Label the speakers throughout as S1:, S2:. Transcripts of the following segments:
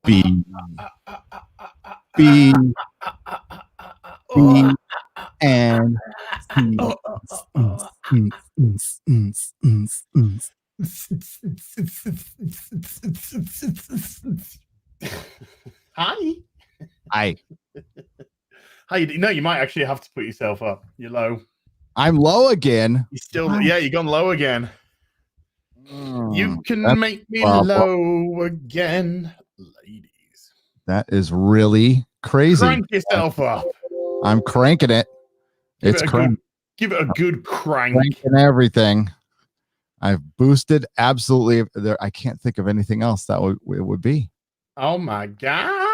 S1: B, B, B, and C.
S2: Hi.
S1: Hi.
S2: Hi. No, you might actually have to put yourself up. You're low.
S1: I'm low again.
S2: You still, yeah, you've gone low again. You can
S1: That's
S2: make me low again, ladies.
S1: That is really crazy.
S2: Crank yourself up.
S1: I'm cranking it. It's crank.
S2: Give it a good crank.
S1: Cranking everything. I've boosted absolutely. There, I can't think of anything else that it would be.
S2: Oh my god!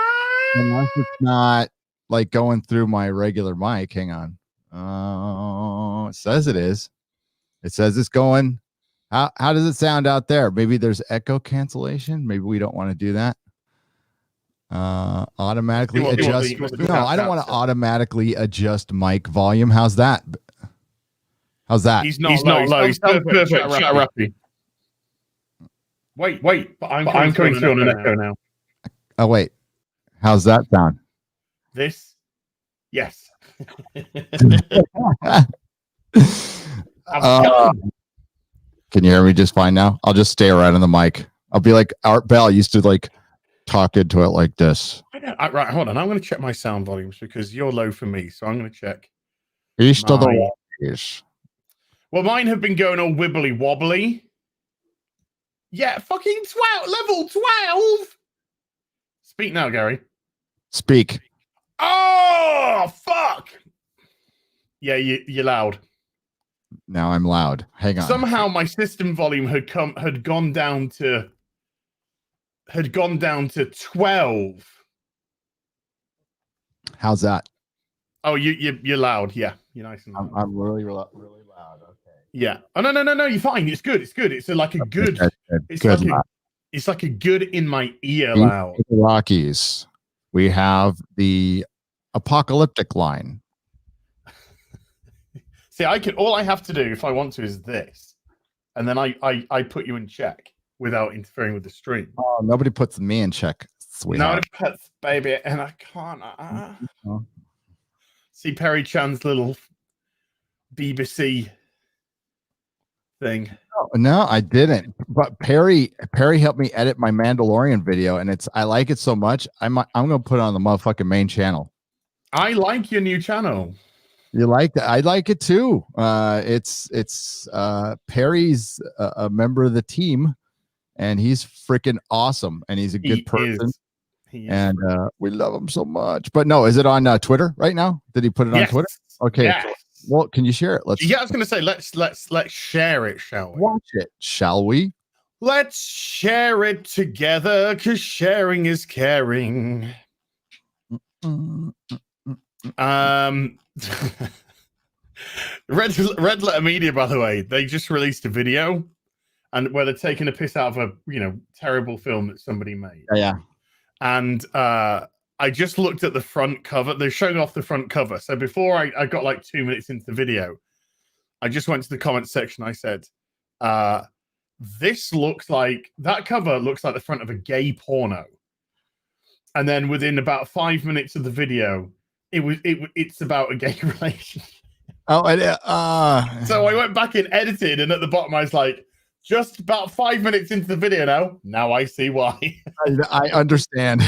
S1: Unless it's not like going through my regular mic. Hang on. Oh, it says it is. It says it's going. How does it sound out there? Maybe there's echo cancellation. Maybe we don't want to do that. Automatically adjust. No, I don't want to automatically adjust mic volume. How's that? How's that?
S2: He's not low. He's perfect. Shut up. Wait. But I'm coming through on an echo now.
S1: Oh, wait. How's that sound?
S2: This? Yes.
S1: Can you hear me just fine now? I'll just stay right on the mic. I'll be like Art Bell used to like talk into it like this.
S2: Right, hold on. I'm going to check my sound volumes because you're low for me. So I'm going to check.
S1: Are you still the Rockies?
S2: Well, mine have been going all wibbly wobbly. Yeah, fucking 12, level 12. Speak now, Gary.
S1: Speak.
S2: Oh, fuck. Yeah, you're loud.
S1: Now I'm loud. Hang on.
S2: Somehow my system volume had gone down to 12.
S1: How's that?
S2: Oh, you're loud. Yeah, you're nice and loud.
S1: I'm really loud. Okay.
S2: Yeah. Oh no, you're fine. It's good. It's like a good. It's like a good in my ear loud.
S1: The Rockies. We have the apocalyptic line.
S2: See, all I have to do if I want to is this, and then I put you in check without interfering with the stream.
S1: Oh, nobody puts me in check.
S2: Nobody puts baby, and I can't. See Perry Chan's little B.B.C. thing.
S1: No, I didn't. But Perry helped me edit my Mandalorian video, and I like it so much. I'm gonna put it on the motherfucking main channel.
S2: I like your new channel.
S1: You like that? I like it too. It's Perry's a member of the team, and he's freaking awesome, and he's a good person. And we love him so much. But no, is it on Twitter right now? Did he put it on Twitter? Okay.
S2: Yes.
S1: Well, can you share it?
S2: Yeah, I was going to say let's share it, shall we?
S1: Watch it, shall we?
S2: Let's share it together, because sharing is caring. Red Letter Media, by the way, they just released a video, and where they're taking a piss out of a terrible film that somebody made.
S1: Yeah.
S2: And I just looked at the front cover. They're showing off the front cover. So before I got like 2 minutes into the video, I just went to the comment section. I said, that cover looks like the front of a gay porno. And then within about 5 minutes of the video, it's about a gay relationship.
S1: Oh,
S2: so I went back and edited, and at the bottom I was like, just about 5 minutes into the video now I see why.
S1: I understand.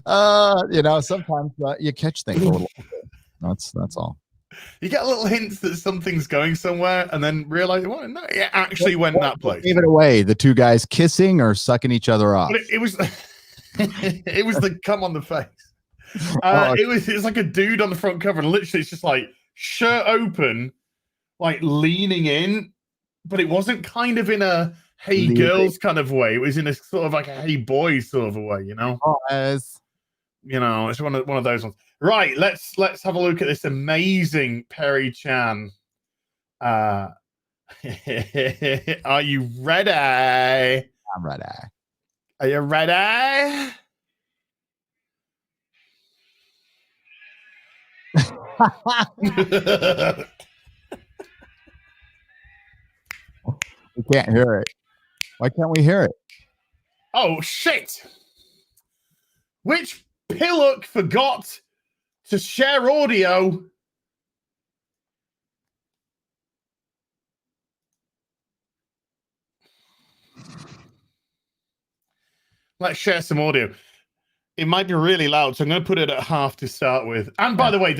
S1: Sometimes you catch things a little bit. That's all.
S2: You get little hints that something's going somewhere, and then realize, well, no, it actually went that place.
S1: Gave it away. The two guys kissing or sucking each other off.
S2: But it was it was the cum on the face. It was like a dude on the front cover, and literally it's just like shirt open, like leaning in, but it wasn't kind of in a hey girls kind of way. It was in a sort of like a hey boys sort of a way,
S1: It's
S2: one of those ones. Right, let's have a look at this amazing Perry Chan. Are you ready?
S1: I'm ready.
S2: Are you ready?
S1: We can't hear it. Why can't we hear it?
S2: Oh, shit. Which pillock forgot to share audio? Let's share some audio. It might be really loud, so I'm going to put it at half to start with. And by the way,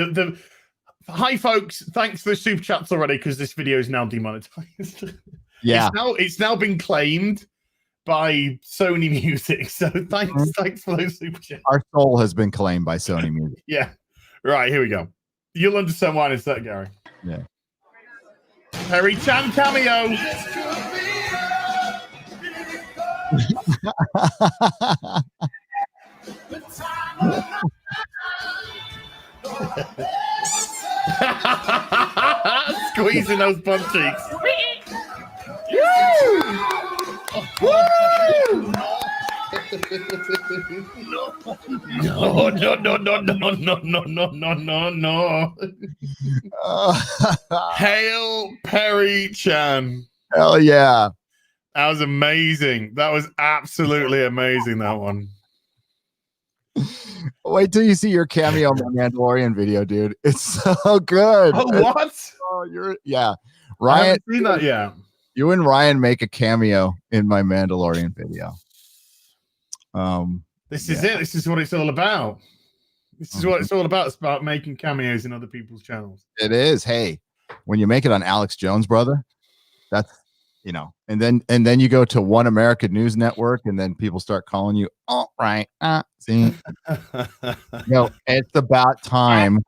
S2: hi, folks. Thanks for the super chats already, because this video is now demonetized.
S1: Yeah.
S2: It's now been claimed by Sony Music. So thanks for those super chats.
S1: Our soul has been claimed by Sony Music.
S2: Yeah. Right, here we go. You'll understand why it's that, Gary.
S1: Yeah.
S2: Perry Chan cameo. Squeezing those bum cheeks. No. Hail Perry Chan.
S1: Hell yeah.
S2: That was amazing. That was absolutely amazing, that one.
S1: Wait till you see your cameo on the Mandalorian video, dude. It's so good.
S2: Oh, what?
S1: Yeah.
S2: Ryan,
S1: I haven't
S2: seen that yet.
S1: You and Ryan make a cameo in my Mandalorian video.
S2: This is it. This is what it's all about. This is what it's all about. It's about making cameos in other people's channels.
S1: It is. Hey, when you make it on Alex Jones, brother, that's, and then you go to One American News Network, and then people start calling you. Oh, right. See, it's about time.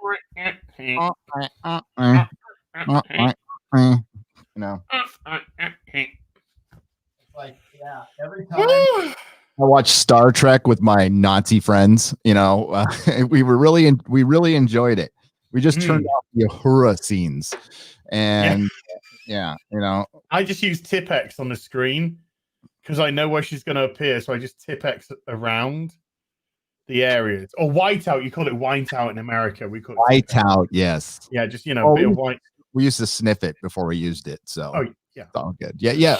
S1: Like, yeah, every time I watch Star Trek with my Nazi friends, we really enjoyed it. We just turned off the Uhura scenes, and
S2: I just use Tipex on the screen because I know where she's going to appear, so I just Tipex around the areas. Or whiteout, you call it whiteout in America. We call it
S1: whiteout. Yes.
S2: Yeah, just bit of white.
S1: We used to sniff it before we used it, so
S2: yeah,
S1: it's all good. Yeah.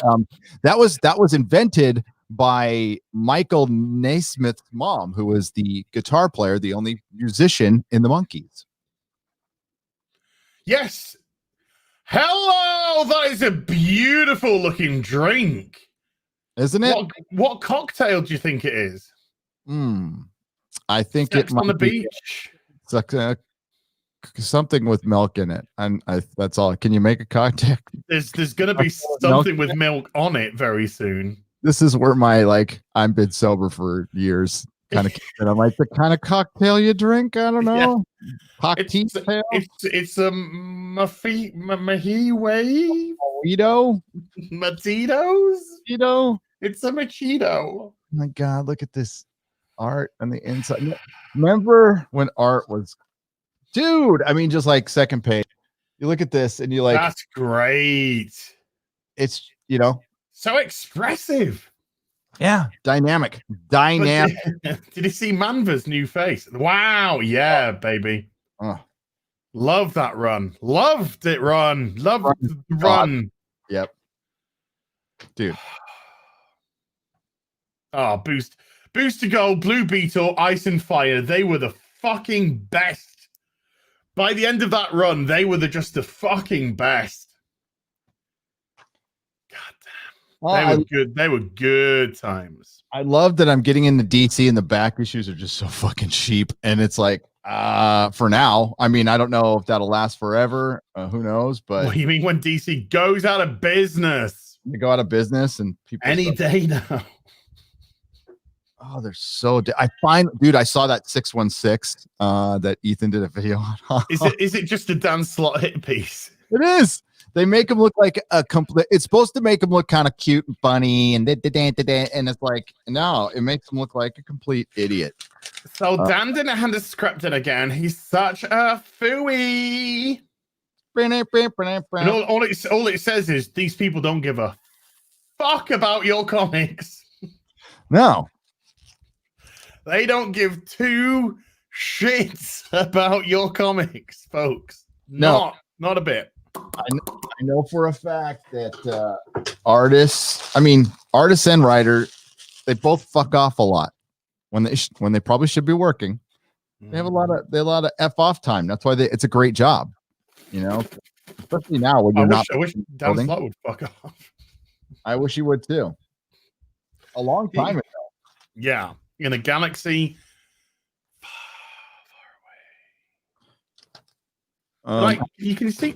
S1: That was invented by Michael Naismith's mom, who was the guitar player, the only musician in the Monkees.
S2: Yes. Hello, that is a beautiful looking drink,
S1: isn't it?
S2: What cocktail do you think it is?
S1: I think
S2: Sex
S1: it might
S2: on the
S1: be,
S2: beach.
S1: It's like something with milk in it, and that's all. Can you make a cocktail?
S2: There's going to be something with milk on it very soon.
S1: This is where my I've been sober for years kind of. And I'm like, the kind of cocktail you drink. I don't know.
S2: Yeah. It's a Mojito.
S1: Mojito.
S2: It's a Mojito.
S1: Oh my God! Look at this art on the inside. Remember when art was, dude? I mean, just like second page. You look at this and you like,
S2: that's great.
S1: It's
S2: so expressive.
S1: Yeah, dynamic. Did
S2: you see Manva's new face? Wow, yeah, baby. Love that run. Loved it. Run.
S1: Yep, dude.
S2: Oh, boost to gold, Blue Beetle, Ice and Fire. They were the fucking best. By the end of that run, they were just the fucking best. God damn. They were good times.
S1: I love that I'm getting into DC and the back issues are just so fucking cheap. And it's like, for now, I mean, I don't know if that'll last forever. Who knows? But
S2: what do you mean when DC goes out of business?
S1: They go out of business and people
S2: any day now.
S1: Oh, they're so. I saw that 616 that Ethan did a video on.
S2: Is it just a Dan Slott hit piece?
S1: It is. They make him look like a complete. It's supposed to make him look kind of cute and funny, and it's like, no, it makes him look like a complete idiot.
S2: So Dan didn't hand us scripted again. He's such a fooey. And all it says is these people don't give a fuck about your comics.
S1: No.
S2: They don't give two shits about your comics, folks. Not a bit.
S1: I know for a fact that artists and writers they both fuck off a lot when they probably should be working. They have a lot of F off time. That's why it's a great job, especially now when you're
S2: I wish Dan Slott would fuck off.
S1: I wish he would too. A long time ago.
S2: Yeah, in a galaxy far away. You can see.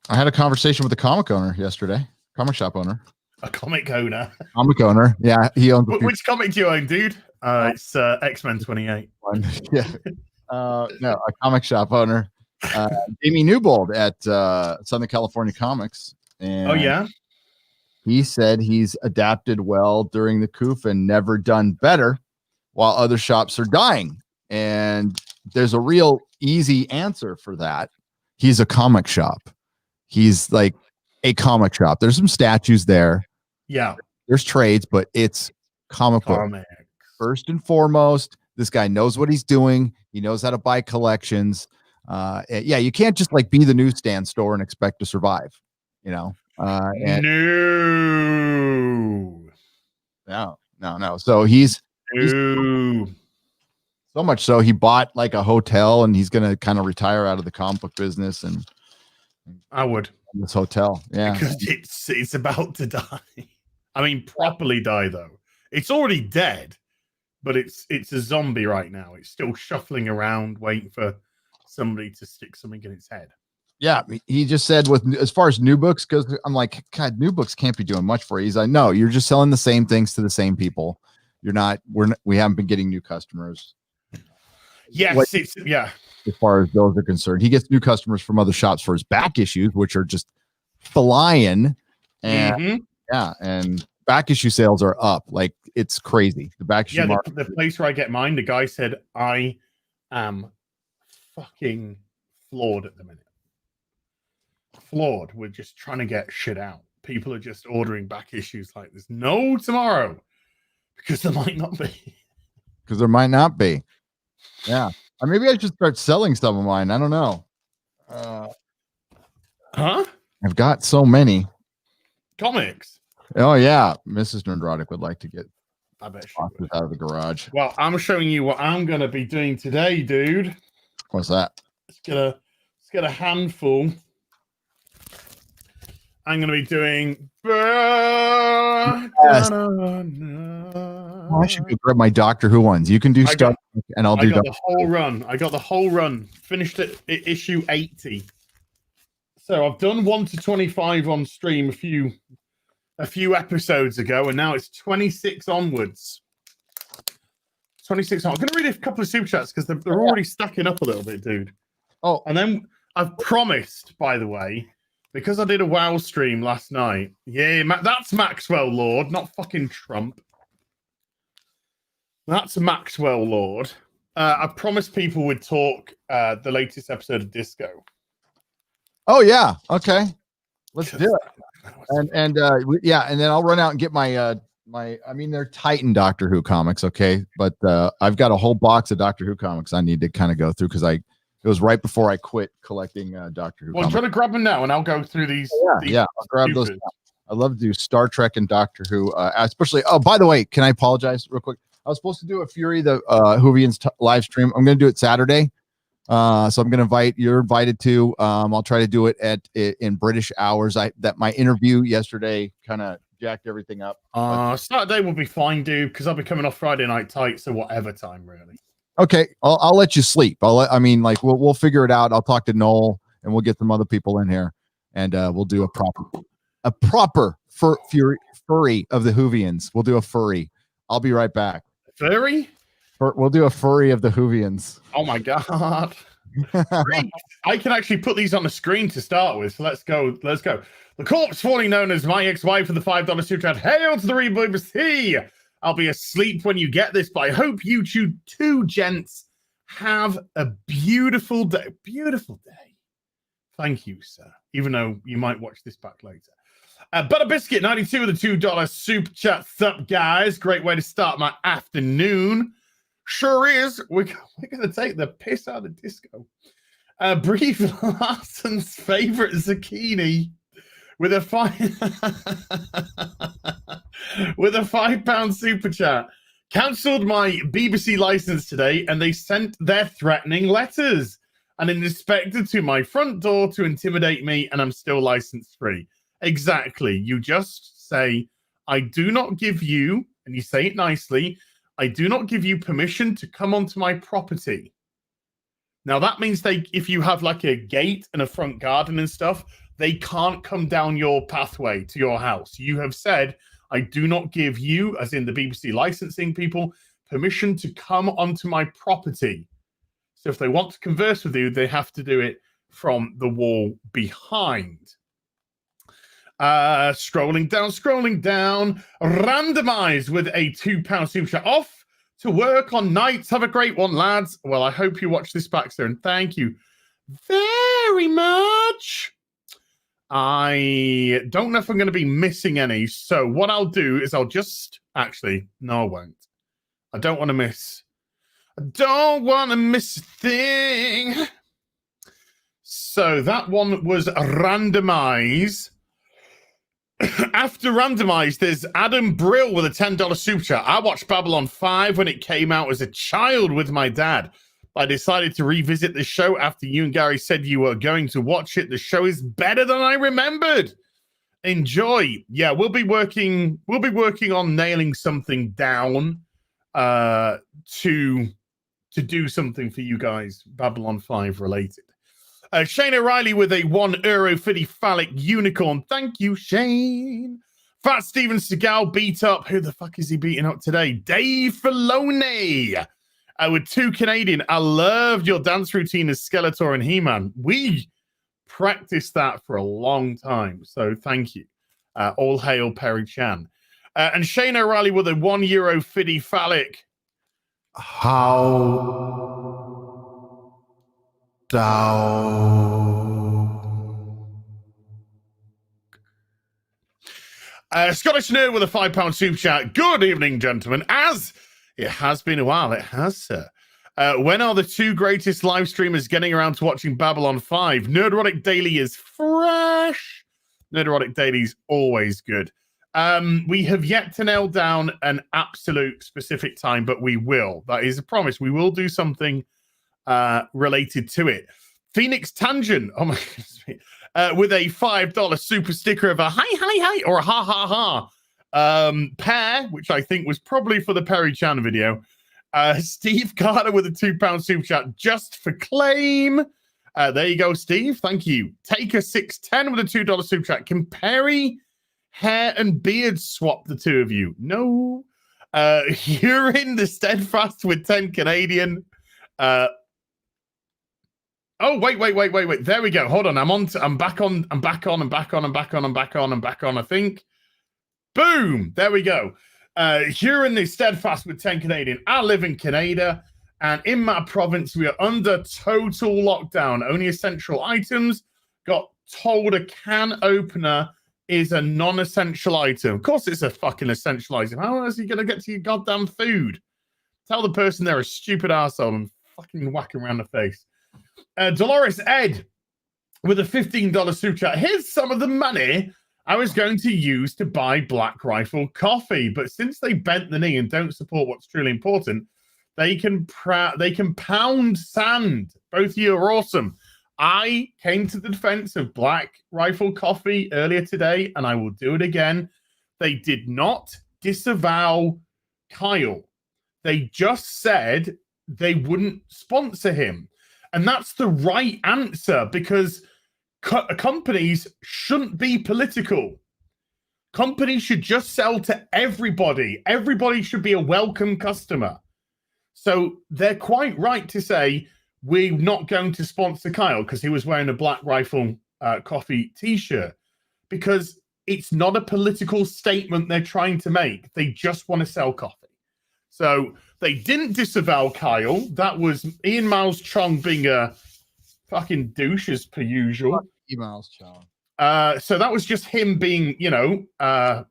S1: I had a conversation with a comic shop owner.
S2: A comic owner.
S1: Comic owner. Yeah, he owns.
S2: Which comic do you own, dude? It's X-Men 28.
S1: Yeah. No, a comic shop owner. Jamie Newbold at Southern California Comics. And
S2: oh yeah.
S1: He said he's adapted well during the COOF and never done better, while other shops are dying. And there's a real easy answer for that. He's a comic shop. He's like a comic shop. There's some statues there.
S2: Yeah.
S1: There's trades, but it's comic book. First and foremost, this guy knows what he's doing. He knows how to buy collections. Yeah, you can't just like be the newsstand store and expect to survive, No. So he's so much so he bought like a hotel, and he's gonna kind of retire out of the comic book business. And
S2: I would
S1: this hotel, yeah,
S2: because it's about to die. I mean, properly die though. It's already dead, but it's a zombie right now. It's still shuffling around, waiting for somebody to stick something in its head. Yeah,
S1: he just said as far as new books goes, I'm like, God, new books can't be doing much for you. He's like, no, you're just selling the same things to the same people. We haven't been getting new customers.
S2: Yes,
S1: as far as those are concerned, he gets new customers from other shops for his back issues, which are just flying. And and back issue sales are up. Like it's crazy. The back issue market.
S2: The place where I get mine, the guy said, I am fucking floored at the minute. Floored. We're just trying to get shit out. People are just ordering back issues like there's no tomorrow because there might not be. Yeah. Maybe I should start selling some of mine. I don't know. I've got so many comics.
S1: Oh yeah, Mrs. Nerdrotic would like to get
S2: I bet she
S1: boxes out of the garage.
S2: Well, I'm showing you what I'm gonna be doing today, dude.
S1: What's that?
S2: Let's get a handful. I'm gonna be doing.
S1: Yes. Oh, I should go grab my Doctor Who ones. You can do stuff, and I'll do
S2: the whole run. I got the whole run. Finished at issue 80. So I've done 1 to 25 on stream a few episodes ago, and now it's 26 onwards. 26 on. I'm going to read a couple of super chats because they're already stacking up a little bit, dude.
S1: Oh,
S2: and then I've promised, by the way, because I did a WoW stream last night. Yeah, that's Maxwell Lord, not fucking Trump. That's Maxwell Lord. I promised people would talk the latest episode of Disco.
S1: Oh yeah, okay, let's do it. And then I'll run out and get my they're Titan Doctor Who comics, okay, but I've got a whole box of Doctor Who comics I need to kind of go through because it was right before I quit collecting Doctor Who.
S2: Well,
S1: comics.
S2: I'm trying to grab them now, and I'll go through these.
S1: Yeah, I'll grab those. I love to do Star Trek and Doctor Who, especially. Oh, by the way, can I apologize real quick? I was supposed to do a Fury the Whovians live stream. I'm going to do it Saturday. So I'm going to invite. You're invited to. I'll try to do it in British hours. My interview yesterday kind of jacked everything up.
S2: Saturday will be fine, dude, because I'll be coming off Friday night tight. So whatever time, really. Okay,
S1: I'll let you sleep. We'll figure it out. I'll talk to Noel and we'll get some other people in here, and we'll do a proper furry of the Whovians. We'll do a furry. I'll be right back.
S2: Furry?
S1: We'll do a furry of the Whovians.
S2: Oh my god! I can actually put these on the screen to start with. So let's go. The corpse formerly known as my ex-wife for the $5 super chat. Hail to the B.B.C. I'll be asleep when you get this, but I hope you two gents have a beautiful day. Beautiful day. Thank you, sir. Even though you might watch this back later. Butter Biscuit 92 with the $2 super chat. Sup, guys? Great way to start my afternoon. Sure is. We're going to take the piss out of Disco. Brie Larson's favorite zucchini with a with a £5 super chat. Cancelled my BBC license today, and they sent their threatening letters and an inspector to my front door to intimidate me, and I'm still license free. Exactly. You just say, I do not give you, and you say it nicely, I do not give you permission to come onto my property. Now, that means if you have like a gate and a front garden and stuff, they can't come down your pathway to your house. You have said, I do not give you, as in the BBC licensing people, permission to come onto my property. So if they want to converse with you, they have to do it from the wall behind. Scrolling down. Randomized with a £2 super chat. Off to work on nights. Have a great one, lads. Well, I hope you watch this back, sir, and thank you very much. I don't know if I'm going to be missing any. So what I'll do is I'll just... Actually, no, I won't. I don't want to miss a thing. So that one was randomized. After randomized, there's Adam Brill with a $10 super chat. I watched Babylon 5 when it came out as a child with my dad. I decided to revisit the show after you and Gary said you were going to watch it. The show is better than I remembered. Enjoy. Yeah, we'll be working on nailing something down to do something for you guys, Babylon 5 related. Shane O'Reilly with a €1 for the phallic unicorn. Thank you, Shane. Fat Steven Seagal beat up. Who the fuck is he beating up today? Dave Filoni. With 2 Canadian. I loved your dance routine as Skeletor and He-Man. We practiced that for a long time. So thank you. All hail Perry Chan. And Shane O'Reilly with a €1 fiddy phallic.
S1: How down.
S2: Scottish Nerd with a £5 super chat. Good evening, gentlemen. As it has been a while, it has, sir. When are the 2 greatest live streamers getting around to watching Babylon 5? NERDROTIC Daily is fresh. NERDROTIC Daily is always good. We have yet to nail down an absolute specific time, but we will. That is a promise. We will do something related to it. Phoenix Tangent, oh my goodness, with a $5 super sticker of a hi, or a ha. Pair, which I think was probably for the Perry Chan video. Steve Carter with a £2 super chat just for claim. There you go, Steve. Thank you. Taker 610 with a $2 super chat. Can Perry hair and beard swap the two of you? No. You're in the Steadfast with 10 Canadian. Oh, wait. There we go. Hold on. I'm back on, I think. Boom! There we go. Here in the Steadfast with 10 Canadian. I live in Canada, and in my province, we are under total lockdown. Only essential items. Got told a can opener is a non-essential item. Of course, it's a fucking essential item. How else are you going to get to your goddamn food? Tell the person they're a stupid arsehole and fucking whack him around the face. Dolores Ed with a $15 super chat. Here's some of the money I was going to use to buy Black Rifle coffee, but since they bent the knee and don't support what's truly important, they can pound sand. Both of you are awesome. I came to the defense of Black Rifle coffee earlier today, and I will do it again. They did not disavow Kyle. They just said they wouldn't sponsor him. And that's the right answer, because companies shouldn't be political. Companies should just sell to everybody. Everybody should be a welcome customer. So they're quite right to say, we're not going to sponsor Kyle because he was wearing a Black Rifle coffee t-shirt, because it's not a political statement they're trying to make. They just want to sell coffee. So they didn't disavow Kyle. That was Ian Miles Chong being a fucking douche as per usual.
S1: Ian Miles Chong.
S2: So that was just him being, I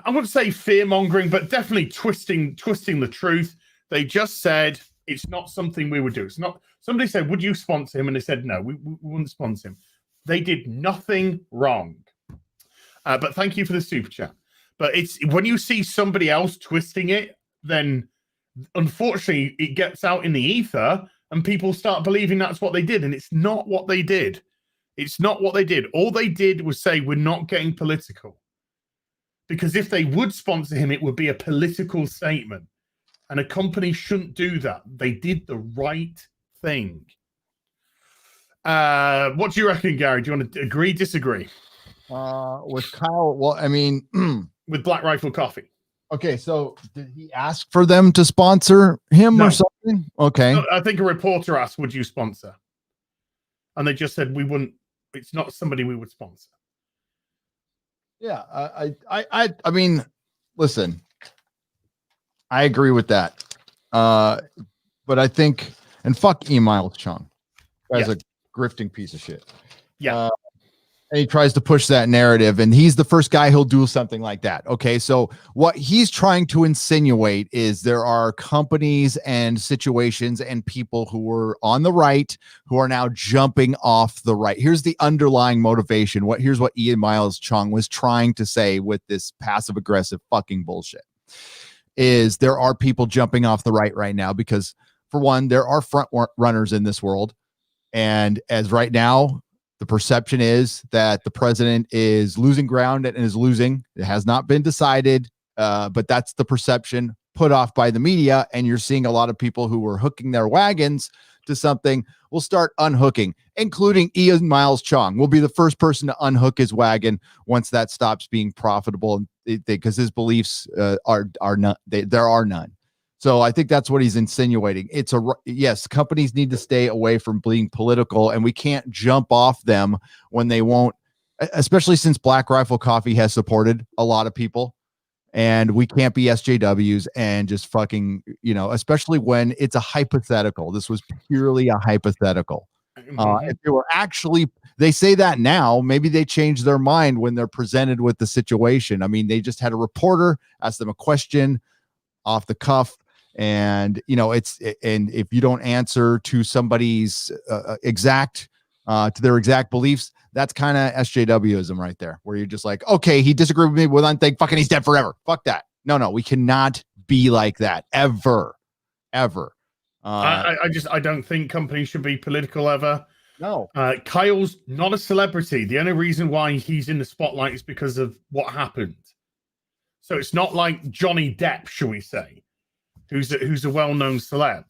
S2: wouldn't say fear-mongering, but definitely twisting the truth. They just said it's not something we would do. It's not. Somebody said, would you sponsor him? And they said, no, we wouldn't sponsor him. They did nothing wrong. But thank you for the super chat. But it's when you see somebody else twisting it, then unfortunately it gets out in the ether and people start believing that's what they did. And it's not what they did. It's not what they did. All they did was say, we're not getting political. Because if they would sponsor him, it would be a political statement. And a company shouldn't do that. They did the right thing. What do you reckon, Gary? Do you want to agree, disagree?
S1: With Kyle, well, I mean,
S2: with Black Rifle Coffee.
S1: Okay, so did he ask for them to sponsor him or something? Okay.
S2: No, I think a reporter asked, would you sponsor? And they just said, we wouldn't, it's not somebody we would sponsor.
S1: Yeah, I mean, listen, I agree with that. But I think, and fuck Miles Chung. Guy's a grifting piece of shit.
S2: Yeah.
S1: And he tries to push that narrative, and he's the first guy who'll do something like that. Okay, so what he's trying to insinuate is there are companies and situations and people who were on the right who are now jumping off the right. Here's the underlying motivation. Here's what Ian Miles Chung was trying to say with this passive aggressive fucking bullshit. Is there are people jumping off the right now because, for one, there are front runners in this world, and as right now, the perception is that the president is losing ground and is losing. It has not been decided, but that's the perception put off by the media. And you're seeing a lot of people who were hooking their wagons to something will start unhooking, including Ian Miles Chung will be the first person to unhook his wagon once that stops being profitable, because his beliefs are not. There are none. So I think that's what he's insinuating. Yes, companies need to stay away from being political, and we can't jump off them when they won't, especially since Black Rifle Coffee has supported a lot of people, and we can't be SJWs and just fucking, especially when it's a hypothetical. This was purely a hypothetical. If they were actually, they say that now, maybe they change their mind when they're presented with the situation. I mean, they just had a reporter ask them a question off the cuff. And and if you don't answer to somebody's to their exact beliefs, that's kind of SJWism right there, where you're just like, okay, he disagreed with me with one thing, fucking he's dead forever. Fuck that. No, we cannot be like that ever.
S2: I don't think companies should be political ever.
S1: No.
S2: Kyle's not a celebrity. The only reason why he's in the spotlight is because of what happened. So it's not like Johnny Depp, shall we say, who's a well-known celeb.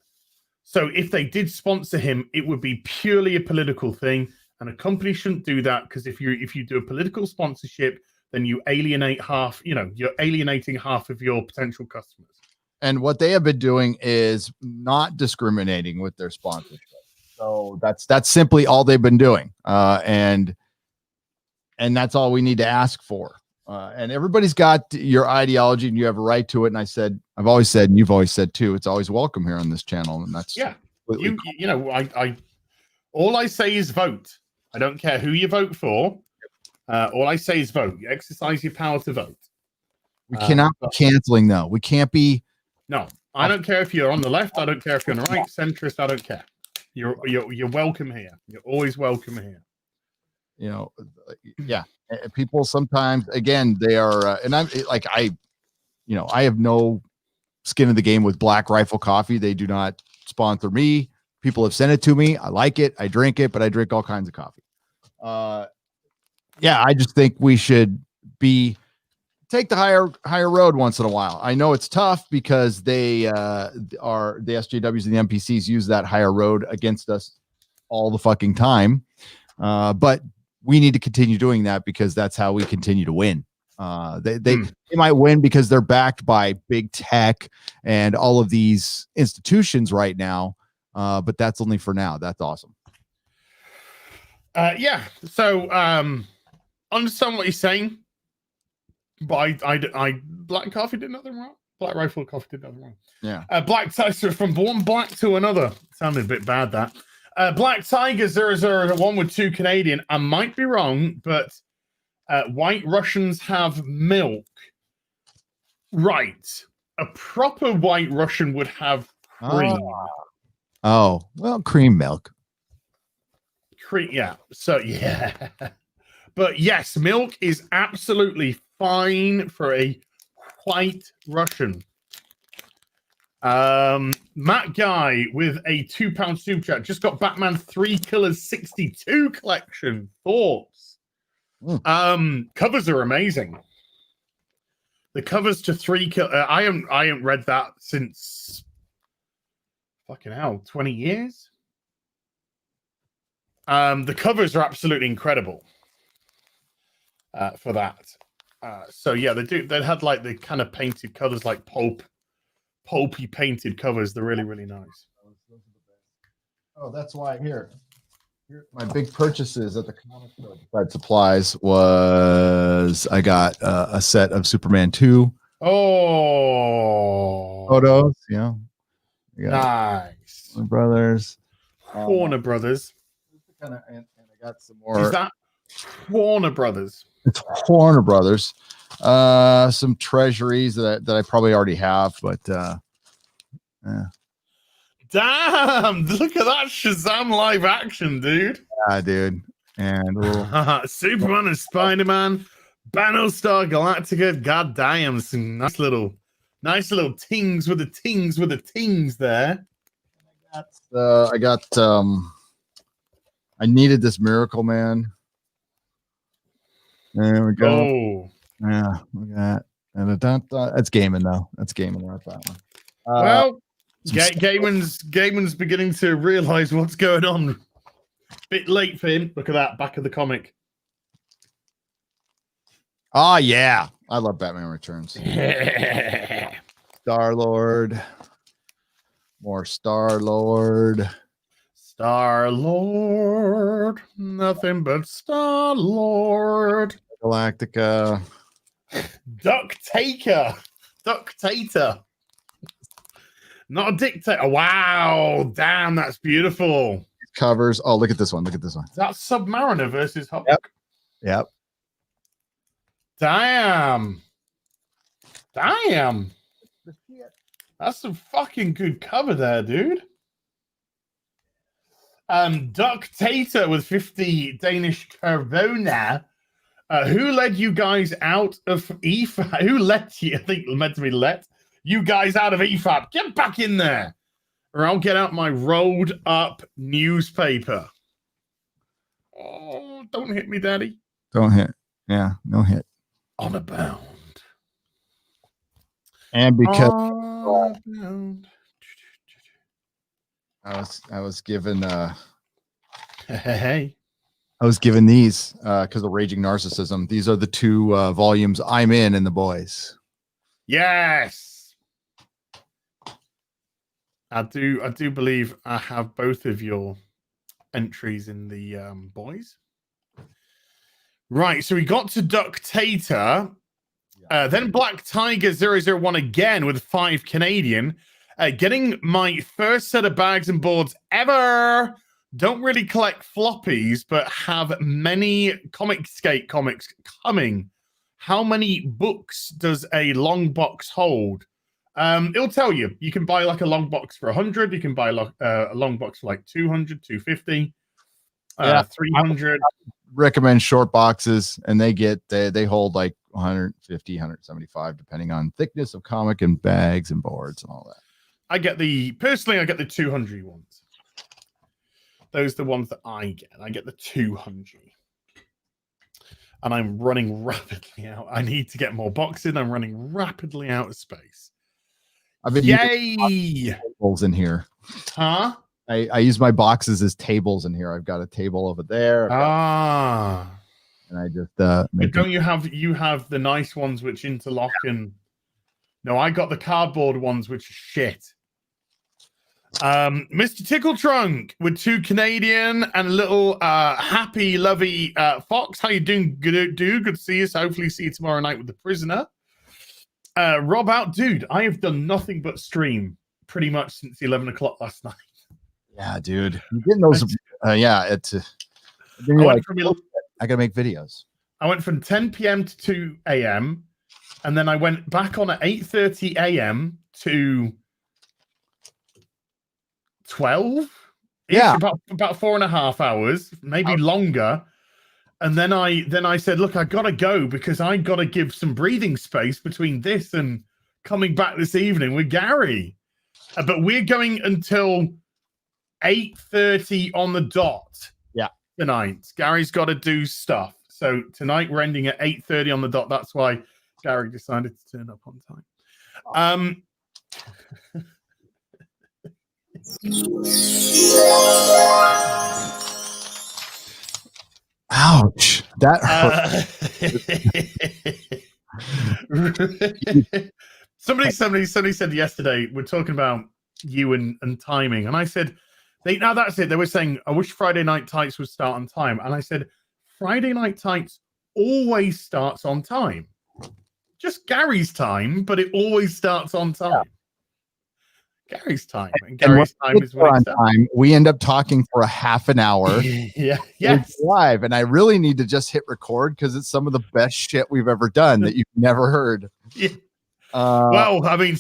S2: So if they did sponsor him, it would be purely a political thing, and a company shouldn't do that, because if you do a political sponsorship, then you alienate you're alienating half of your potential customers.
S1: And what they have been doing is not discriminating with their sponsorship. So that's simply all they've been doing. And that's all we need to ask for. And everybody's got your ideology and you have a right to it. And I've always said, and you've always said too, it's always welcome here on this channel. And that's
S2: all I say is vote. I don't care who you vote for. All I say is vote. You exercise your power to vote.
S1: We cannot be canceling though. We can't be.
S2: No, I don't care if you're on the left. I don't care if you're on the right, centrist. I don't care. You're welcome here. You're always welcome here.
S1: Yeah. People sometimes, again, they are, and I'm like, I have no skin in the game with Black Rifle Coffee. They do not sponsor me. People have sent it to me. I like it. I drink it, but I drink all kinds of coffee. I just think we should take the higher road once in a while. I know it's tough because they the SJWs and the NPCs use that higher road against us all the fucking time. But we need to continue doing that because that's how we continue to win. They might win because they're backed by big tech and all of these institutions right now. But that's only for now. That's awesome.
S2: So understand what you're saying, but I Black Coffee did nothing wrong. Black Rifle Coffee did nothing wrong.
S1: Yeah.
S2: Black Tiger from one black to another. Sounded a bit bad that. Black Tiger 001 with 2 Canadian. I might be wrong, but white Russians have milk. Right. A proper white Russian would have cream.
S1: Oh, well, cream milk.
S2: cream. Yeah. So yeah. But yes, milk is absolutely fine for a white Russian. Matt Guy with a £2 super chat just got Batman 3 Killers 62 collection. Thoughts? Covers are amazing. The covers to 3 Kill. I haven't read that since fucking hell, 20 years. The covers are absolutely incredible for that. So yeah, they had like the kind of painted covers, like pulpy painted covers. They're really, really nice.
S1: Oh, that's why here my big purchases at the comic store besides supplies was I got a set of Superman 2 photos. Yeah,
S2: nice.
S1: Warner Brothers.
S2: Warner Brothers.
S1: And I got some more.
S2: Is that Warner Brothers?
S1: It's Warner Brothers. Some treasuries that I probably already have, but yeah.
S2: Damn! Look at that Shazam live action, dude.
S1: Yeah, dude. And
S2: Superman and Spider-Man, Battlestar Galactica. God damn, some nice little tings with the tings there.
S1: I needed this Miracle Man. There we go.
S2: Oh,
S1: yeah, look at that. That's gaming though. That's gaming right, that one.
S2: Well, Gaiman's beginning to realize what's going on. Bit late for him. Look at that back of the comic.
S1: Oh yeah, I love Batman Returns. Star-Lord. More Star-Lord.
S2: Star-Lord. Nothing but Star-Lord.
S1: Galactica.
S2: Ductator. Not a dictator. Wow. Damn, that's beautiful.
S1: Covers. Oh, look at this one.
S2: Is that Submariner versus Hulk?
S1: Yep.
S2: Damn. That's some fucking good cover there, dude. Ductator with 50 Danish Corona. Who led you guys out of EFAP? Who let you? I think meant to be let you guys out of EFAP. Get back in there, or I'll get out my rolled up newspaper. Oh, don't hit me, Daddy.
S1: Don't hit. Yeah, no hit.
S2: On a bound.
S1: And because I was given
S2: hey.
S1: I was given these because of Raging Narcissism. These are the 2 volumes I'm in The Boys.
S2: Yes. I do believe I have both of your entries in the Boys. Right, so we got to Ductator. Then Black Tiger 001 again with 5 Canadian. Getting my first set of bags and boards ever. Don't really collect floppies, but have many Comicsgate comics coming. How many books does a long box hold? It'll tell you. You can buy like a long box for 100. You can buy a long box for like 200, 250, 300.
S1: I recommend short boxes, and they hold like 150, 175, depending on thickness of comic and bags and boards and all that.
S2: I get the 200 ones. Those are the ones that I get. I get the 200. And I'm running rapidly out. I need to get more boxes. I'm running rapidly out of space.
S1: I've been using tables in here.
S2: Huh?
S1: I use my boxes as tables in here. I've got a table over there. And I just
S2: don't you have the nice ones which interlock and no, I got the cardboard ones which are shit. Mr. Tickle Trunk with 2 Canadian and a little happy lovey Fox. How you doing, dude? Good to see you. So hopefully see you tomorrow night with The Prisoner. Rob out, dude. I have done nothing but stream pretty much since 11 o'clock last night.
S1: Yeah, dude. You're getting those. It's. I gotta make videos.
S2: I went from 10 p.m. to 2 a.m. and then I went back on at 8:30 a.m. to 12,
S1: Yeah,
S2: about 4.5 hours, maybe longer. And then I said, look, I gotta go because I gotta give some breathing space between this and coming back this evening with Gary. But we're going until 8:30 on the dot.
S1: Yeah,
S2: tonight. Gary's got to do stuff. So tonight we're ending at 8:30 on the dot. That's why Gary decided to turn up on time.
S1: Ouch. That hurt.
S2: Somebody said yesterday, we're talking about you and timing. And I said, now that's it. They were saying, I wish Friday Night Tights would start on time. And I said, Friday Night Tights always starts on time. Just Gary's time, but it always starts on time. Yeah. Gary's time. And Gary's time is when it's time.
S1: We end up talking for a half an hour.
S2: Yeah. Yes.
S1: Live. And I really need to just hit record because it's some of the best shit we've ever done that you've never heard.
S2: Yeah. Well, I mean,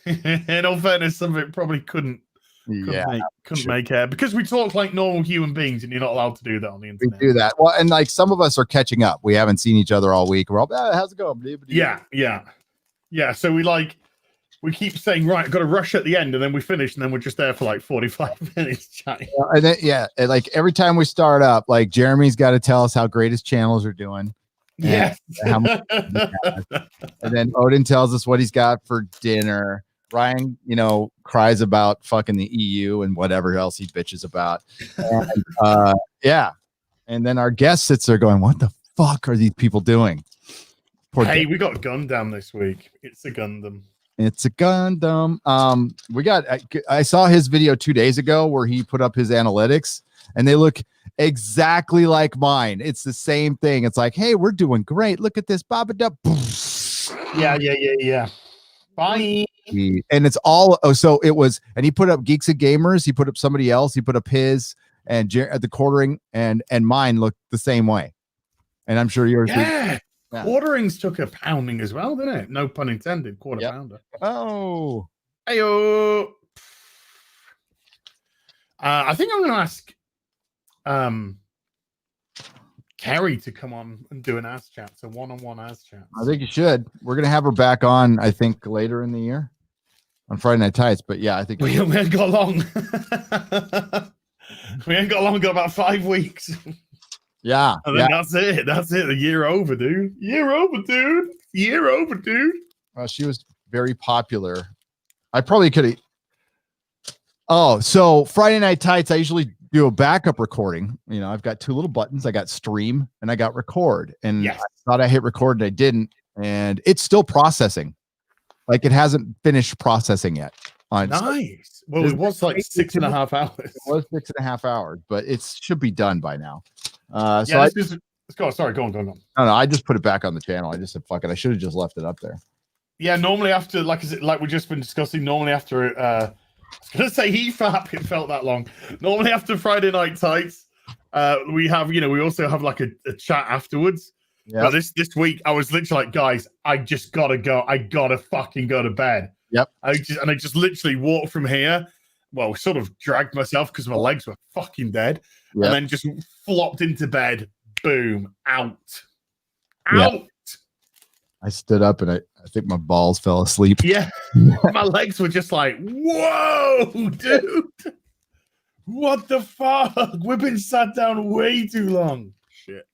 S2: in all fairness, some of it probably couldn't make air because we talk like normal human beings, and you're not allowed to do that on the internet.
S1: We do that. Well, and like some of us are catching up. We haven't seen each other all week. We're all, how's it going?
S2: Yeah. So we keep saying, right, I've got to rush at the end, and then we finish, and then we're just there for like 45 minutes chatting.
S1: And then, and like every time we start up, like Jeremy's got to tell us how great his channels are doing.
S2: Yes.
S1: And then Odin tells us what he's got for dinner. Ryan, cries about fucking the EU and whatever else he bitches about. And, and then our guest sits there going, what the fuck are these people doing?
S2: We got Gundam this week. It's a Gundam.
S1: I saw his video 2 days ago where he put up his analytics and they look exactly like mine. It's the same thing. It's like, hey, we're doing great. Look at this.
S2: Yeah. Bye.
S1: And it's all, so it was, and he put up Geeks and Gamers. He put up somebody else. He put up his and at the quartering and mine looked the same way. And I'm sure yours did.
S2: Yeah. Quarterings took a pounding as well, didn't it? No pun intended. Quarter pounder.
S1: Oh.
S2: Heyo. I think I'm going to ask Carrie to come on and do an ass chat. So one-on-one ass chat.
S1: I think you should. We're going to have her back on, I think, later in the year on Friday Night Tights. But yeah, I think
S2: we ain't got long. We ain't got long. We got about 5 weeks.
S1: Yeah.
S2: And then that's it. That's it. A year over, dude. Year over, dude.
S1: Well, she was very popular. I probably could have. Oh, so Friday Night Tights, I usually do a backup recording. I've got two little buttons. I got stream and I got record. And I thought I hit record and I didn't. And it's still processing. Like it hasn't finished processing yet.
S2: Nice. Well, it was like 6.5 hours.
S1: It was 6.5 hours, but it should be done by now.
S2: Let's go. Sorry, go on.
S1: No, I just put it back on the channel. I just said, fuck it. I should have just left it up there.
S2: Yeah, normally after, like we've just been discussing, normally after, I was going to say it felt that long. Normally after Friday Night Tights, we have, we also have like a chat afterwards. Yep. But this week, I was literally like, guys, I just got to go. I got to fucking go to bed.
S1: Yep.
S2: I just literally walked from here. Well, sort of dragged myself because my legs were fucking dead. Yep. And then just flopped into bed. Boom. Out.
S1: Yep. I stood up and I think my balls fell asleep.
S2: Yeah. My legs were just like, whoa, dude. What the fuck? We've been sat down way too long. Shit.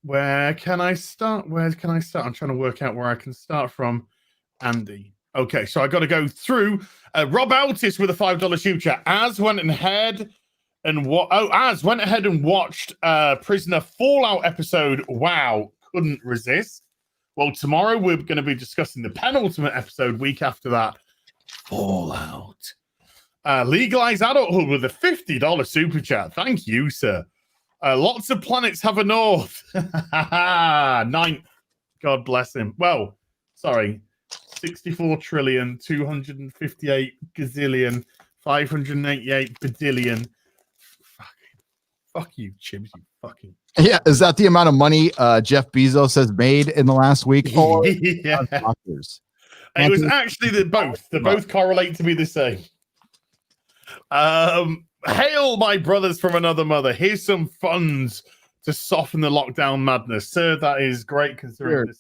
S2: Where can I start? I'm trying to work out where I can start from. Andy. Okay, so I got to go through. Rob Altis with a $5 super chat. Az went ahead and watched Prisoner Fallout episode. Wow, couldn't resist. Well, tomorrow we're going to be discussing the penultimate episode. Week after that, Fallout. Legalize Adulthood with a $50 super chat. Thank you, sir. Lots of planets have a north. 9. God bless him. Well, sorry. 64 trillion, 258 gazillion, 588 badillion. Fuck you, Chibs, you fucking.
S1: Yeah, is that the amount of money Jeff Bezos has made in the last week? Or
S2: yeah. It was actually both. They both correlate to be the same. Hail, my brothers from another mother. Here's some funds to soften the lockdown madness. Sir, that is great considering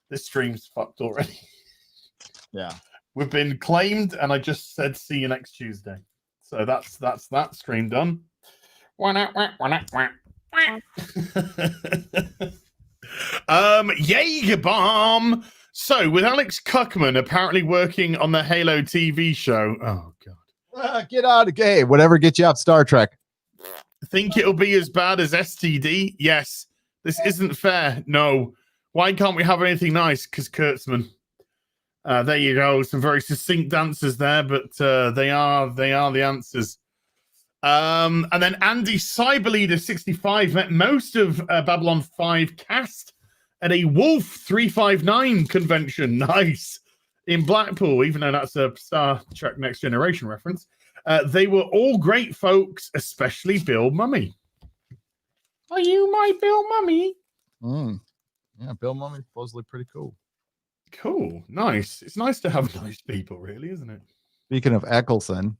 S2: this stream's fucked already.
S1: Yeah.
S2: We've been claimed, and I just said see you next Tuesday. So that's that stream done. Jaeger bomb. So with Alex Kuckman apparently working on the Halo TV show. Oh god.
S1: Get out of gay. Whatever gets you off Star Trek.
S2: Think it'll be as bad as STD? Yes. This isn't fair. No. Why can't we have anything nice? Because Kurtzman. There you go. Some very succinct answers there, but they are the answers. And then Andy Cyberleader 65 met most of Babylon 5 cast at a Wolf 359 convention. Nice. In Blackpool, even though that's a Star Trek Next Generation reference. They were all great folks, especially Bill Mummy. Are you my Bill Mummy?
S1: Yeah, Bill Mummy's supposedly pretty cool.
S2: Cool. Nice. It's nice to have nice people, really, isn't it?
S1: Speaking of Eccleston,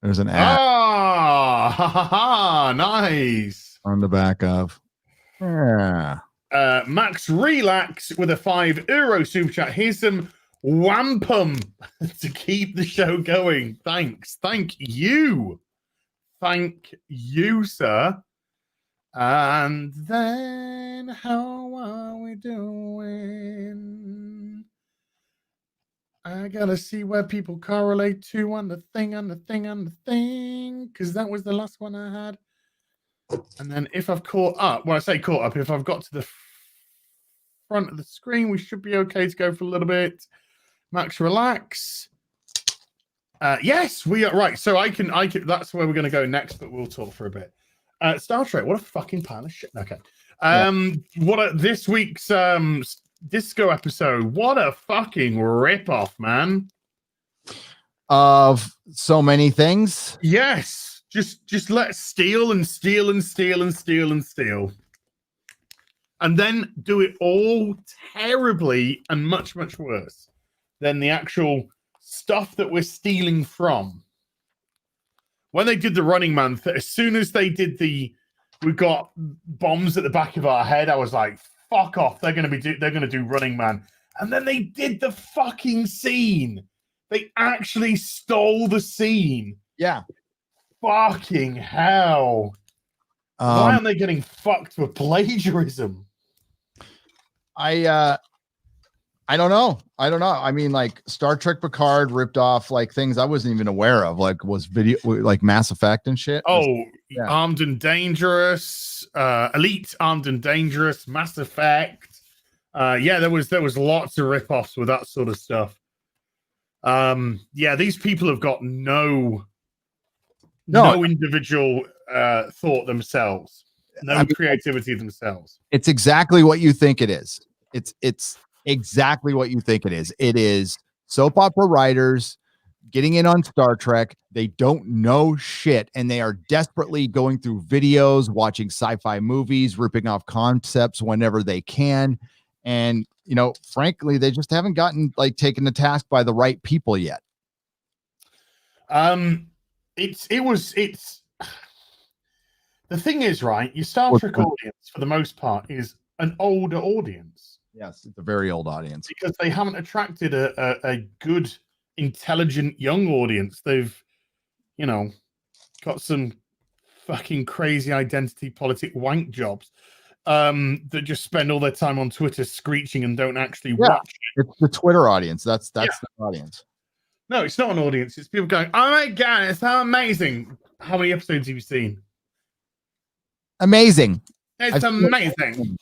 S1: there's an ad.
S2: Ah, ha, ha, ha, nice.
S1: On the back of. Yeah.
S2: Max Relax with a €5 super chat. Here's some wampum to keep the show going. Thanks. Thank you. Thank you, sir. And then how are we doing? I gotta see where people correlate to on the thing, because that was the last one I had. And then if I've caught up, well, I say caught up, if I've got to the front of the screen, we should be okay to go for a little bit. Max Relax. Yes, we are right. So I can that's where we're gonna go next, but we'll talk for a bit. Star Trek, what a fucking pile of shit. Okay. This week's disco episode, what a fucking ripoff, man.
S1: Of so many things.
S2: Yes. Just let's steal and steal and steal and steal and steal. And then do it all terribly and much, much worse than the actual stuff that we're stealing from. When they did the Running Man, as soon as they did we got bombs at the back of our head, I was like, fuck off. They're gonna do Running Man. And then they did the fucking scene. They actually stole the scene.
S1: Yeah.
S2: Fucking hell. Why aren't they getting fucked for plagiarism?
S1: I don't know. I mean, like Star Trek Picard ripped off like things I wasn't even aware of, like was video like Mass Effect and shit.
S2: Yeah. Armed and Dangerous, Elite, Armed and Dangerous, Mass Effect. Yeah, there was lots of rip-offs with that sort of stuff. Yeah, these people have got no individual thought themselves, creativity themselves.
S1: It's exactly what you think it is. It's exactly what you think it is. It is soap opera writers getting in on Star Trek. They don't know shit, and they are desperately going through videos, watching sci-fi movies, ripping off concepts whenever they can. And, you know, frankly, they just haven't gotten like taken to task by the right people yet.
S2: It's the thing is, right, your Star Trek audience for the most part is an older audience.
S1: Yes, it's a very old audience
S2: because they haven't attracted a good, intelligent young audience. They've, you know, got some fucking crazy identity politic wank jobs that just spend all their time on Twitter screeching and don't actually watch it.
S1: It's the Twitter audience. That's the audience.
S2: No, it's not an audience. It's people going, oh my God, it's so amazing. How many episodes have you seen?
S1: Amazing.
S2: It's amazing.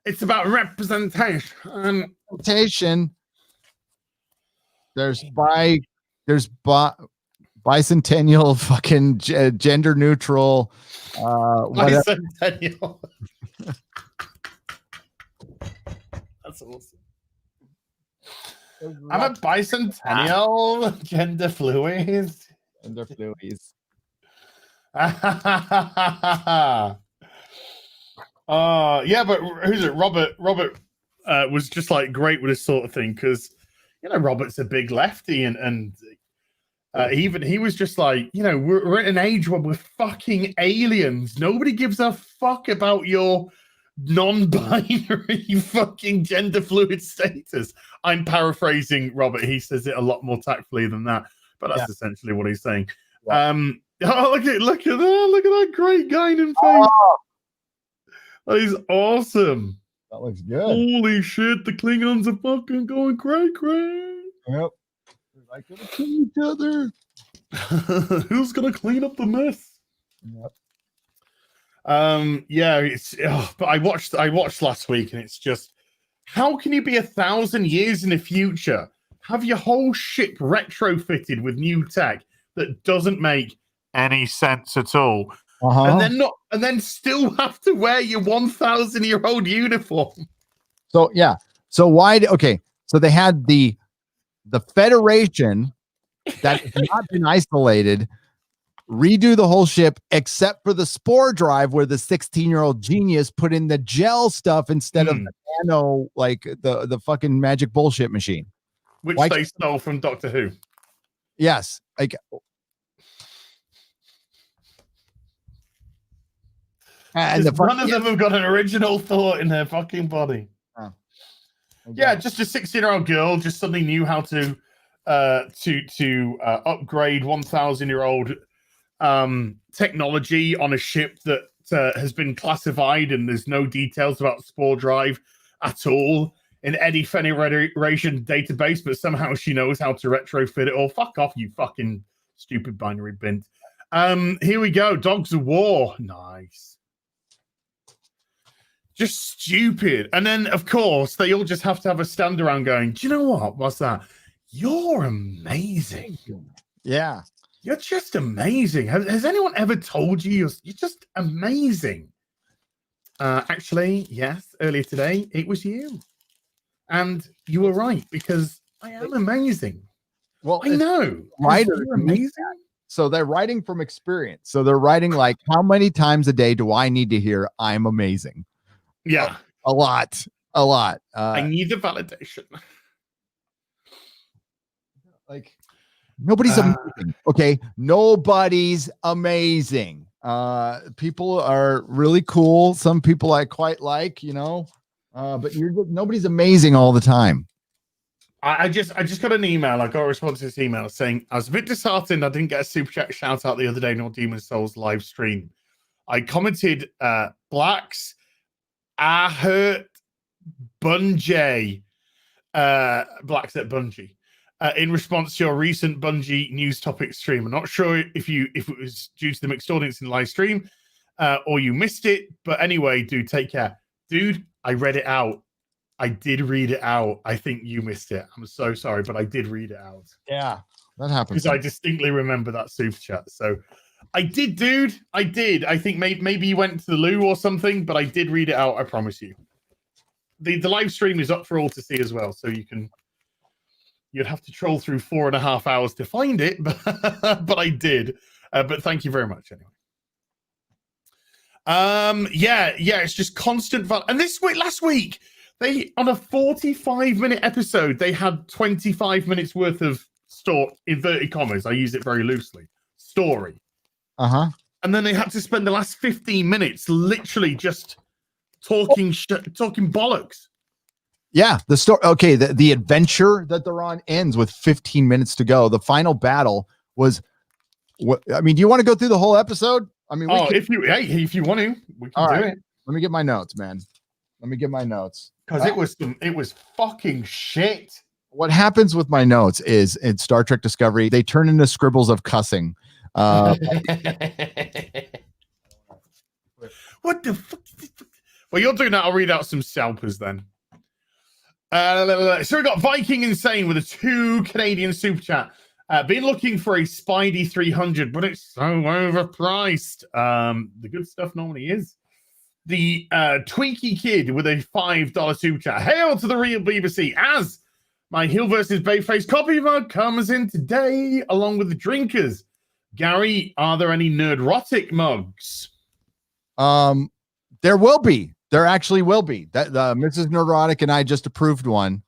S2: It's about representation.
S1: There's bicentennial, fucking gender neutral.
S2: Bicentennial. That's awesome. I'm a bicentennial, gender fluid.
S1: Gender fluids.
S2: Yeah, but who's it? Robert was just like great with this sort of thing because, you know, Robert's a big lefty and He was just like, we're at an age where we're fucking aliens. Nobody gives a fuck about your non-binary fucking gender fluid status. I'm paraphrasing Robert. He says it a lot more tactfully than that, but that's essentially what he's saying. Yeah. Look at that great guy in face. Oh. That is awesome.
S1: That looks good.
S2: Holy shit, the Klingons are fucking going cray.
S1: Yep. They're like gonna kill each other.
S2: Who's gonna clean up the mess?
S1: Yep.
S2: But I watched last week, and it's just, how can you be 1,000 years in the future, have your whole ship retrofitted with new tech that doesn't make any sense at all, and then still have to wear your 1,000-year-old uniform?
S1: So so they had the Federation that has not been isolated redo the whole ship except for the spore drive, where the 16-year-old genius put in the gel stuff instead of the nano, like the fucking magic bullshit machine,
S2: which they stole from Doctor Who.
S1: Yes, like, and
S2: none of them have got an original thought in their fucking body. Oh. Okay. Yeah, just a 16-year-old girl just suddenly knew how to upgrade 1,000-year-old technology on a ship that has been classified, and there's no details about spore drive at all in any Federation database, but somehow she knows how to retrofit it all. Fuck off, you fucking stupid binary bint. Here we go. Dogs of War. Nice. Just stupid. And then, of course, they all just have to have a stand around going, do you know what? What's that? You're amazing.
S1: Yeah.
S2: You're just amazing. Has anyone ever told you you're just amazing? Actually, yes. Earlier today, it was you. And you were right, because I am amazing.
S1: Well,
S2: I know.
S1: You're amazing. So they're writing from experience. So they're writing like, how many times a day do I need to hear I'm amazing?
S2: Yeah.
S1: A lot.
S2: I need the validation.
S1: Like, nobody's amazing. Okay. Nobody's amazing. People are really cool. Some people I quite like, but nobody's amazing all the time.
S2: I just got an email. I got a response to this email saying, I was a bit disheartened I didn't get a super chat shout out the other day, nor Demon Souls live stream. I commented, Blacks, I hurt Bungie, Blacks at Bungie, in response to your recent Bungie news topic stream. I'm not sure if it was due to the mixed audience in the live stream, or you missed it. But anyway, dude, take care. Dude, I read it out. I did read it out. I think you missed it. I'm so sorry, but I did read it out.
S1: Yeah, that happens.
S2: Because I distinctly remember that super chat. So I did, dude. I did. I think maybe you went to the loo or something, but I did read it out. I promise you. The live stream is up for all to see as well, so you'd have to troll through 4.5 hours to find it, but I did. But thank you very much anyway. It's just constant fun. And last week, they on a 45-minute episode, they had 25 minutes worth of inverted commas. I use it very loosely. Story. And then they had to spend the last 15 minutes literally just talking bollocks.
S1: Yeah, the story. Okay, the adventure that they're on ends with 15 minutes to go. The final battle was. I mean, do you want to go through the whole episode? I mean,
S2: if you want to, we can do it.
S1: Let me get my notes, man.
S2: Because it was fucking shit.
S1: What happens with my notes is in Star Trek Discovery, they turn into scribbles of cussing.
S2: What the fuck? Well, you're doing that. I'll read out some scalpers then. So we got Viking Insane with a 2 Canadian super chat. Been looking for a Spidey 300, but it's so overpriced. The good stuff normally is. The Tweaky Kid with a $5 super chat. Hail to the real BBC, as my Hill versus Bayface copy mug comes in today, along with the drinkers. Gary, are there any Nerdrotic mugs?
S1: There will be. There actually will be. That Mrs. Nerdrotic and I just approved one.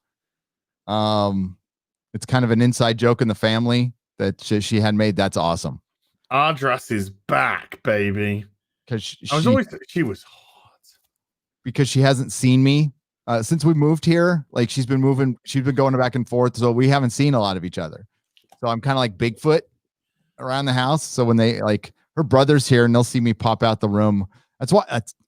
S1: It's kind of an inside joke in the family. that she had made. That's awesome.
S2: Our dress is back, baby.
S1: Because
S2: she was hot.
S1: Because she hasn't seen me since we moved here. Like she's been going back and forth, so we haven't seen a lot of each other. So I'm kind of like Bigfoot around the house. So when they like her brother's here and they'll see me pop out the room.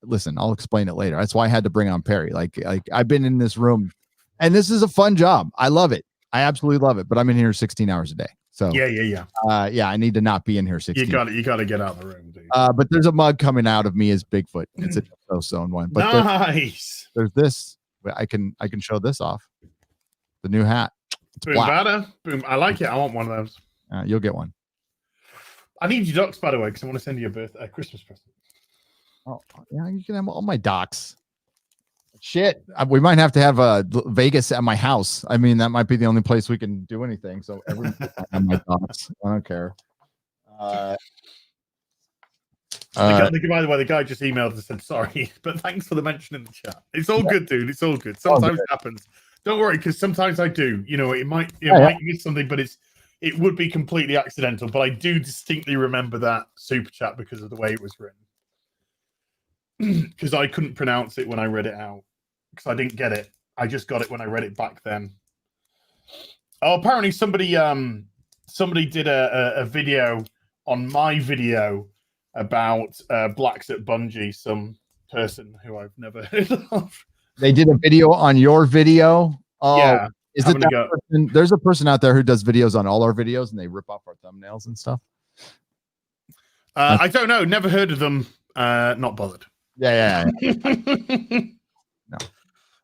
S1: Listen, I'll explain it later. That's why I had to bring on Perry. Like I've been in this room, and this is a fun job. I love it. I absolutely love it. But I'm in here 16 hours a day. So
S2: yeah.
S1: I need to not be in here 16.
S2: You got to get out of the room, dude.
S1: But there's a mug coming out of me as Bigfoot. It's a zone one. But
S2: nice.
S1: There's this. I can show this off. The new hat. It's
S2: boom,
S1: black.
S2: Bada. Boom. I like it. I want one of those.
S1: You'll get one.
S2: I need your ducks, by the way, because I want to send you a Christmas present.
S1: Oh yeah, you can have all my docs. Shit, we might have to have Vegas at my house. I mean, that might be the only place we can do anything. So everyone have my docs. I don't care.
S2: By the way, the guy just emailed and said sorry, but thanks for the mention in the chat. It's all good, dude. It's all good. Sometimes it happens. Don't worry, because sometimes I do. You know, it might miss something, but it would be completely accidental. But I do distinctly remember that super chat because of the way it was written. Because I couldn't pronounce it when I read it out. Because I didn't get it. I just got it when I read it back then. Oh, apparently somebody did a video on my video about blacks at Bungie. Some person who I've never heard of.
S1: They did a video on your video. Oh,
S2: yeah.
S1: Is it that person? There's a person out there who does videos on all our videos and they rip off our thumbnails and stuff.
S2: I don't know. Never heard of them. Not bothered.
S1: Yeah.
S2: No.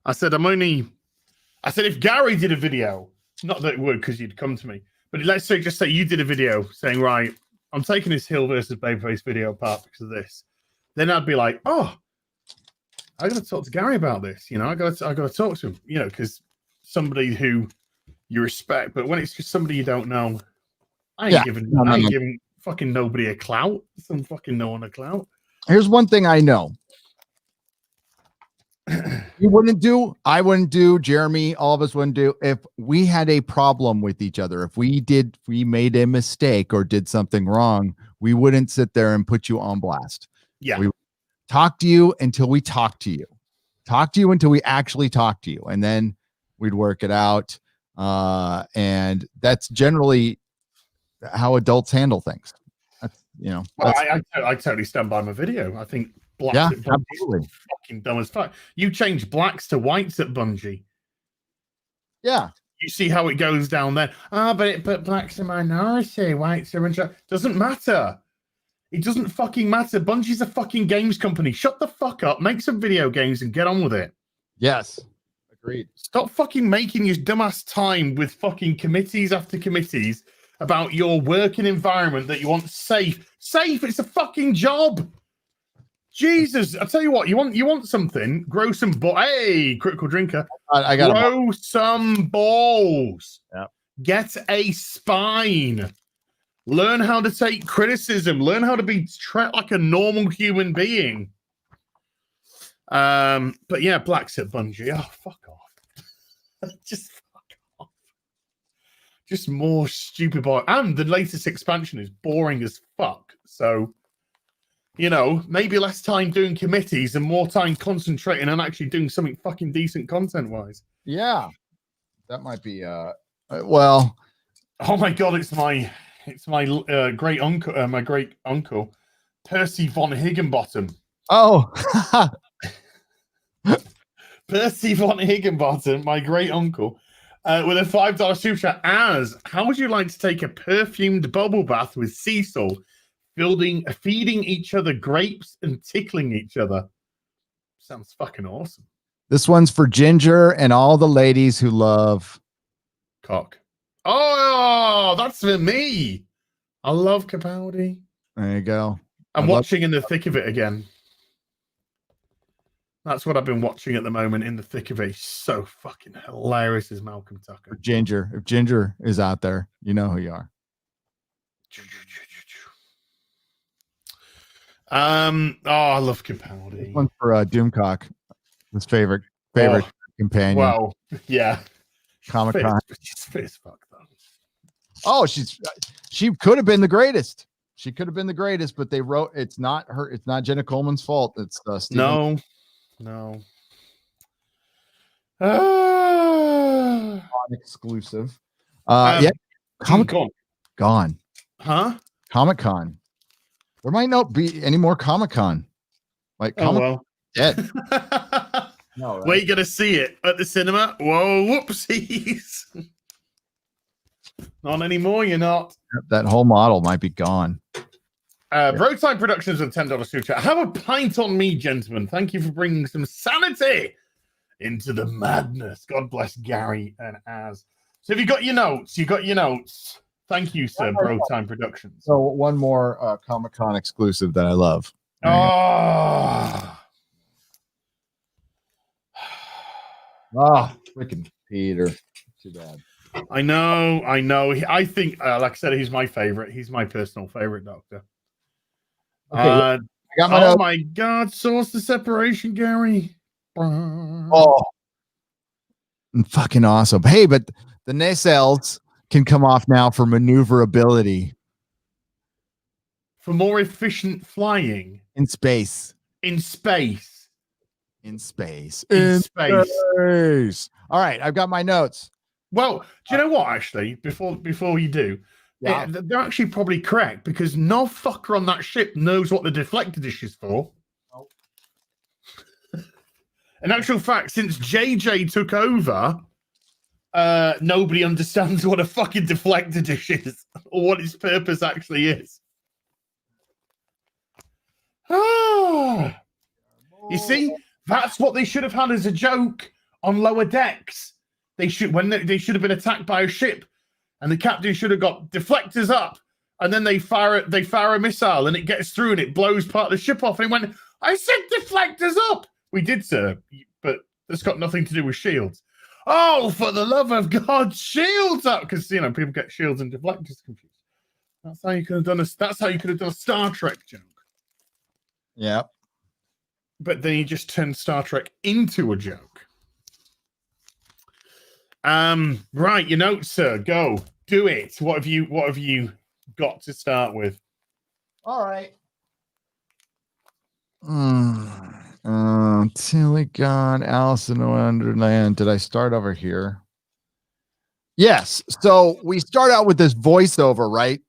S2: I said if Gary did a video, not that it would because you'd come to me, but let's just say you did a video saying, right, I'm taking this Hill versus Babyface video apart because of this. Then I'd be like, oh, I got to talk to Gary about this. You know, I got to talk to him. You know, because somebody who you respect, but when it's just somebody you don't know, I ain't giving fucking nobody a clout. Some fucking no one a clout.
S1: Here's one thing I know. You wouldn't do, I wouldn't do, Jeremy, all of us wouldn't do if we had a problem with each other. If we made a mistake or did something wrong, we wouldn't sit there and put you on blast.
S2: Yeah.
S1: We talk to you until we talk to you. Talk to you until we actually talk to you. And then we'd work it out. And that's generally how adults handle things. That's, you know.
S2: Well, I totally stand by my video. I think blacks at Bungie is fucking dumb as fuck. You change blacks to whites at Bungie.
S1: Yeah.
S2: You see how it goes down there. But blacks are minority, whites are majority. Doesn't matter. It doesn't fucking matter. Bungie's a fucking games company. Shut the fuck up. Make some video games and get on with it.
S1: Yes. Agreed.
S2: Stop fucking making your dumbass time with fucking committees after committees about your working environment that you want safe. Safe. It's a fucking job. Jesus, I tell you what, you want something, grow some balls. Hey, critical drinker.
S1: I got
S2: grow some balls.
S1: Yeah.
S2: Get a spine. Learn how to take criticism. Learn how to be treated like a normal human being. But yeah, blacks at Bungie. Oh, fuck off. Just fuck off. Just more stupid boy. And the latest expansion is boring as fuck. So, you know, maybe less time doing committees and more time concentrating on actually doing something fucking decent content-wise.
S1: Yeah. That might be well.
S2: Oh my god, it's my great uncle, Percy von Higginbottom.
S1: Oh.
S2: Percy von Higginbottom, my great uncle, with a $5 super chat. How would you like to take a perfumed bubble bath with Cecil, feeding each other grapes and tickling each other? Sounds fucking awesome.
S1: This one's for Ginger and all the ladies who love
S2: cock. Oh, that's for me. I love Capaldi.
S1: There you go.
S2: I'm watching In the Thick of It again. That's what I've been watching at the moment, In the Thick of It. He's so fucking hilarious as Malcolm Tucker.
S1: Ginger. If Ginger is out there, you know who you are.
S2: I love Capaldi.
S1: This one's for Doomcock, his favorite companion.
S2: Well, yeah.
S1: Comic-Con.
S2: It's fit as fuck, though.
S1: Oh, she could have been the greatest. She could have been the greatest, but they wrote it's not her. It's not Jenna Coleman's fault. It's Stephen.
S2: No.
S1: Exclusive.
S2: Comic-Con.
S1: Gone.
S2: Huh?
S1: Comic-Con. There might not be any more Comic-Con. Like dead.
S2: No, right? Where you gonna see it? At the cinema? Whoa, whoopsies. Not anymore, you're not.
S1: That whole model might be gone.
S2: Roadside Productions with $10 super chat. Have a pint on me, gentlemen. Thank you for bringing some sanity into the madness. God bless Gary and Az. So have you got your notes? Thank you, sir. Roadside Productions.
S1: So one more Comic-Con exclusive that I love. Freaking Peter. Too bad.
S2: I know. I think, like I said, he's my favorite. He's my personal favorite Doctor. Okay, I got my God, source the separation, Gary.
S1: Oh, fucking awesome. Hey, but the nacelles can come off now for maneuverability.
S2: For more efficient flying.
S1: In space.
S2: In space.
S1: All right, I've got my notes.
S2: Well, do you know what, actually, before you do, they're actually probably correct, because no fucker on that ship knows what the deflector dish is for. Oh. In actual fact, since JJ took over, nobody understands what a fucking deflector dish is or what its purpose actually is. You see, that's what they should have had as a joke on lower decks. They should have been attacked by a ship, and the captain should have got deflectors up, and then they fire a missile, and it gets through, and it blows part of the ship off. And he went, "I said deflectors up." We did, sir, but that's got nothing to do with shields. Oh, for the love of God, shields up, because people get shields and deflectors confused. That's how you could have done a Star Trek joke.
S1: Yeah.
S2: But then you just turned Star Trek into a joke. Right, your notes, sir. Go. Do it. What have you got to start with?
S1: All right. Tilly gone, Alice in Wonderland. Did I start over here? Yes. So we start out with this voiceover, right?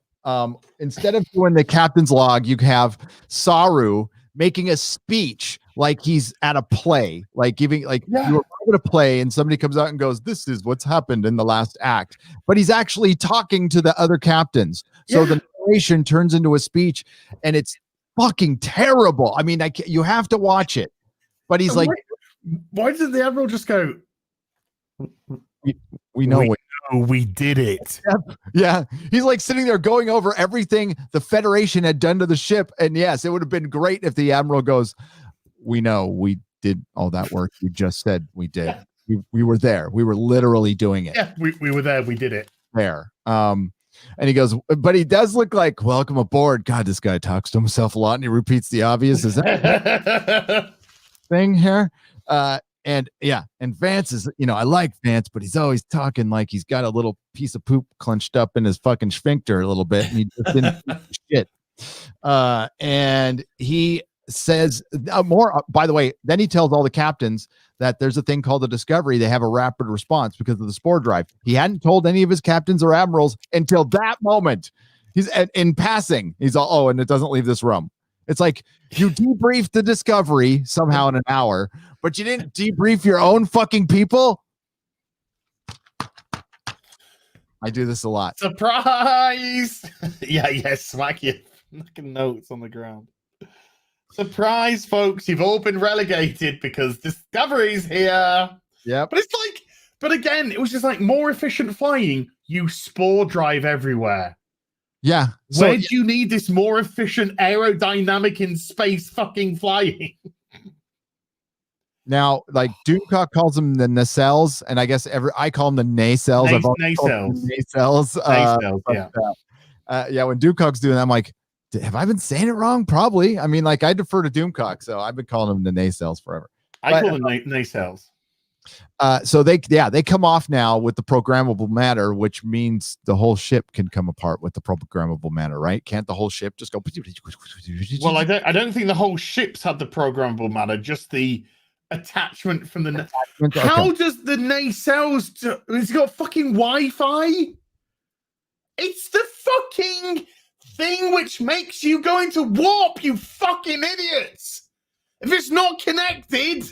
S1: Instead of doing the captain's log, you have Saru making a speech like he's at a play, like you were at a play and somebody comes out and goes, "This is what's happened in the last act," but he's actually talking to the other captains. So the narration turns into a speech, and it's fucking terrible. I mean, you have to watch it. But he's like,
S2: why did the Admiral just go,
S1: we know
S2: we did it.
S1: Yeah. He's like sitting there going over everything the Federation had done to the ship. And yes, it would have been great if the Admiral goes, "We know we did all that work. You just said we did. Yeah. We were there. We were literally doing it."
S2: Yeah, we were there. We did it.
S1: There. And he goes, but he does look like, "Welcome aboard." God, this guy talks to himself a lot and he repeats the obvious. Is that thing here? And Vance is, I like Vance, but he's always talking like he's got a little piece of poop clenched up in his fucking sphincter a little bit, and he just didn't shit. And he says more, by the way, then he tells all the captains that there's a thing called the Discovery. They have a rapid response because of the spore drive. He hadn't told any of his captains or admirals until that moment. He's in passing. He's all, and it doesn't leave this room. It's like you debriefed the Discovery somehow in an hour, but you didn't debrief your own fucking people. I do this a lot.
S2: Surprise! Smack your fucking notes on the ground. Surprise, folks! You've all been relegated because Discovery's here.
S1: Yeah,
S2: but again, it was just like more efficient flying. You spore drive everywhere.
S1: Yeah.
S2: Where do you need this more efficient aerodynamic in space fucking flying?
S1: Now, like Doomcock calls them the nacelles, and I guess I call them the nacelles. Nacelles. When Doomcock's doing that, I'm like, have I been saying it wrong? Probably. I mean, like I defer to Doomcock, so I've been calling them the nacelles forever.
S2: I call them nacelles.
S1: So they come off now with the programmable matter, which means the whole ship can come apart with the programmable matter, right? Can't the whole ship just go?
S2: Well, I don't think the whole ship's had the programmable matter, just the attachment from the. How does the nacelles? It's got fucking Wi-Fi. It's the fucking thing which makes you go into warp. You fucking idiots! If it's not connected.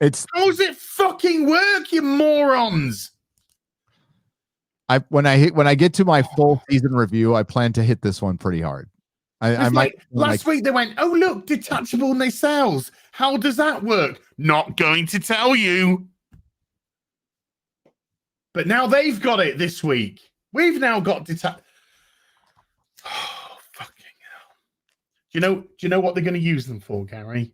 S2: How does it fucking work, you morons?
S1: When I get to my full season review, I plan to hit this one pretty hard. I might
S2: last week they went, oh look, detachable nacelles. How does that work? Not going to tell you. But now they've got it this week. We've now got detach. Oh, fucking hell! Do you know what they're going to use them for, Gary?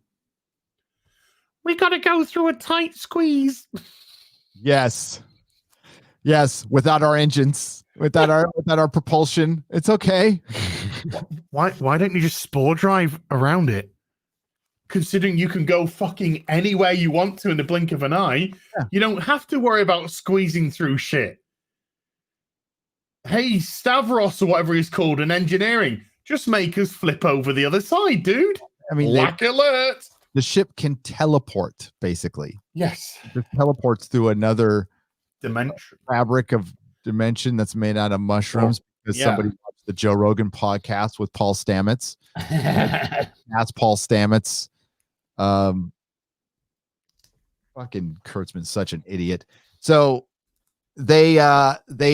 S2: We got to go through a tight squeeze.
S1: Yes. Without our engines, without our propulsion, it's okay.
S2: Why don't you just spore drive around it? Considering you can go fucking anywhere you want to in the blink of an eye, you don't have to worry about squeezing through shit. Hey, Stavros or whatever he's called in engineering, just make us flip over the other side, dude.
S1: I mean,
S2: lack alert.
S1: The ship can teleport, basically.
S2: Yes.
S1: It teleports through another
S2: dimension,
S1: fabric of dimension that's made out of mushrooms. Because somebody watched the Joe Rogan podcast with Paul Stamets. Ask Paul Stamets. Fucking Kurtzman's such an idiot. So they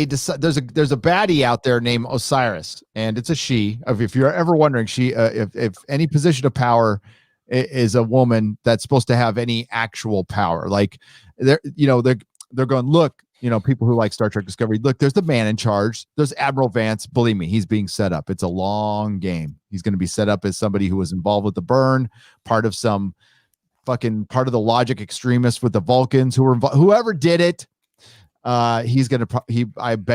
S1: decide there's a baddie out there named Osiris, and it's a she. If you're ever wondering, if any position of power is a woman that's supposed to have any actual power, like they're going, look, people who like Star Trek Discovery, look, there's the man in charge. There's Admiral Vance. Believe me, he's being set up. It's a long game. He's going to be set up as somebody who was involved with the burn, part of the logic extremists with the Vulcans who were whoever did it. I bet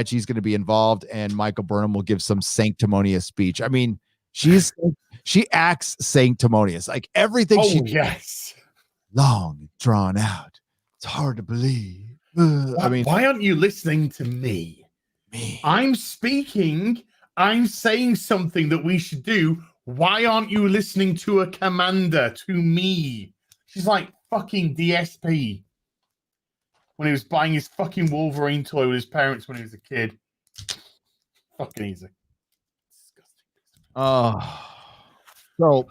S1: he's going to be involved, and Michael Burnham will give some sanctimonious speech. I mean, she acts sanctimonious, like everything.
S2: Yes,
S1: long drawn out. It's hard to believe.
S2: Why aren't you listening to me? I'm speaking. I'm saying something that we should do. Why aren't you listening to a commander, to me? She's like fucking DSP when he was buying his fucking Wolverine toy with his parents when he was a kid. Fucking easy.
S1: So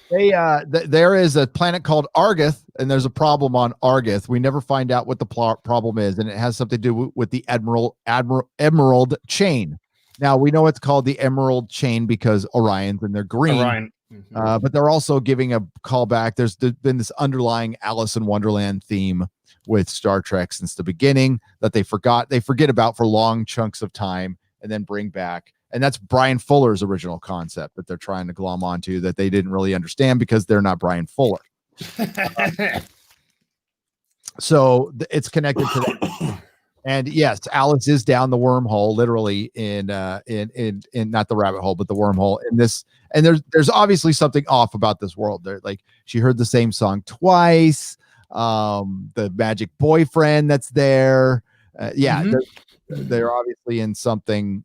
S1: there is a planet called Argoth, and there's a problem on Argoth. We never find out what the problem is, and it has something to do with the Emerald Chain. Now we know it's called the Emerald Chain because Orion's and they're green.
S2: Orion. Mm-hmm.
S1: But they're also giving a call back. There's been this underlying Alice in Wonderland theme with Star Trek since the beginning that they forget about for long chunks of time and then bring back. And that's Brian Fuller's original concept that they're trying to glom onto that they didn't really understand because they're not Brian Fuller. So it's connected to that. And yes, Alice is down the wormhole, literally in not the rabbit hole, but the wormhole in this. And there's obviously something off about this world. There, like she heard the same song twice. The magic boyfriend that's there. They're obviously in something.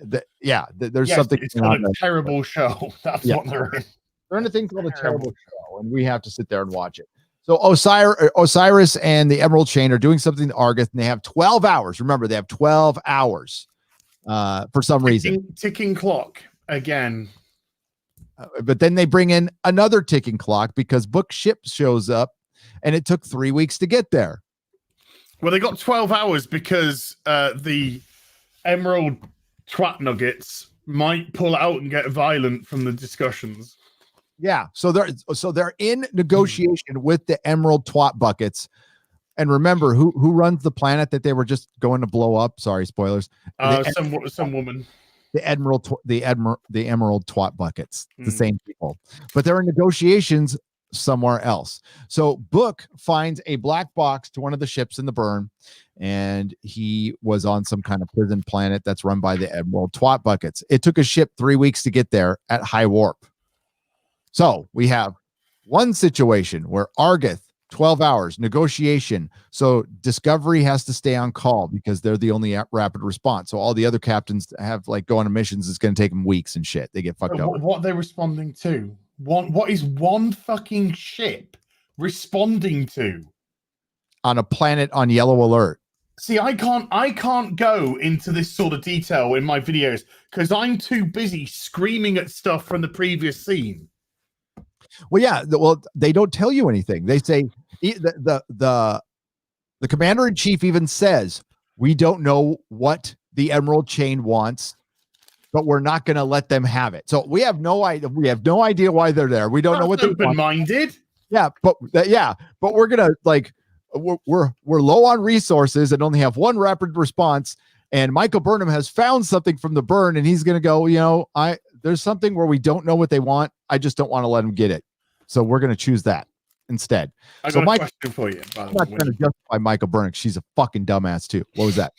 S1: There's something.
S2: It's called a terrible show. That's what they're in.
S1: They're in a thing called a terrible show, and we have to sit there and watch it. So Osiris and the Emerald Chain are doing something to Argoth, and they have 12 hours. Remember, they have 12 hours for some reason.
S2: Ticking clock again.
S1: But then they bring in another ticking clock because Book Ship shows up, and it took 3 weeks to get there.
S2: Well, they got 12 hours because the Emerald Twat Nuggets might pull out and get violent from the discussions.
S1: Yeah, so they're in negotiation with the Emerald Twat Buckets, and remember who runs the planet that they were just going to blow up. Sorry, spoilers.
S2: Some woman.
S1: The Emerald Twat Buckets, the same people, but they're in negotiations somewhere else. So Book finds a black box to one of the ships in the burn, and he was on some kind of prison planet that's run by the Emerald Twat Buckets. It took a ship 3 weeks to get there at high warp. So we have one situation where Argoth 12 hours negotiation. So Discovery has to stay on call because they're the only rapid response. So all the other captains have like go on missions. It's going to take them weeks and shit. They get fucked up.
S2: What are they responding to? What is one fucking ship responding to
S1: on a planet on yellow alert?
S2: See, I can't go into this sort of detail in my videos because I'm too busy screaming at stuff from the previous scene.
S1: Well, yeah. Well, they don't tell you anything. They say the commander in chief even says we don't know what the Emerald Chain wants, but we're not going to let them have it. So we have no idea. We have no idea why they're there. We don't know what they're
S2: open-minded.
S1: Yeah, but we're gonna like we're low on resources and only have one rapid response. And Michael Burnham has found something from the burn, and he's gonna go. There's something where we don't know what they want. I just don't want to let them get it. So we're gonna choose that instead.
S2: I got a question for you.
S1: I'm not trying to justify Michael Burnham. She's a fucking dumbass too. What was that?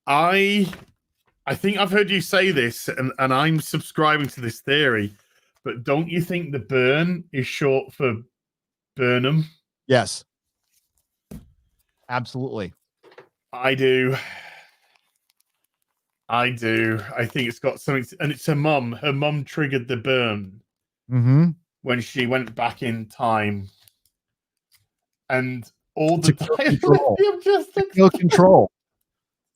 S2: I think I've heard you say this, and I'm subscribing to this theory. But don't you think the burn is short for Burnham?
S1: Yes. Absolutely.
S2: I do. I think it's got something, and it's her mum. Her mum triggered the burn when she went back in time. And all the time,
S1: kill Control.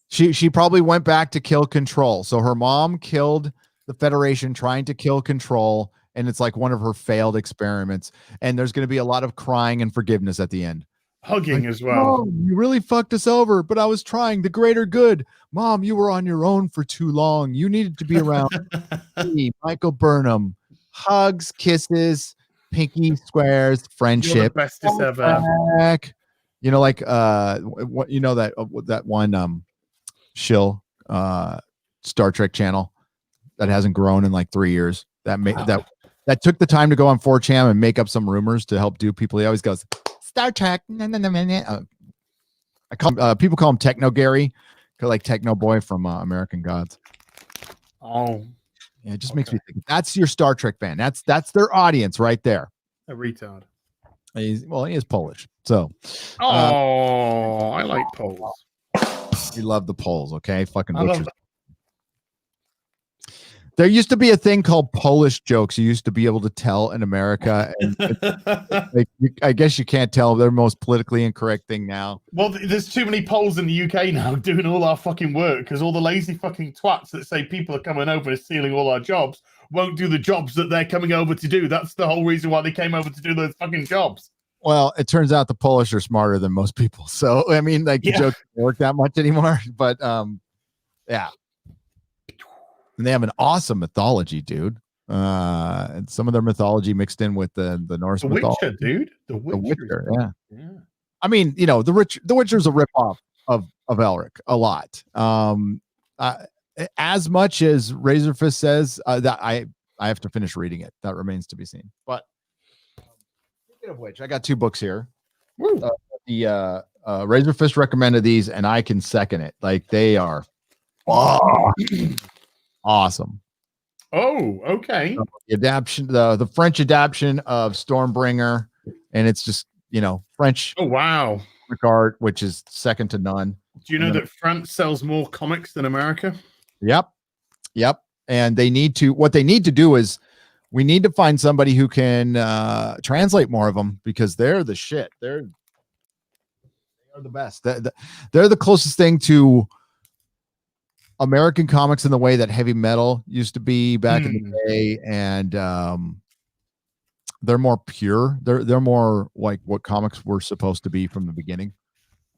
S1: She probably went back to kill Control. So her mom killed the Federation trying to kill Control, and it's like one of her failed experiments. And there's going to be a lot of crying and forgiveness at the end.
S2: Hugging as well.
S1: Oh, you really fucked us over, but I was trying the greater good. Mom, you were on your own for too long. You needed to be around me, Michael Burnham. Hugs, kisses, pinky squares, friendship. You're the
S2: bestest ever.
S1: You know, like what you know that one shill Star Trek channel that hasn't grown in like 3 years. That took the time to go on 4chan and make up some rumors to help do people. He always goes Star Trek. I call people call him Techno Gary, like Techno Boy from American Gods.
S2: Oh,
S1: yeah, it just makes me think that's your Star Trek fan. That's their audience right there.
S2: A retard.
S1: He is Polish, so.
S2: I like Poles.
S1: We love the Poles. Okay, fucking butchers. There used to be a thing called Polish jokes you used to be able to tell in America. And I guess you can't tell. They're the most politically incorrect thing now.
S2: Well, there's too many Poles in the UK now doing all our fucking work because all the lazy fucking twats that say people are coming over and stealing all our jobs won't do the jobs that they're coming over to do. That's the whole reason why they came over to do those fucking jobs.
S1: Well, it turns out the Polish are smarter than most people. So, I mean, like the jokes don't work that much anymore. But, yeah. And they have an awesome mythology, dude. And some of their mythology mixed in with the Norse mythology.
S2: Witcher, dude. The
S1: Witcher, yeah. I mean, you know, the Witcher's a ripoff of Elric a lot. As much as Razorfist says that I have to finish reading it. That remains to be seen. But speaking of which, I got 2 books here. The Razorfist recommended these, and I can second it. Like they are awesome.
S2: Oh, okay.
S1: The adaptation, the French adaptation of Stormbringer, and it's just French.
S2: Oh wow,
S1: regard, which is second to none.
S2: Do you know that France sells more comics than America?
S1: Yep. And what they need to do is we need to find somebody who can translate more of them because they're the shit. They are the best. They're the closest thing to American comics in the way that heavy metal used to be back in the day, and they're more pure. They're more like what comics were supposed to be from the beginning.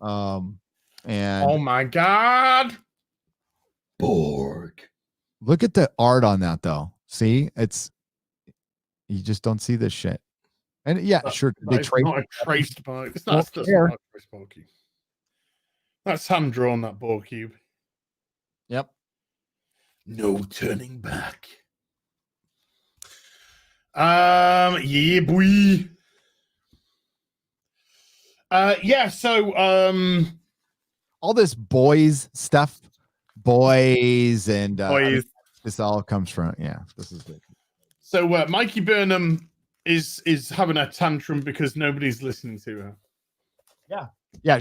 S1: And
S2: oh my god, Borg!
S1: Look at the art on that, though. See, you just don't see this shit. And sure, they traced.
S2: Not a traced by. It's not traced Borg cube. That's hand drawn. That Borg cube.
S1: Yep.
S2: No turning back. Yeah, boy. So
S1: all this boys stuff, and
S2: boys.
S1: this all comes from this is it.
S2: So Mikey Burnham is having a tantrum because nobody's listening to her.
S1: Yeah.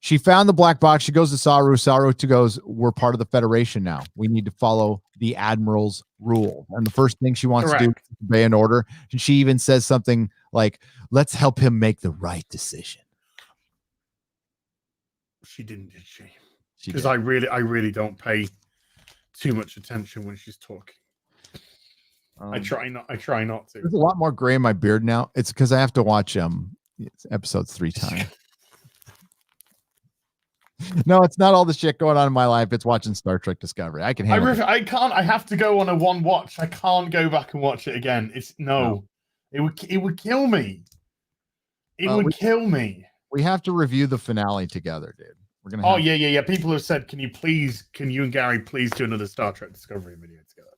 S1: She found the black box. She goes to Saru. Saru goes, we're part of the Federation now. We need to follow the Admiral's rule. And the first thing she wants to do is obey an order. And she even says something like, let's help him make the right decision.
S2: She didn't, did she? Because I really don't pay too much attention when she's talking. I try not to.
S1: There's a lot more gray in my beard now. It's because I have to watch episodes 3 times. No, it's not all the shit going on in my life. It's watching Star Trek Discovery. I can handle it.
S2: I can't. I have to go on a one watch. I can't go back and watch it again. No. It would kill me. It would kill me.
S1: We have to review the finale together, dude. We're gonna.
S2: Oh yeah. People have said, can you and Gary please do another Star Trek Discovery video together?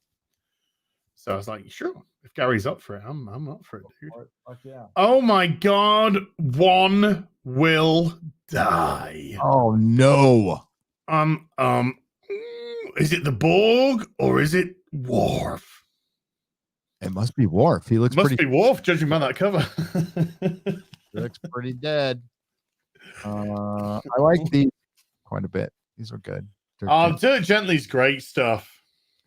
S2: So I was like, sure. If Gary's up for it, I'm up for it, dude.
S1: Fuck yeah.
S2: Oh my God, one will die.
S1: Oh no.
S2: Is it the Borg or is it Worf?
S1: It must be Worf. He looks
S2: be Worf, judging by that cover.
S1: He looks pretty dead. I like these quite a bit. These are good.
S2: Dirk Gently's great stuff.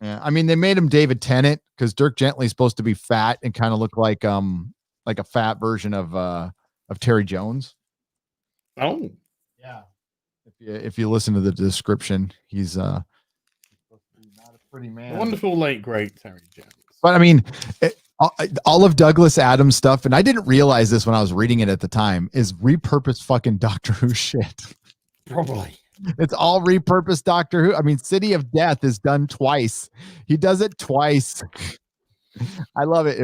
S1: Yeah, I mean they made him David Tennant because Dirk Gently's supposed to be fat and kind of look like a fat version of Terry Jones.
S2: Oh,
S1: yeah. If you listen to the description, he's supposed to be not a pretty man.
S2: Wonderful late great Terry Jones.
S1: But I mean, all of Douglas Adams stuff, and I didn't realize this when I was reading it at the time, is repurposed fucking Doctor Who shit.
S2: Probably.
S1: It's all repurposed Doctor Who. I mean, City of Death is done twice. He does it twice. I love it.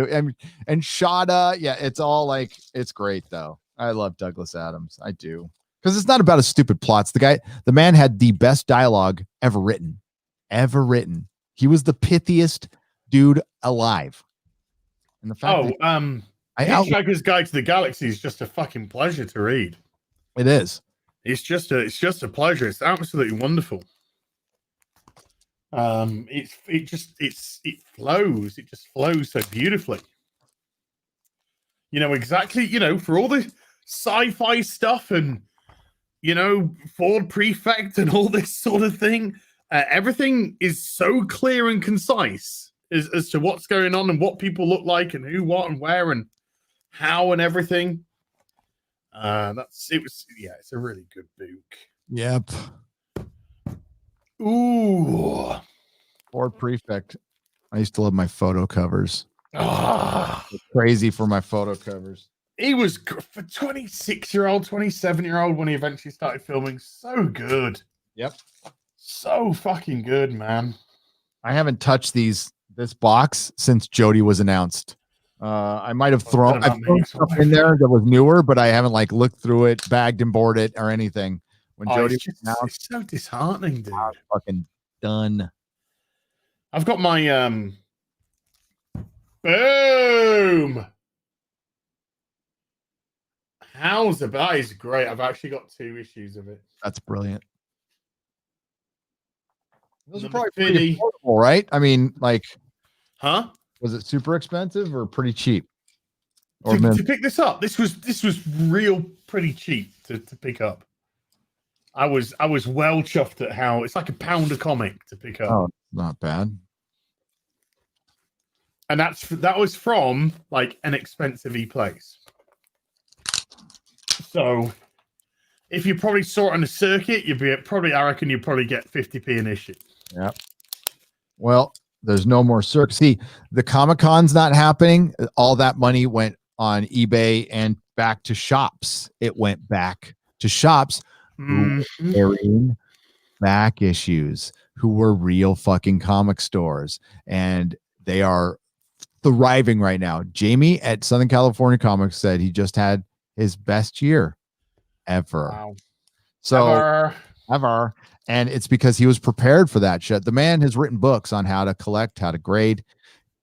S1: And Shada, yeah, it's all like, it's great though. I love Douglas Adams. I do. Because it's not about a stupid plots. The man had the best dialogue ever written. He was the pithiest dude alive. And the fact
S2: Hitchhiker's Guide to the Galaxy is just a fucking pleasure to read.
S1: It is.
S2: It's just a pleasure. It's absolutely wonderful. It flows. It just flows so beautifully. You know exactly. You know, for all the sci-fi stuff and Ford Prefect and all this sort of thing, everything is so clear and concise as to what's going on and what people look like and who, what, and where and how and everything. It's a really good book.
S1: Yep.
S2: Ooh.
S1: Ford Prefect. I used to love my photo covers. Crazy for my photo covers.
S2: He was for 26-year-old, 27-year-old when he eventually started filming. So good.
S1: Yep.
S2: So fucking good, man.
S1: I haven't touched this box since Jodie was announced. I might have thrown stuff in there that was newer, but I haven't looked through it, bagged and boarded it, or anything. When Jodie was announced,
S2: it's so disheartening, dude.
S1: Fucking done.
S2: I've got my boom. How's that is great. I've actually got 2 issues of it.
S1: That's brilliant. Those are
S2: Number
S1: probably pretty affordable, right? I mean,
S2: huh?
S1: Was it super expensive or pretty cheap?
S2: To pick this up, this was real pretty cheap to pick up. I was well chuffed at how it's like £1 a comic to pick up.
S1: Oh, not bad.
S2: And that was from an expensive place. So if you probably saw it on a circuit, I reckon you'd probably get 50p an issue.
S1: Yeah. Well, there's no more circuit. See, the Comic-Con's not happening. All that money went on eBay and back to shops. It went back to shops who were carrying back issues, who were real fucking comic stores. And they are thriving right now. Jamie at Southern California Comics said he just had his best year ever. Wow. So ever. And it's because he was prepared for that shit. The man has written books on how to collect, how to grade.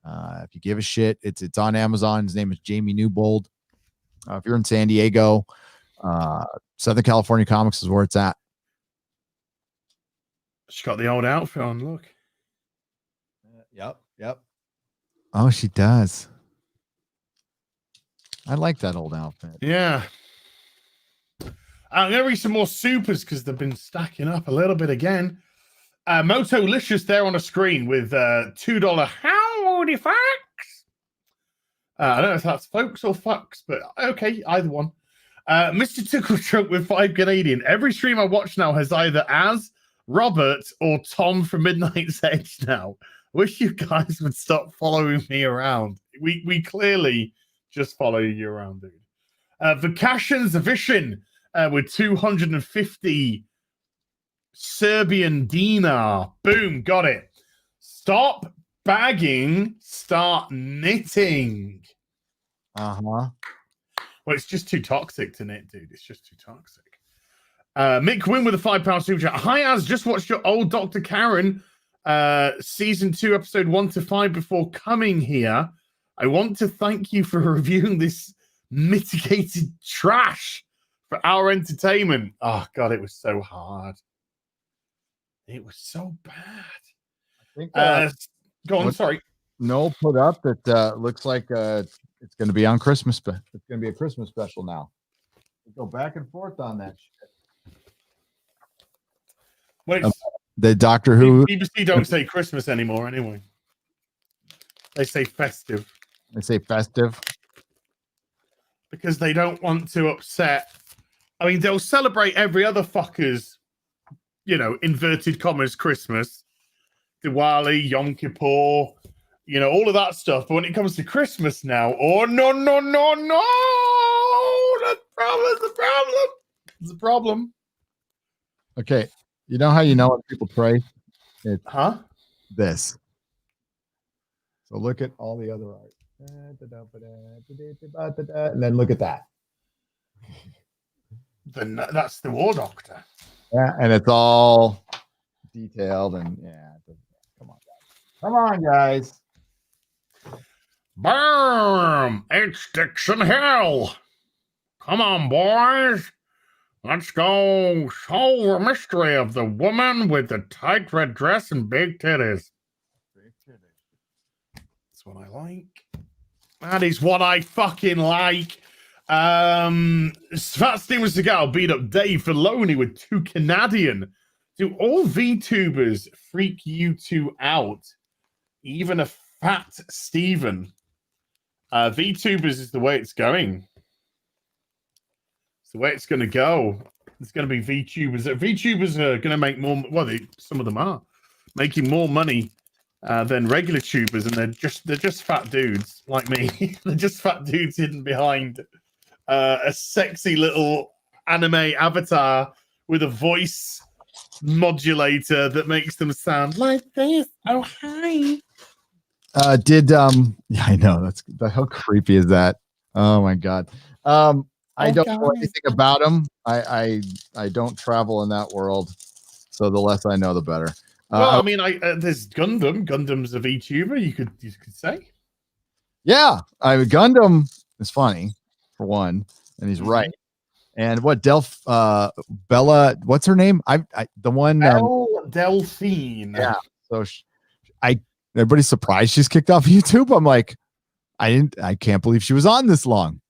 S1: If you give a shit, it's on Amazon. His name is Jamie Newbold. If you're in San Diego, Southern California Comics is where it's at.
S2: She's got the old outfit on. Look.
S1: Yep. Oh, she does. I like that old outfit.
S2: Yeah. I'm going to read some more supers because they've been stacking up a little bit again. Motolicious there on the screen with $2 howdy fucks. I don't know if that's folks or fucks, but okay, either one. Mr. Tickle Truck with 5 Canadian. Every stream I watch now has either Az, Robert, or Tom from Midnight's Edge now. Wish you guys would stop following me around. We clearly just follow you around, dude. Vacation Zavishin with 250 Serbian dinar. Boom, got it. Stop bagging, start knitting.
S1: Uh-huh.
S2: Well, it's just too toxic to knit, dude. It's just too toxic. Mick Wynn with a £5 super chat. Hi, Az. Just watched your old Dr. Karen season 2, episode 1 to 5 before coming here. I want to thank you for reviewing this mitigated trash for our entertainment. Oh, God, it was so hard. It was so bad.
S1: I think,
S2: go on, sorry.
S1: Noel put up that looks like it's going to be on Christmas. It's going to be a Christmas special now. We go back and forth on that shit.
S2: Wait,
S1: the Doctor Who.
S2: BBC don't say Christmas anymore anyway. They say festive.
S1: They say festive.
S2: Because they don't want to upset. I mean, they'll celebrate every other fucker's, you know, inverted commas, Christmas, Diwali, Yom Kippur, you know, all of that stuff. But when it comes to Christmas now, oh, no. That's the problem. It's a problem.
S1: Okay. You know how you know when people pray? It's this. So look at all the other art. And then look at that.
S2: Then that's the War Doctor.
S1: Yeah, and it's all detailed and come on guys.
S2: Boom! It's Dixon Hill. Come on, boys. Let's go solve the mystery of the woman with the tight red dress and big titties. That's what I like. That is what I fucking like. Fat Steven Seagal beat up Dave Filoni with 2 Canadian. Do all VTubers freak you two out? Even a fat Steven. VTubers is the way it's going. It's the way it's going to go. It's going to be VTubers. VTubers are going to make more. Well, some of them are making more money than regular tubers, and they're just fat dudes like me. They're just fat dudes hidden behind a sexy little anime avatar with a voice modulator that makes them sound like this. Oh, hi.
S1: Yeah, I know. How creepy is that? Oh my God. I don't know anything about him. I don't travel in that world, so the less I know, the better.
S2: Well, I mean, there's Gundam. Gundam's a VTuber. You could say.
S1: Yeah, Gundam is funny for one, and he's right. And what Bella? What's her name? The one
S2: Delphine.
S1: Yeah. So everybody's surprised she's kicked off YouTube. I'm like, I can't believe she was on this long.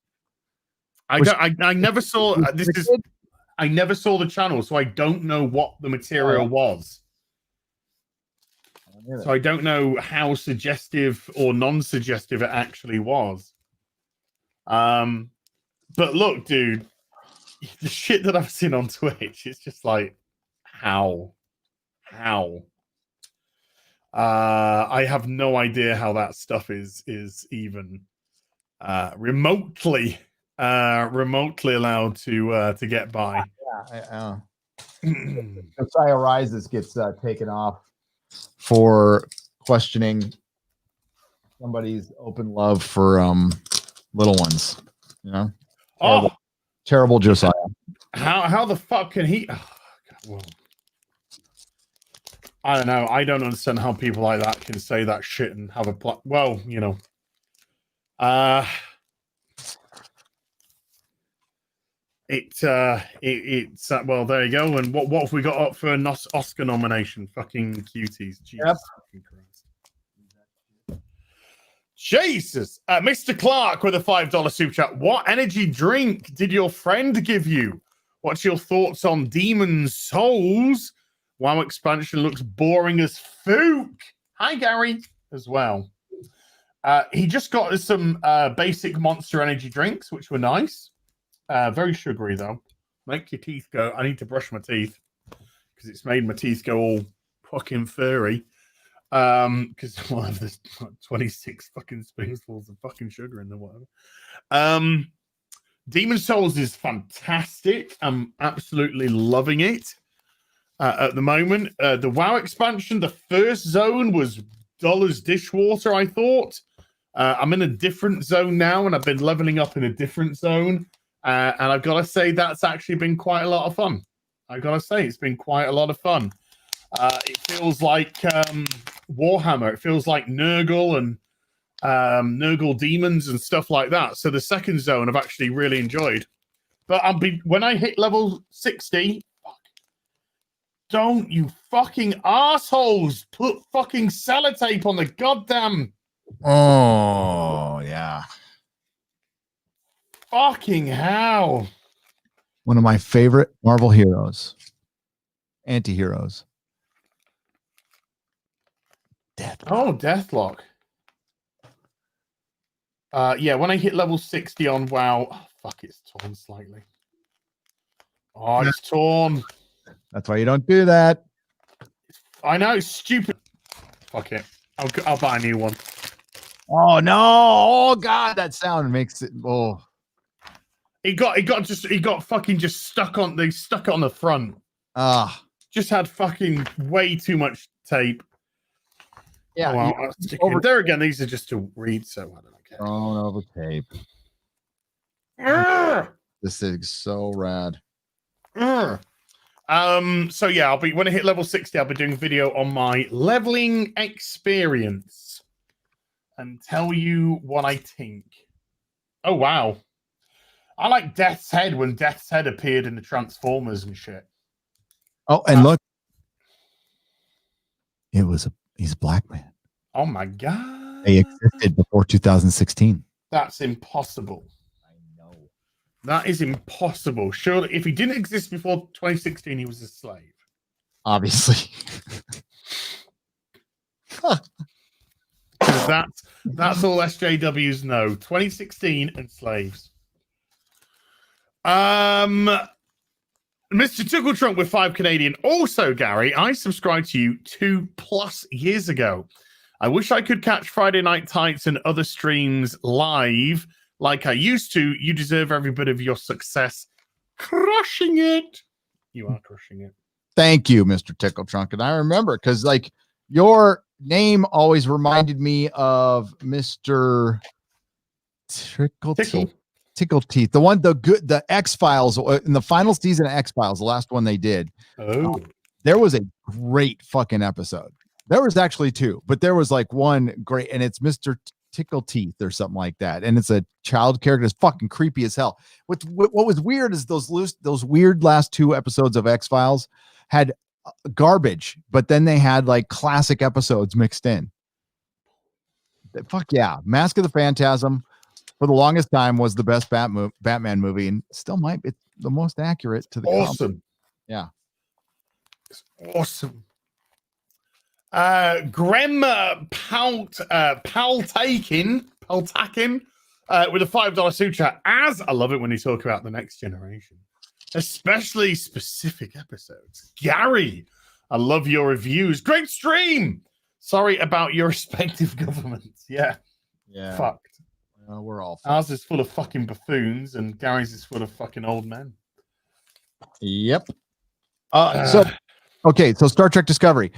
S2: I never saw I never saw the channel, so I don't know what the material was. So I don't know how suggestive or non-suggestive it actually was. But look, dude, the shit that I've seen on Twitch, it's just like, how? I have no idea how that stuff is even remotely allowed to get by.
S1: Yeah, Josiah Rises gets taken off for questioning somebody's open love for little ones. You know, terrible Josiah.
S2: How the fuck can he? Oh, God, well, I don't know. I don't understand how people like that can say that shit and have a plot. Well, you know, it's well, there you go. And what have we got up for an Oscar nomination? Fucking cuties. Jesus fucking Christ. Jesus. Mr. Clark with a $5 super chat. What energy drink did your friend give you? What's your thoughts on Demon's Souls? WoW expansion looks boring as fook. Hi, Gary, as well. He just got us some basic Monster energy drinks, which were nice. Very sugary, though. Make your teeth go. I need to brush my teeth because it's made my teeth go all fucking furry. Because one of the 26 fucking spoonfuls of fucking sugar in the water. Demon's Souls is fantastic. I'm absolutely loving it at the moment. The WoW expansion, the first zone was Dollar's Dishwater, I thought. I'm in a different zone now, and I've been leveling up in a different zone. And I've got to say, that's actually been quite a lot of fun. I've got to say, it's been quite a lot of fun. It feels like Warhammer. It feels like Nurgle and Nurgle demons and stuff like that. So the second zone I've actually really enjoyed. But when I hit level 60, don't you fucking assholes put fucking sellotape on the goddamn.
S1: Oh, yeah.
S2: Fucking hell.
S1: One of my favorite Marvel heroes. Anti-heroes.
S2: Deathlock. Yeah, when I hit level 60 on WoW, fuck, it's torn slightly. Oh, it's torn.
S1: That's why you don't do that.
S2: I know, it's stupid. Fuck it. I'll buy a new one.
S1: Oh no! Oh god, that sound makes it. Oh,
S2: It got fucking just stuck on. They stuck it on the front. Just had fucking way too much tape.
S1: Yeah.
S2: Oh, well, there again, these are just to read, so I don't care.
S1: Thrown over tape. This is so rad.
S2: So yeah, when I hit level 60, I'll be doing a video on my leveling experience and tell you what I think. Oh wow. I like Death's Head when Death's Head appeared in the Transformers and shit.
S1: Oh, and look. He's a black man.
S2: Oh my god.
S1: They existed before 2016.
S2: That's impossible.
S1: I know.
S2: That is impossible. Surely, if he didn't exist before 2016, he was a slave.
S1: Obviously.
S2: That's all SJWs know. 2016 and slaves. Mr. Tickle Trunk with 5 Canadian. Also, Gary, I subscribed to you 2+ years ago. I wish I could catch Friday Night Tights and other streams live like I used to. You deserve every bit of your success. Crushing it. You are crushing it.
S1: Thank you, Mr. Tickle Trunk. And I remember because like your name always reminded me of Mr. Tickle Teeth. The X-Files in the final season of X-Files, the last one they did. There was a great fucking episode. There was actually 2, but there was like one great, and it's Mr. Tickle Teeth or something like that. And it's a child character. It's fucking creepy as hell. What was weird is those weird last 2 episodes of X-Files had garbage, but then they had like classic episodes mixed in. Fuck yeah. Mask of the Phantasm for the longest time was the best Batman movie, and still might be the most accurate to the
S2: awesome.
S1: Yeah.
S2: It's awesome. Grem Paltakin with a $5 super chat. As I love it when you talk about the next generation, especially specific episodes. Gary, I love your reviews. Great stream. Sorry about your respective governments. Yeah. Fucked.
S1: We're all fucked.
S2: Ours is full of fucking buffoons, and Gary's is full of fucking old men.
S1: Yep. So Star Trek Discovery.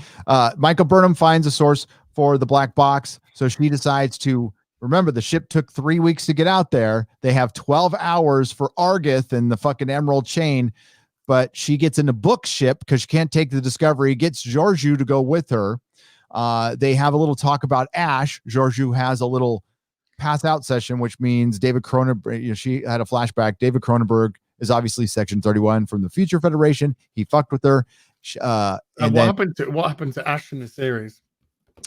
S1: Michael Burnham finds a source for the black box, so she decides to remember the ship took 3 weeks to get out there. They have 12 hours for Argith and the fucking Emerald Chain, but she gets in a book ship because she can't take the Discovery. Gets Georgiou to go with her. They have a little talk about Ash. Georgiou has a little pass out session, which means David Cronenberg. She had a flashback. David Cronenberg is obviously Section 31 from the Future Federation. He fucked with her.
S2: What happened to Ash in the series?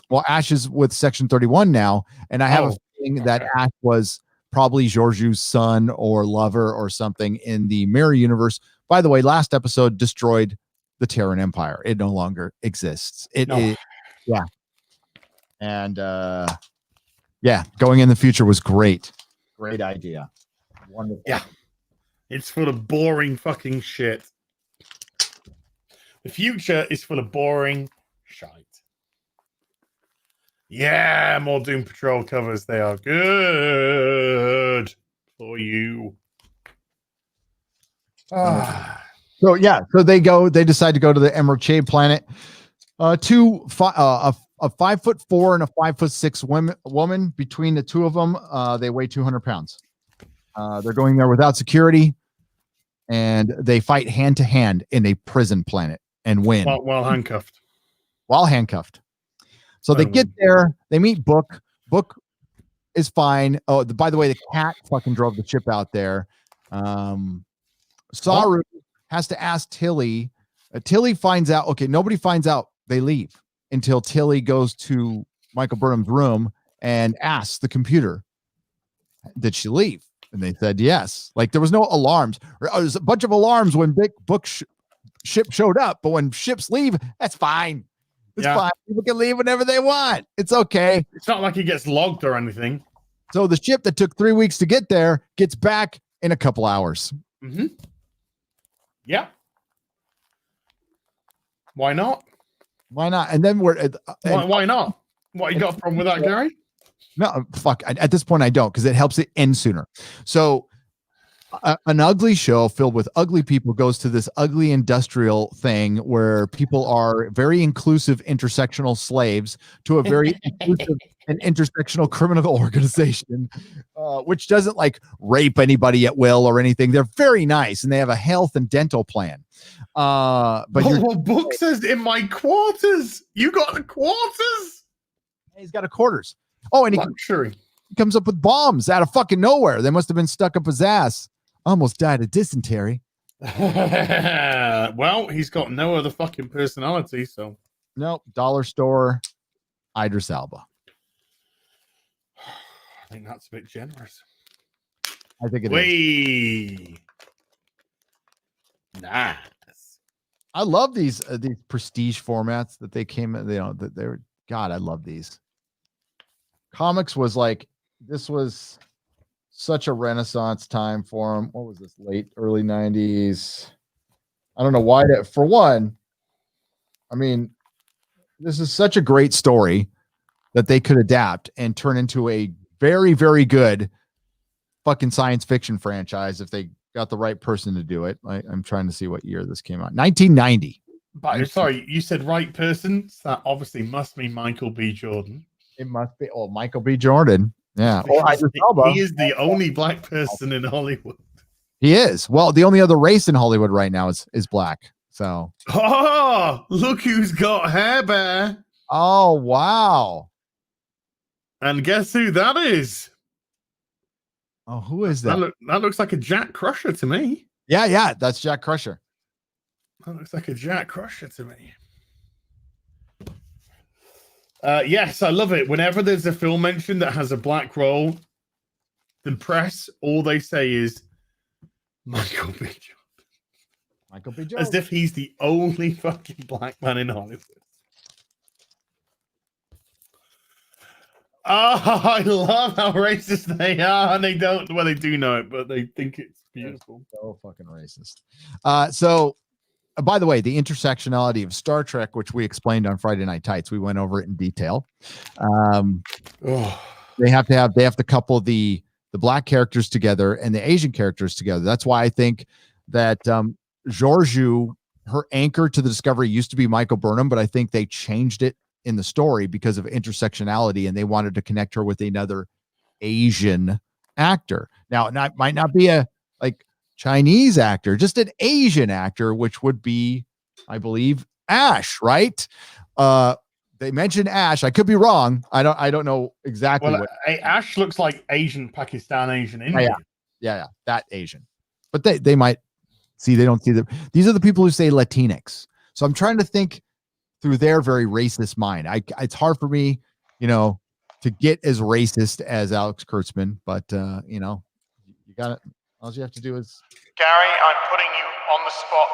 S1: Well, Ash is with Section 31 now, and I have thinking that Ash was probably Georgiou's son or lover or something in the mirror universe. By the way, last episode destroyed the Terran Empire. It no longer exists. Yeah. And going in the future was great. Great idea. Wonderful.
S2: Yeah. It's full of boring fucking shit. The future is full of boring shite. Yeah, more Doom Patrol covers. They are good for you.
S1: So they decide to go to the Emerald Shade planet. A 5'4" and a 5'6" woman. Between the two of them, they weigh 200 pounds. They're going there without security, and they fight hand to hand in a prison planet and win
S2: while handcuffed.
S1: So they get there. They meet Book. Book is fine. Oh, by the way, the cat fucking drove the ship out there. Saru has to ask Tilly. Tilly finds out. Okay, nobody finds out. They leave until Tilly goes to Michael Burnham's room and asks the computer, "Did she leave?" And they said yes. Like there was no alarms. There's a bunch of alarms when Big Book ship showed up, but when ships leave, that's fine. It's fine. People can leave whenever they want. It's okay.
S2: It's not like he gets logged or anything.
S1: So the ship that took 3 weeks to get there gets back in a couple hours.
S2: Mm-hmm. Yeah. Why not?
S1: Why not? And then
S2: why not? What, you got a problem with that, Gary?
S1: No, fuck. At this point, I don't, because it helps it end sooner. So an ugly show filled with ugly people goes to this ugly industrial thing where people are very inclusive intersectional slaves to a very inclusive and intersectional criminal organization, which doesn't like rape anybody at will or anything. They're very nice and they have a health and dental plan. But
S2: Book says in my quarters. You got the quarters.
S1: He's got a quarters. Oh, and he comes up with bombs out of fucking nowhere. They must have been stuck up his ass. Almost died of dysentery.
S2: Well, he's got no other fucking personality, so.
S1: Nope. Dollar store, Idris Elba.
S2: I think that's a bit generous.
S1: I think it is.
S2: Nice.
S1: I love these prestige formats that they came in. That they were. God, I love these. Comics was like, this was such a renaissance time for them. What was this? Early 90s. I don't know why for one, I mean, this is such a great story that they could adapt and turn into a very, very good fucking science fiction franchise if they got the right person to do it. I'm trying to see what year this came out. 1990.
S2: But sorry, you said right person. So that obviously must be Michael B. Jordan.
S1: It must be. Oh, Michael B. Jordan. Yeah.
S2: He is the only black person in Hollywood.
S1: He is. Well, the only other race in Hollywood right now is black. So.
S2: Oh, look who's got hair bear.
S1: Oh, wow.
S2: And guess who that is?
S1: Oh, who is that?
S2: That looks like a Jack Crusher to me.
S1: Yeah. That's Jack Crusher.
S2: That looks like a Jack Crusher to me. Yes, I love it. Whenever there's a film mentioned that has a black role, the press, all they say is Michael B. Jordan.
S1: Michael B. Jordan.
S2: As if he's the only fucking black man in Hollywood. Oh, I love how racist they are. And they don't, well, they do know it, but they think it's beautiful.
S1: So fucking racist. By the way, the intersectionality of Star Trek, which we explained on Friday Night Tights, we went over it in detail. They have to couple the black characters together and the Asian characters together. That's why I think that Georgiou, her anchor to the Discovery, used to be Michael Burnham, but I think they changed it in the story because of intersectionality, and they wanted to connect her with another Asian actor. Now, it might not be a Chinese actor, just an Asian actor, which would be, I believe, Ash, right? They mentioned Ash. I could be wrong. I don't know exactly.
S2: Well, Ash looks like Asian, Pakistan, Asian, Indian.
S1: Yeah, that Asian. But they might see. They don't see these are the people who say Latinx. So I'm trying to think through their very racist mind. It's hard for me, to to get as racist as Alex Kurtzman, but you got it. All you have to do is
S2: Gary, I'm putting you on the spot.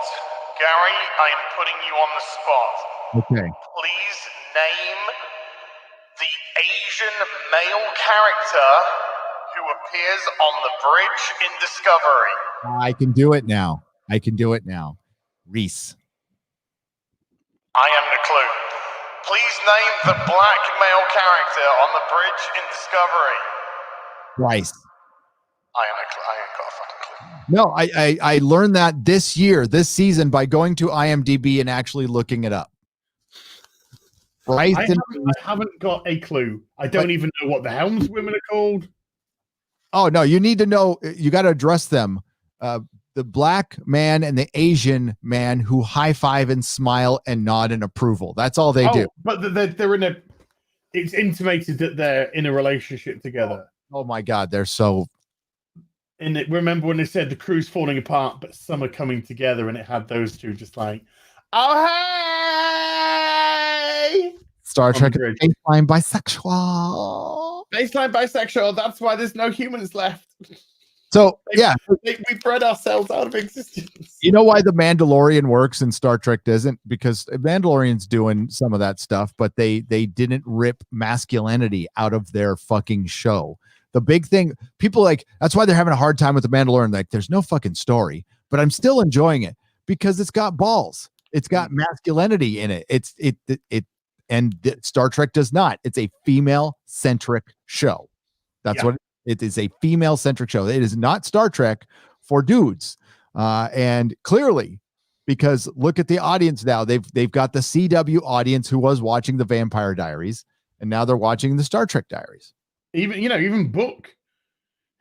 S2: Gary, I am putting you on the spot.
S1: Okay.
S2: Please name the Asian male character who appears on the bridge in Discovery.
S1: I can do it now. Reese.
S2: I am the clue. Please name the black male character on the bridge in Discovery.
S1: Bryce.
S2: I ain't got a fucking clue.
S1: No, I learned that this season by going to IMDb and actually looking it up. Bryce.
S2: I haven't got a clue. I don't even know what the helmswomen are called.
S1: Oh no, you need to know. You got to address them. The black man and the Asian man who high five and smile and nod in approval. That's all they do.
S2: But they're in a. It's intimated that they're in a relationship together.
S1: Oh my God, they're so.
S2: And remember when they said the crew's falling apart, but some are coming together, and it had those two just like, oh hey,
S1: Star Trek baseline bisexual.
S2: Baseline bisexual. That's why there's no humans left.
S1: So yeah,
S2: we bred ourselves out of existence.
S1: You know why the Mandalorian works and Star Trek doesn't? Because Mandalorian's doing some of that stuff, but they didn't rip masculinity out of their fucking show. The big thing, people that's why they're having a hard time with the Mandalorian. Like, there's no fucking story, but I'm still enjoying it because it's got balls. It's got masculinity in it. And Star Trek does not. It's a female-centric show. That's what it is, a female-centric show. It is not Star Trek for dudes. And clearly, because look at the audience now. They've got the CW audience who was watching the Vampire Diaries, and now they're watching the Star Trek Diaries.
S2: Even Book,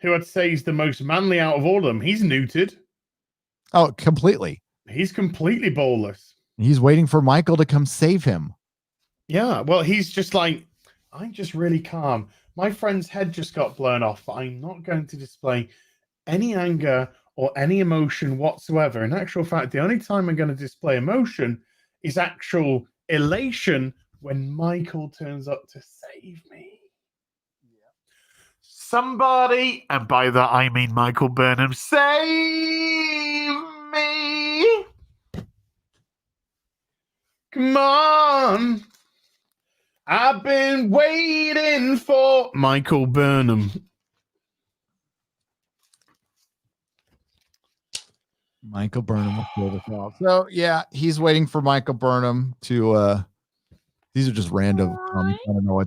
S2: who I'd say is the most manly out of all of them, he's neutered.
S1: Oh, completely.
S2: He's completely ballless.
S1: He's waiting for Michael to come save him.
S2: Yeah, well, he's just like, I'm just really calm. My friend's head just got blown off, but I'm not going to display any anger or any emotion whatsoever. In actual fact, the only time I'm going to display emotion is actual elation when Michael turns up to save me. Somebody, and by that I mean Michael Burnham, save me. Come on. I've been waiting for Michael Burnham.
S1: Michael Burnham will kill the fall. So yeah, he's waiting for Michael Burnham to these are just random. I don't know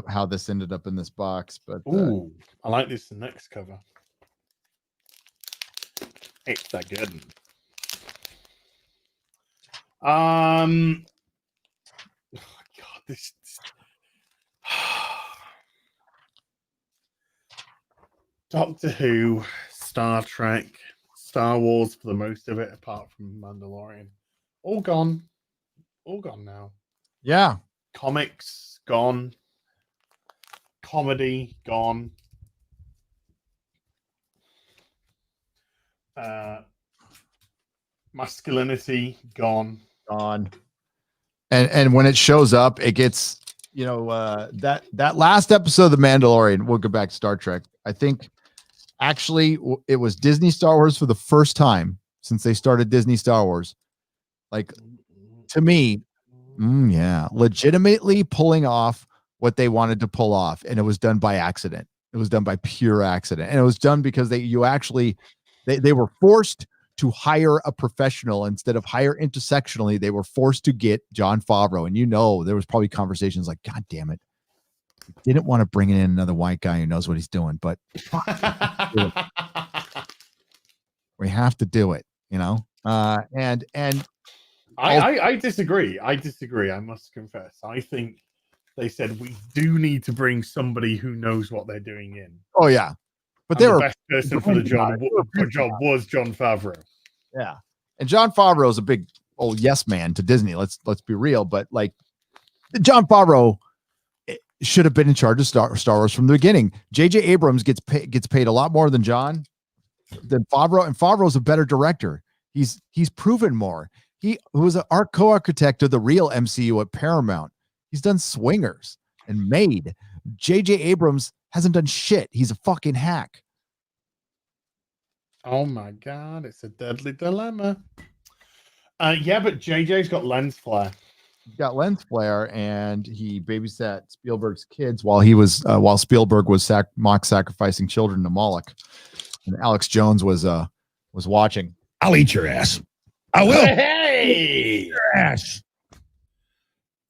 S1: how this ended up in this box, but
S2: ooh, I like this next cover. It's that good. Oh God, this Doctor Who, Star Trek, Star Wars for the most of it, apart from Mandalorian. All gone now.
S1: Yeah.
S2: Comics gone. Comedy gone. Masculinity gone.
S1: And when it shows up, it gets, that last episode of The Mandalorian, we'll go back to Star Trek. I think actually it was Disney Star Wars for the first time since they started Disney Star Wars. Like, to me, legitimately pulling off what they wanted to pull off. And it was done by accident. It was done by pure accident. And it was done because they were forced to hire a professional instead of hire intersectionally. They were forced to get Jon Favreau. And there was probably conversations like, God damn it. We didn't want to bring in another white guy who knows what he's doing, but we have to do it, and
S2: I disagree. I must confess. I think they said we do need to bring somebody who knows what they're doing in.
S1: Oh yeah, but
S2: the best person for the job was Jon Favreau.
S1: Yeah, and Jon Favreau is a big old yes man to Disney. Let's be real, but like Jon Favreau should have been in charge of Star Wars from the beginning. J.J. Abrams gets paid a lot more than Favreau, and Favreau's a better director. He's proven more. He was our co-architect of the real MCU at Paramount. He's done Swingers and Made. J.J. Abrams hasn't done shit. He's a fucking hack.
S2: Oh my God, it's a deadly dilemma. Yeah, but JJ's got lens flare.
S1: He's got lens flare, and he babysat Spielberg's kids while Spielberg was mock sacrificing children to Moloch, and Alex Jones was watching.
S3: I'll eat your ass. I will.
S2: Hey,
S3: Eat your ass.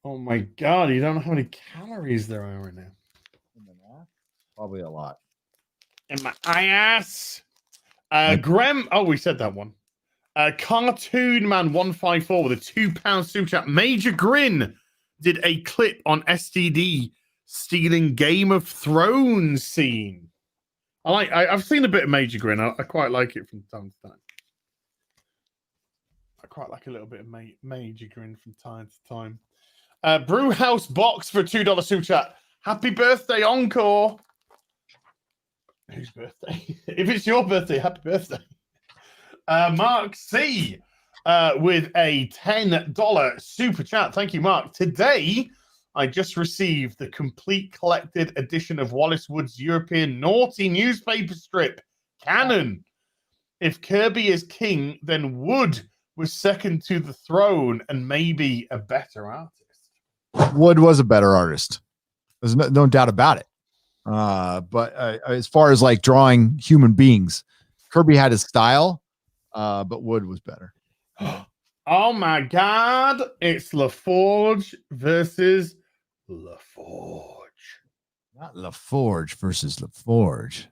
S2: Oh my God, you don't know how many calories there are right now.
S1: Probably a lot.
S2: In my ass. Graham. Oh, we said that one. Cartoon Man 154 with a £2 super chat. Major Grin did a clip on STD stealing Game of Thrones scene. I've seen a bit of Major Grin. I quite like it from time to time. I quite like a little bit of Major Grin from time to time. Brewhouse Box for $2 super chat. Happy birthday, Encore. Whose birthday? If it's your birthday, happy birthday. Mark C with a $10 super chat. Thank you, Mark. Today, I just received the complete collected edition of Wallace Wood's European Naughty newspaper strip, Canon. If Kirby is king, then Wood was second to the throne and maybe a better artist.
S1: Wood was a better artist. There's no doubt about it. But as far as like drawing human beings, Kirby had his style, but Wood was better.
S2: Oh my God. It's LaForge versus LaForge.
S1: Not LaForge versus LaForge.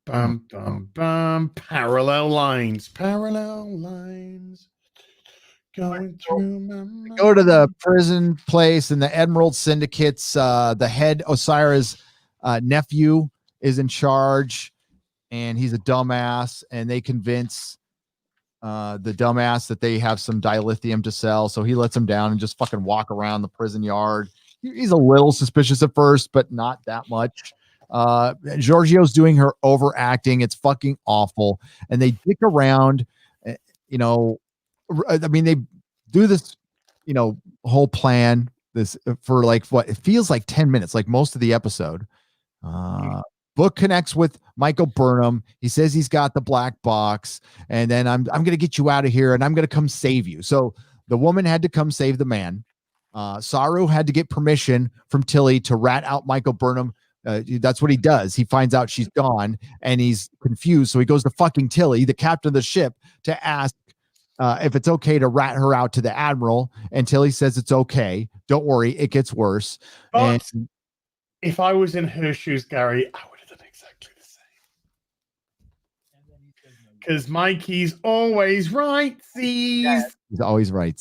S2: Bum, bum, bum. Parallel lines. Parallel lines. Going through my mind.
S1: Go to the prison place, and the Emerald Syndicate's the head Osiris nephew is in charge, and he's a dumbass, and they convince the dumbass that they have some dilithium to sell, so he lets him down and just fucking walk around the prison yard. He's a little suspicious at first, but not that much. Giorgio's doing her overacting. It's fucking awful, and they dick around. I mean, they do this, whole plan this for like what it feels like 10 minutes, like most of the episode. Book connects with Michael Burnham. He says he's got the black box, and then I'm going to get you out of here, and I'm going to come save you. So the woman had to come save the man. Saru had to get permission from Tilly to rat out Michael Burnham. That's what he does. He finds out she's gone, and he's confused. So he goes to fucking Tilly, the captain of the ship, to ask if it's okay to rat her out to the admiral. And Tilly says it's okay. Don't worry, it gets worse.
S2: But if I was in her shoes, Gary, I would have done exactly the same. Because Mikey's always right.
S1: He's always right.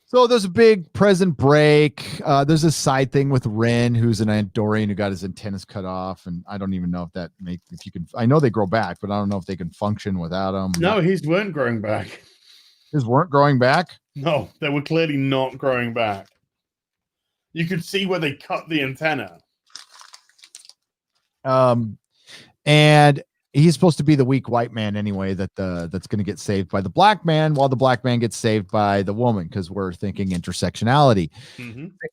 S1: So there's a big present break. There's a side thing with Ren, who's an Andorian who got his antennas cut off, and I don't even know if you can. I know they grow back, but I don't know if they can function without them.
S2: No, his weren't growing back.
S1: His weren't growing back?
S2: No, they were clearly not growing back. You could see where they cut the antenna.
S1: And he's supposed to be the weak white man anyway, that's going to get saved by the black man, while the black man gets saved by the woman, because we're thinking intersectionality,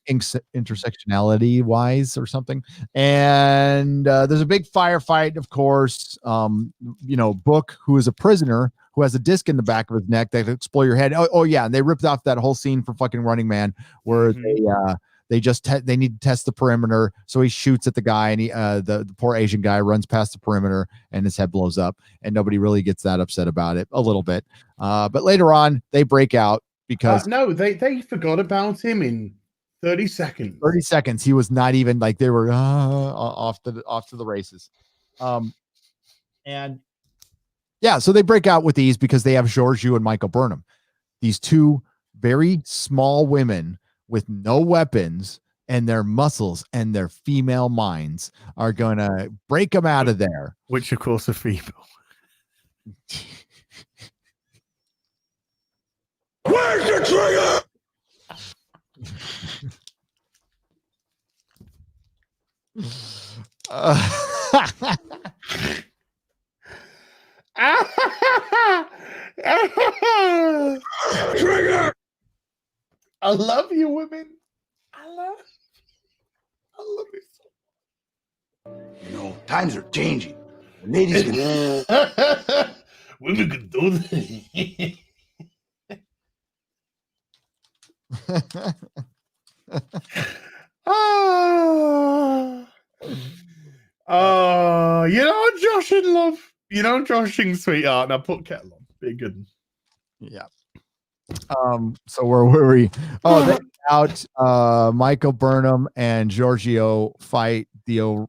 S1: intersectionality wise or something. And there's a big firefight, of course. Book, who is a prisoner, who has a disc in the back of his neck that can explode your head. Oh yeah, and they ripped off that whole scene from fucking Running Man, where they need to test the perimeter. So he shoots at the guy, and the poor Asian guy runs past the perimeter, and his head blows up, and nobody really gets that upset about it. A little bit, but later on they break out because
S2: no, they forgot about him in 30 seconds.
S1: 30 seconds. He was not even like, they were off to the races. And yeah, so they break out with these because they have Georgiou and Michael Burnham, these two very small women with no weapons, and their muscles and their female minds are going to break them out of there.
S2: Which, of course, are female.
S3: Where's the trigger?
S2: Trigger! I love you, women. I
S3: know, times are changing. Ladies can...
S2: Women can do that. You know, Josh in love. You know, Joshing sweetheart. Now put kettle on. Be a good one.
S1: Yeah. So where were we? Oh, then out. Michael Burnham and Giorgio fight the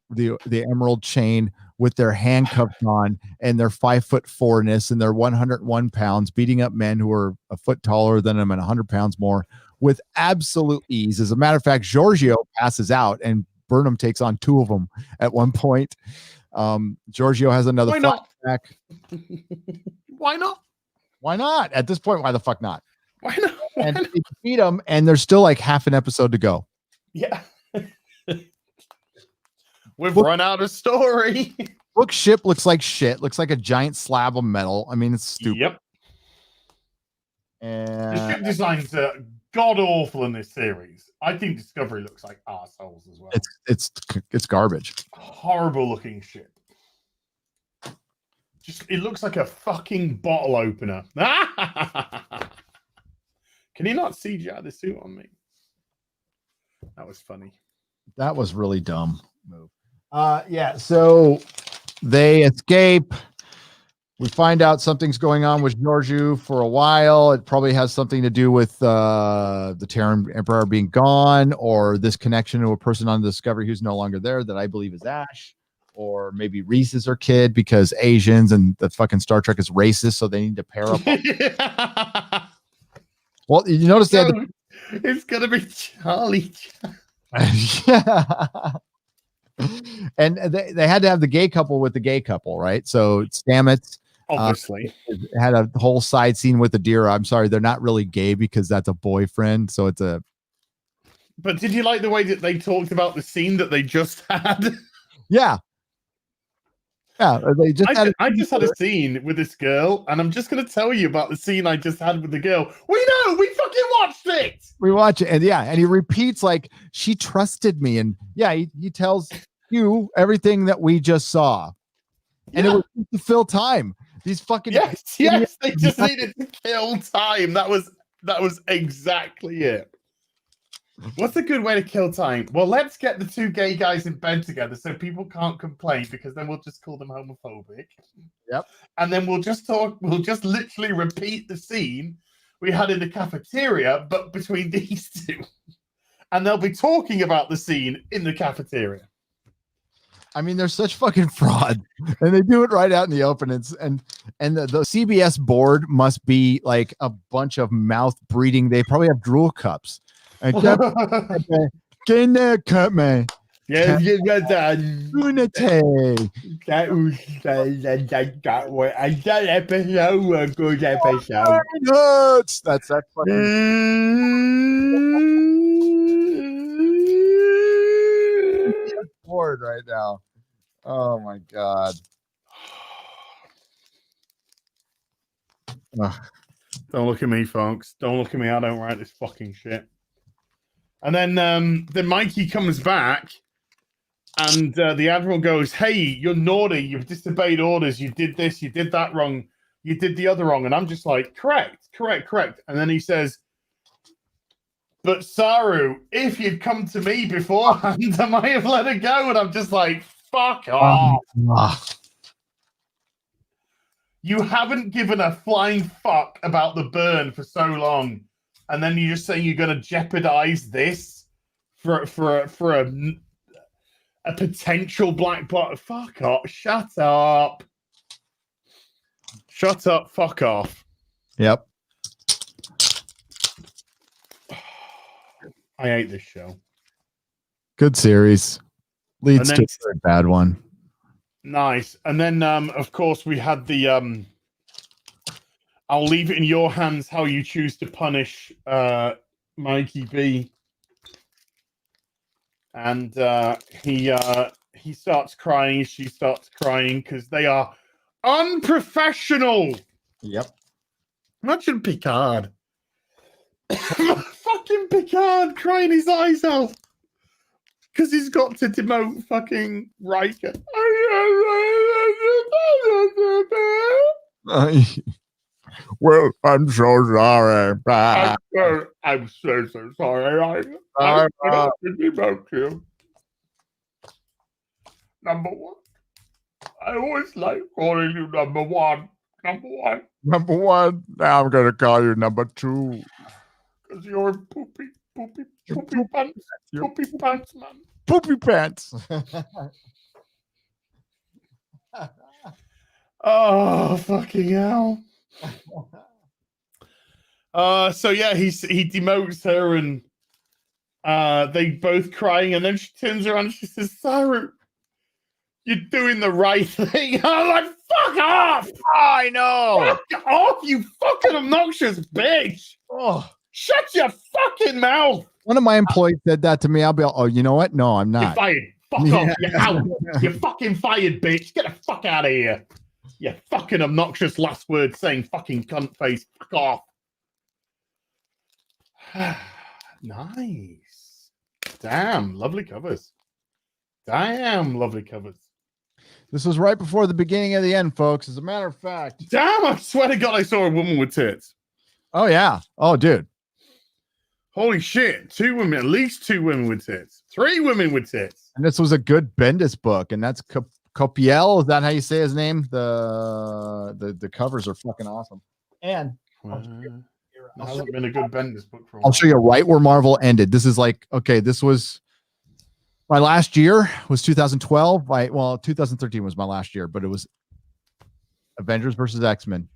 S1: Emerald Chain with their handcuffs on and their 5'4"ness and their 101 pounds, beating up men who are a foot taller than them and 100 pounds more with absolute ease. As a matter of fact, Giorgio passes out and Burnham takes on two of them at one point. Giorgio has another flashback.
S2: Why not?
S1: Why not? At this point, why the fuck not?
S2: Why not? Why
S1: And
S2: not?
S1: they beat them, and there's still like half an episode to go.
S2: Yeah. We've run out of story.
S1: Brooke's ship looks like shit. Looks like a giant slab of metal. I mean, it's stupid.
S2: Yep.
S1: And
S2: The ship designs are god awful in this series. I think Discovery looks like arseholes as well.
S1: it's garbage.
S2: Horrible looking ship. Just it looks like a fucking bottle opener. Can you not CGI the suit on me? That was funny.
S1: That was really dumb move. Yeah, so they escape. We find out something's going on with Giorgio for a while. It probably has something to do with the Terran Emperor being gone, or this connection to a person on the Discovery who's no longer there that I believe is Ash, or maybe Reese is her kid because Asians and the fucking Star Trek is racist, so they need to pair up. Well, you notice that
S2: it's gonna be Charlie.
S1: yeah. And they had to have the gay couple with the gay couple, right? So Stamets
S2: obviously
S1: had a whole side scene with Adira. I'm sorry, they're not really gay because that's a boyfriend. So it's a.
S2: But did you like the way that they talked about the scene that they just had?
S1: Yeah. Yeah, they just
S2: I just had a scene with this girl, and I'm just going to tell you about the scene I just had with the girl. We know, we fucking watched it.
S1: We watch it, and yeah, and he repeats like she trusted me, and yeah, he tells you everything that we just saw, and it was to fill time. These fucking
S2: yes, they just needed to kill time. That was exactly it. What's a good way to kill time? Well, let's get the two gay guys in bed together so people can't complain, because then we'll just call them homophobic.
S1: Yep.
S2: And then we'll just literally repeat the scene we had in the cafeteria, but between these two. And they'll be talking about the scene in the cafeteria.
S1: I mean, they're such fucking fraud, and they do it right out in the open. And the CBS board must be like a bunch of mouth breeding. They probably have drool cups. Get in there, cut man.
S2: Yeah, you got that. That was that episode, a good episode.
S1: That's that fucking board right now. Oh my god.
S2: Don't look at me, folks. Don't look at me. I don't write this fucking shit. And then Mikey comes back, and the Admiral goes, "Hey, you're naughty. You've disobeyed orders. You did this. You did that wrong. You did the other wrong." And I'm just like, correct. And then he says, "But Saru, if you'd come to me beforehand, I might have let her go." And I'm just like, fuck off. You haven't given a flying fuck about the burn for so long. And then you just say you're going to jeopardize this for a potential black bot. Fuck off. Shut up. Shut up. Fuck off.
S1: Yep.
S2: I hate this show.
S1: Good series. Leads to a bad one.
S2: Nice. And then, of course, we had the... I'll leave it in your hands how you choose to punish Mikey B. And he starts crying. She starts crying because they are unprofessional.
S1: Yep.
S2: Imagine Picard. Fucking Picard crying his eyes out because he's got to demote fucking Riker.
S1: Well, I'm so sorry.
S2: I'm so sorry. I don't think about you. Number one. I always like calling you number one. Number one.
S1: Number one. Now I'm gonna call you number two.
S2: Because you're poopy pants. Poopy pants, man.
S1: Poopy pants.
S2: Oh, fucking hell. So yeah, he demotes her and they both crying, and then she turns around and she says, Saru, you're doing the right thing. I'm like, fuck off!
S1: I know.
S2: Fuck off, you fucking obnoxious bitch!
S1: Oh,
S2: shut your fucking mouth!
S1: One of my employees said that to me. I'll be like, oh, you know what? No, I'm not.
S2: You're fired. Fuck off. You're out. You're fucking fired, bitch. Get the fuck out of here. You fucking obnoxious last word saying fucking cunt face. Fuck off. Nice. Damn, lovely covers. Damn, lovely covers.
S1: This was right before the beginning of the end, folks. As a matter of fact.
S2: Damn, I swear to God, I saw a woman with tits.
S1: Oh, yeah. Oh, dude.
S2: Holy shit. 2 women, at least 2 women with tits. 3 women with tits.
S1: And this was a good Bendis book. And that's Copiel. Is that how you say his name? The covers are fucking awesome. And
S2: hasn't been a good Bendis book for a while.
S1: I'll show you right where Marvel ended. This is like, okay, this was my last year was 2012. 2013 was my last year, but it was Avengers versus X-Men.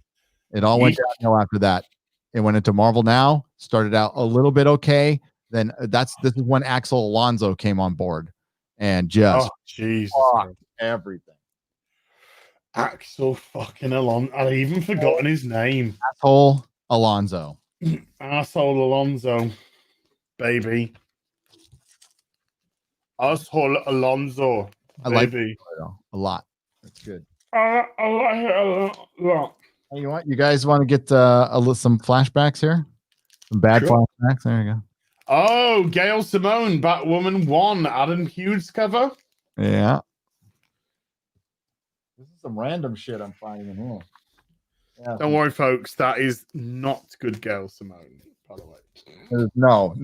S1: It all went downhill after that. It went into Marvel Now, started out a little bit okay. Then this is when Axel Alonso came on board and just everything.
S2: Axel fucking Alonso. I'd even forgotten his name.
S1: Asshole Alonso.
S2: Asshole Alonso, baby. Asshole Alonso,
S1: I like it a lot. That's good.
S2: I like it a lot.
S1: Hey, you guys want to get some flashbacks here? Some bad flashbacks. There you go.
S2: Oh, Gail Simone, Batwoman 1, Adam Hughes cover.
S1: Yeah. This is some random shit I'm finding in here. Yeah.
S2: Don't worry, folks. That is not good Gail Simone, by the way.
S1: No.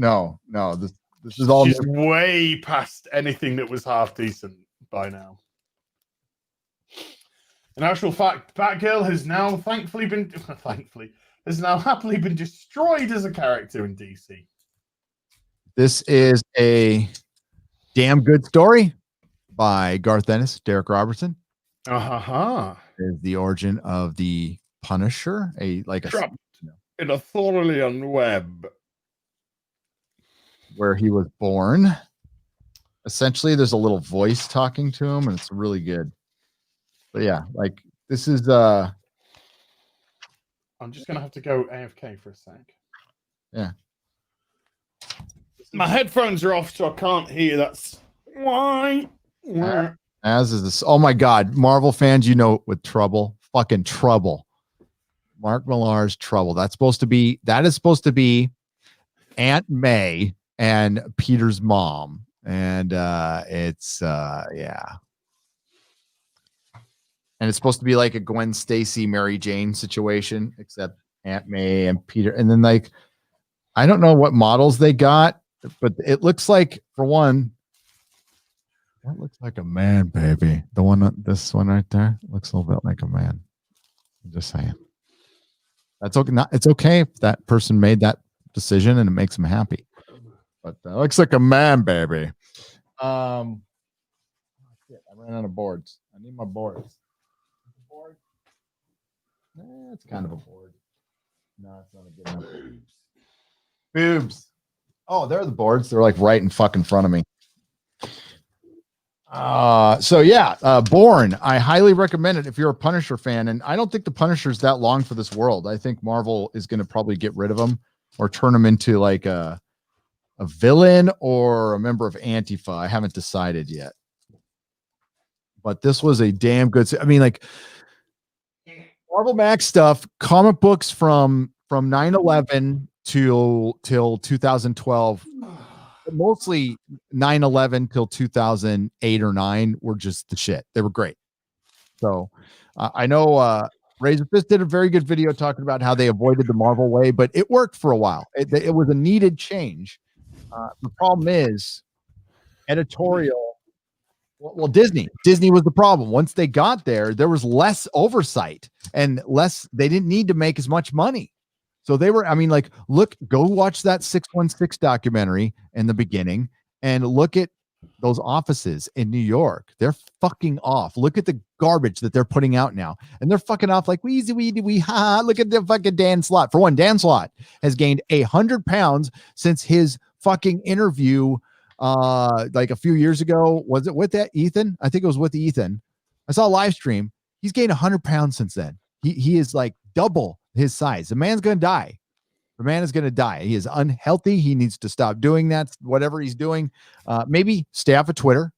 S1: This is all.
S2: She's way past anything that was half decent by now. In actual fact, Batgirl has now happily been destroyed as a character in DC.
S1: This is a damn good story by Garth Ennis, Derek Robertson. Is the origin of the Punisher,
S2: trapped in a Thorian web,
S1: where he was born. Essentially, there's a little voice talking to him, and it's really good. But yeah, like this is
S2: I'm just gonna have to go AFK for a sec.
S1: Yeah.
S2: My headphones are off, so I can't hear. That's why.
S1: As is this. Oh my God, Marvel fans, with Trouble, fucking Trouble. Mark Millar's Trouble. That is supposed to be Aunt May and Peter's mom, and it's and it's supposed to be like a Gwen Stacy, Mary Jane situation, except Aunt May and Peter. And then I don't know what models they got, but it looks like, for one, that looks like a man, baby. This one right there looks a little bit like a man. I'm just saying. That's okay. It's okay if that person made that decision and it makes them happy. But that looks like a man, baby. I ran out of boards. I need my boards. It's kind of a board. No, it's not a good enough. Boobs. Oh, they're the boards. They're like right in fucking front of me. Born. I highly recommend it if you're a Punisher fan. And I don't think the Punisher's that long for this world. I think Marvel is going to probably get rid of him or turn him into like a villain or a member of Antifa. I haven't decided yet. But this was a damn good. I mean, like Marvel Max stuff, comic books from 9/11 till 2012. Mostly 9/11 till 2008 or 9 were just the shit. They were great. So I know Razor Fist did a very good video talking about how they avoided the Marvel way, but it worked for a while. It was a needed change. The problem is editorial. Well, Disney was the problem. Once they got there was less oversight and they didn't need to make as much money. So they were, I mean, like, go watch that 616 documentary in the beginning and look at those offices in New York. They're fucking off. Look at the garbage that they're putting out now. And they're fucking off like we look at the fucking Dan Slott. For one, Dan Slott has gained 100 pounds since his fucking interview like a few years ago. Was it with that Ethan? I think it was with Ethan. I saw a live stream. He's gained 100 pounds since then. He is like double his size. The man's gonna die. The man is gonna die. He is unhealthy. He needs to stop doing that. Whatever he's doing, maybe stay off of Twitter.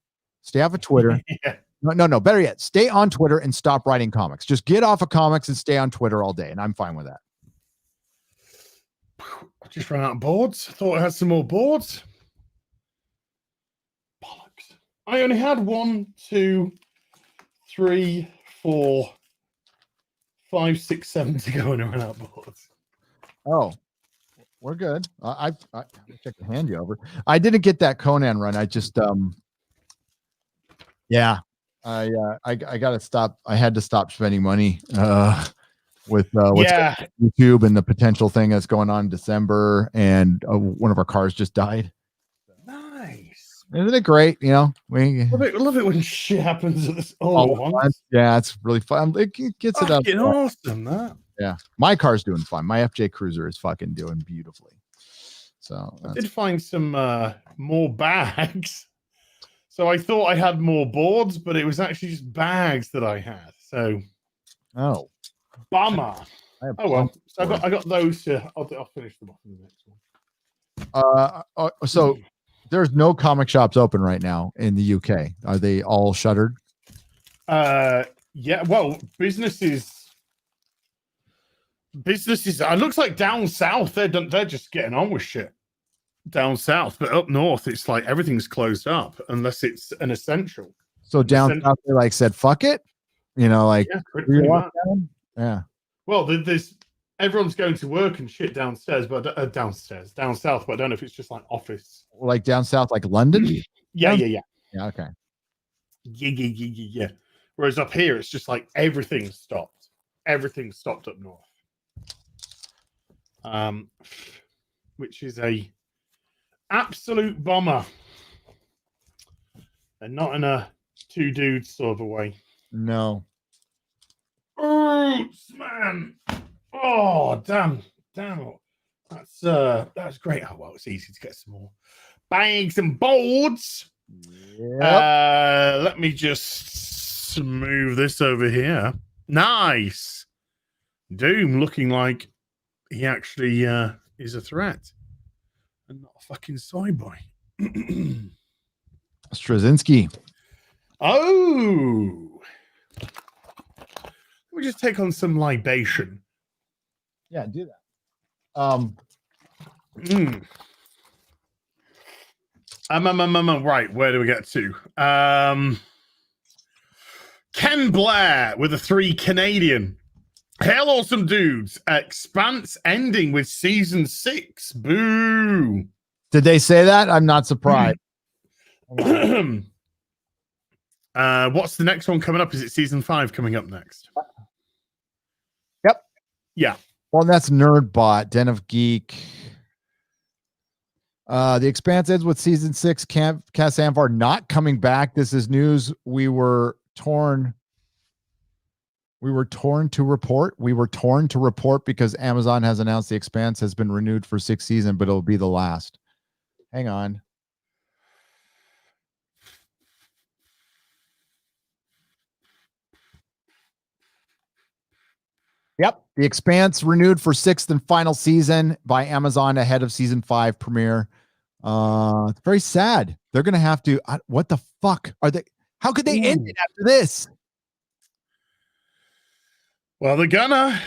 S1: Yeah. No. Better yet, stay on Twitter and stop writing comics. Just get off of comics and stay on Twitter all day, and I'm fine with that.
S2: I just ran out of boards. I thought I had some more boards. Bollocks. I only had 1, 2, 3, 4, 5, 6, 7 to go, and I ran out of boards.
S1: Oh, we're good. I checked the hand you over. I didn't get that Conan run. I just I gotta stop. I had to stop spending money with YouTube and the potential thing that's going on in December, and one of our cars just died.
S2: Nice.
S1: Isn't it great? You know, we
S2: love it when shit happens at this all at once.
S1: Yeah, it's really fun. It gets it up.
S2: Awesome, that.
S1: Yeah, my car's doing fine. My FJ Cruiser is fucking doing beautifully. So
S2: I did find some more bags. So I thought I had more boards, but it was actually just bags that I had. So bummer. Oh well. So I got those. I'll finish them off in the next one.
S1: So there's no comic shops open right now in the UK. Are they all shuttered?
S2: Yeah. Well, businesses. It looks like down south they're just getting on with shit. Down south, but up north it's like everything's closed up unless it's an essential.
S1: So down south they like said fuck it, you know, like
S2: pretty much.
S1: Yeah.
S2: Well, there's everyone's going to work and shit downstairs, but down south. But I don't know if it's just like office,
S1: like down south, like London.
S2: Yeah.
S1: Okay.
S2: Yeah. Whereas up here, it's just like everything's stopped. Everything's stopped up north. Which is a absolute bummer, and not in a two dudes sort of a way.
S1: No.
S2: Oh man! Oh damn! That's great. Oh well, it's easy to get some more bags and boards.
S1: Yep.
S2: Let me just move this over here. Nice. Doom looking like he actually is a threat and not a fucking soy boy.
S1: Straczynski.
S2: Oh, let me just take on some libation.
S1: Yeah, do that.
S2: Right, where do we get to? Ken Blair with a 3 Canadian. Hail awesome dudes. Expanse ending with season 6. Boo.
S1: Did they say that? I'm not surprised.
S2: What's the next one coming up? Is it season 5 coming up next?
S1: Yep.
S2: Yeah.
S1: Well, that's NerdBot, Den of Geek. The Expanse ends with season 6. Cass Anvar not coming back. This is news. We were torn to report because Amazon has announced The Expanse has been renewed for 6th season, but it'll be the last. Hang on. Yep. The Expanse renewed for 6th and final season by Amazon ahead of season 5 premiere. It's very sad. They're going to have to, what the fuck are they? How could they end it after this?
S2: Well, they're gonna.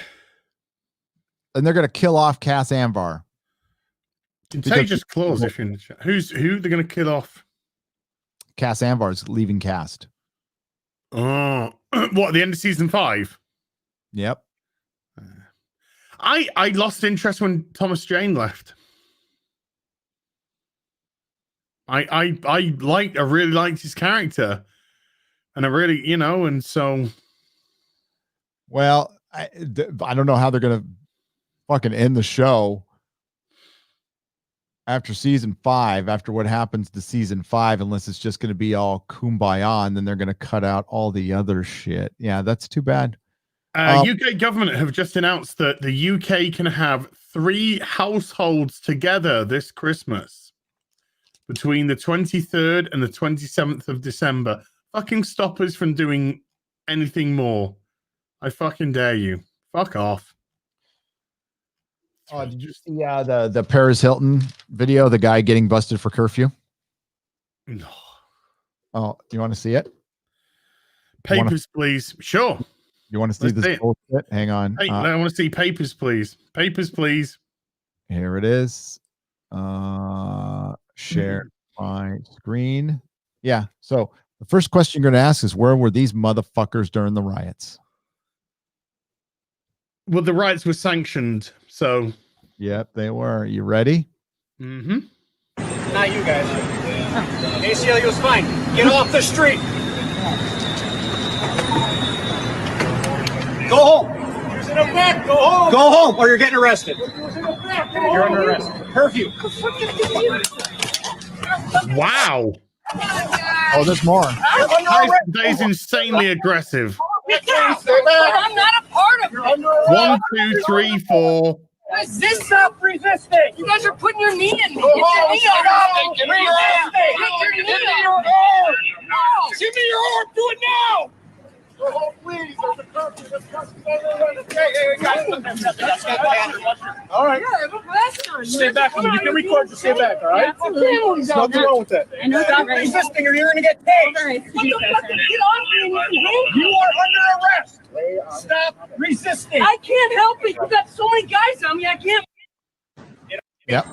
S1: And they're going to kill off Cass Anvar.
S2: Contagious clause if you're in the chat. Who they're going to kill off?
S1: Cass Anvar's leaving cast.
S2: Oh. What, the end of season 5?
S1: Yep.
S2: I lost interest when Thomas Jane left. I really liked his character, and I really, and so.
S1: Well, I don't know how they're gonna fucking end the show after season 5, after what happens to season 5, unless it's just gonna be all kumbaya, and then they're gonna cut out all the other shit. Yeah, that's too bad.
S2: UK government have just announced that the UK can have 3 households together this Christmas between the 23rd and the 27th of December. Fucking stop us from doing anything more. I fucking dare you. Fuck off.
S1: Did you see the Paris Hilton video? The guy getting busted for curfew?
S2: No.
S1: Oh, you want to see it?
S2: Papers, please. Sure.
S1: You want to see this bullshit? Hang on.
S2: Hey, I want to see papers, please. Papers, please.
S1: Here it is. Share my screen. Yeah. So the first question you're going to ask is, where were these motherfuckers during the riots?
S2: Well, the riots were sanctioned, so.
S1: Yep, they were. You ready?
S4: Mm-hmm. Not you guys. ACLU was fine. Get off the street. Go home. Using a back. Go home. Go home, or you're getting arrested. You're under arrest. Curfew.
S2: Wow.
S1: Oh, there's more.
S2: That is insanely aggressive.
S4: I'm not a part of it.
S2: 1, 2, 3, 4.
S4: This stop resisting. You guys are putting your knee in me. Get your knee on. Give me your arm. Give me your arm. Give me your arm. Do it now. Oh, please. All right. Stay back. You can record to stay back, all right? There's nothing wrong with that. Stop resisting or you're going to get paid. Get off me. You are under arrest. Stop resisting. I can't help it. You got so many guys on me. I can't.
S1: Yep.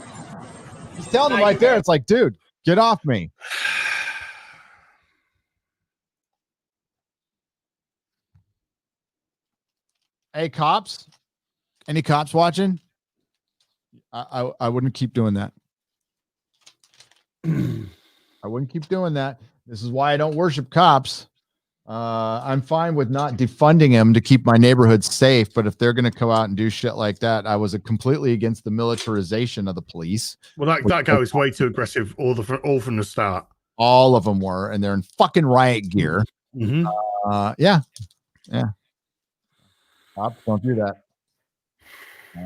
S1: He's telling them right there. It's like, dude, get off me. Hey, cops. Any cops watching? I wouldn't keep doing that. I wouldn't keep doing that. This is why I don't worship cops. I'm fine with not defunding them to keep my neighborhood safe, but if they're going to come out and do shit like that, I was completely against the militarization of the police.
S2: Well, that guy was way too aggressive all from the start.
S1: All of them were, and they're in fucking riot gear.
S2: Mm-hmm.
S1: Yeah. Cops, don't do that.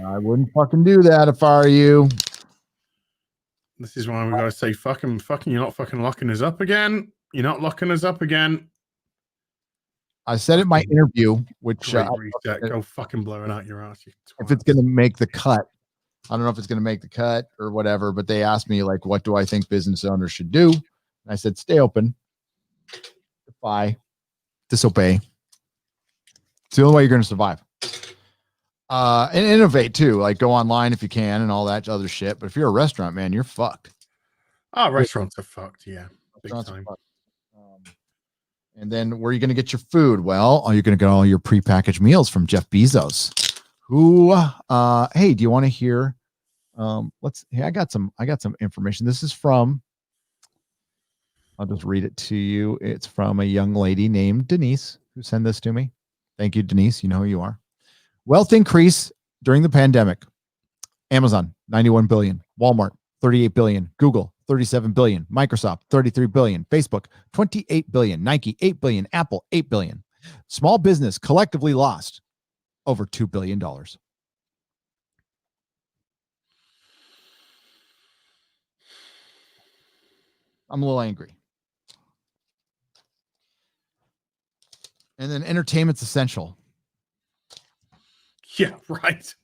S1: I wouldn't fucking do that if I were you.
S2: This is why we gotta say, fucking, you're not fucking locking us up again. You're not locking us up again.
S1: I said in my interview, which
S2: go fucking blow it out your ass.
S1: If it's gonna make the cut, I don't know if it's gonna make the cut or whatever, but they asked me, like, what do I think business owners should do? And I said, stay open, defy, disobey. It's the only way you're going to survive. And innovate too, like go online if you can and all that other shit. But if you're a restaurant, man, you're fucked.
S2: Oh, restaurants are fucked. Yeah. Big time.
S1: And then where are you going to get your food? Well, you're going to get all your prepackaged meals from Jeff Bezos. Who, hey, do you want to hear? I got some information. This is from, I'll just read it to you. It's from a young lady named Denise who sent this to me. Thank you, Denise. You know who you are. Wealth increase during the pandemic. Amazon, 91 billion. Walmart, 38 billion. Google, 37 billion. Microsoft, 33 billion. Facebook, 28 billion. Nike, 8 billion. Apple, 8 billion. Small business collectively lost over $2 billion. I'm a little angry. And then entertainment's essential.
S2: Yeah, right.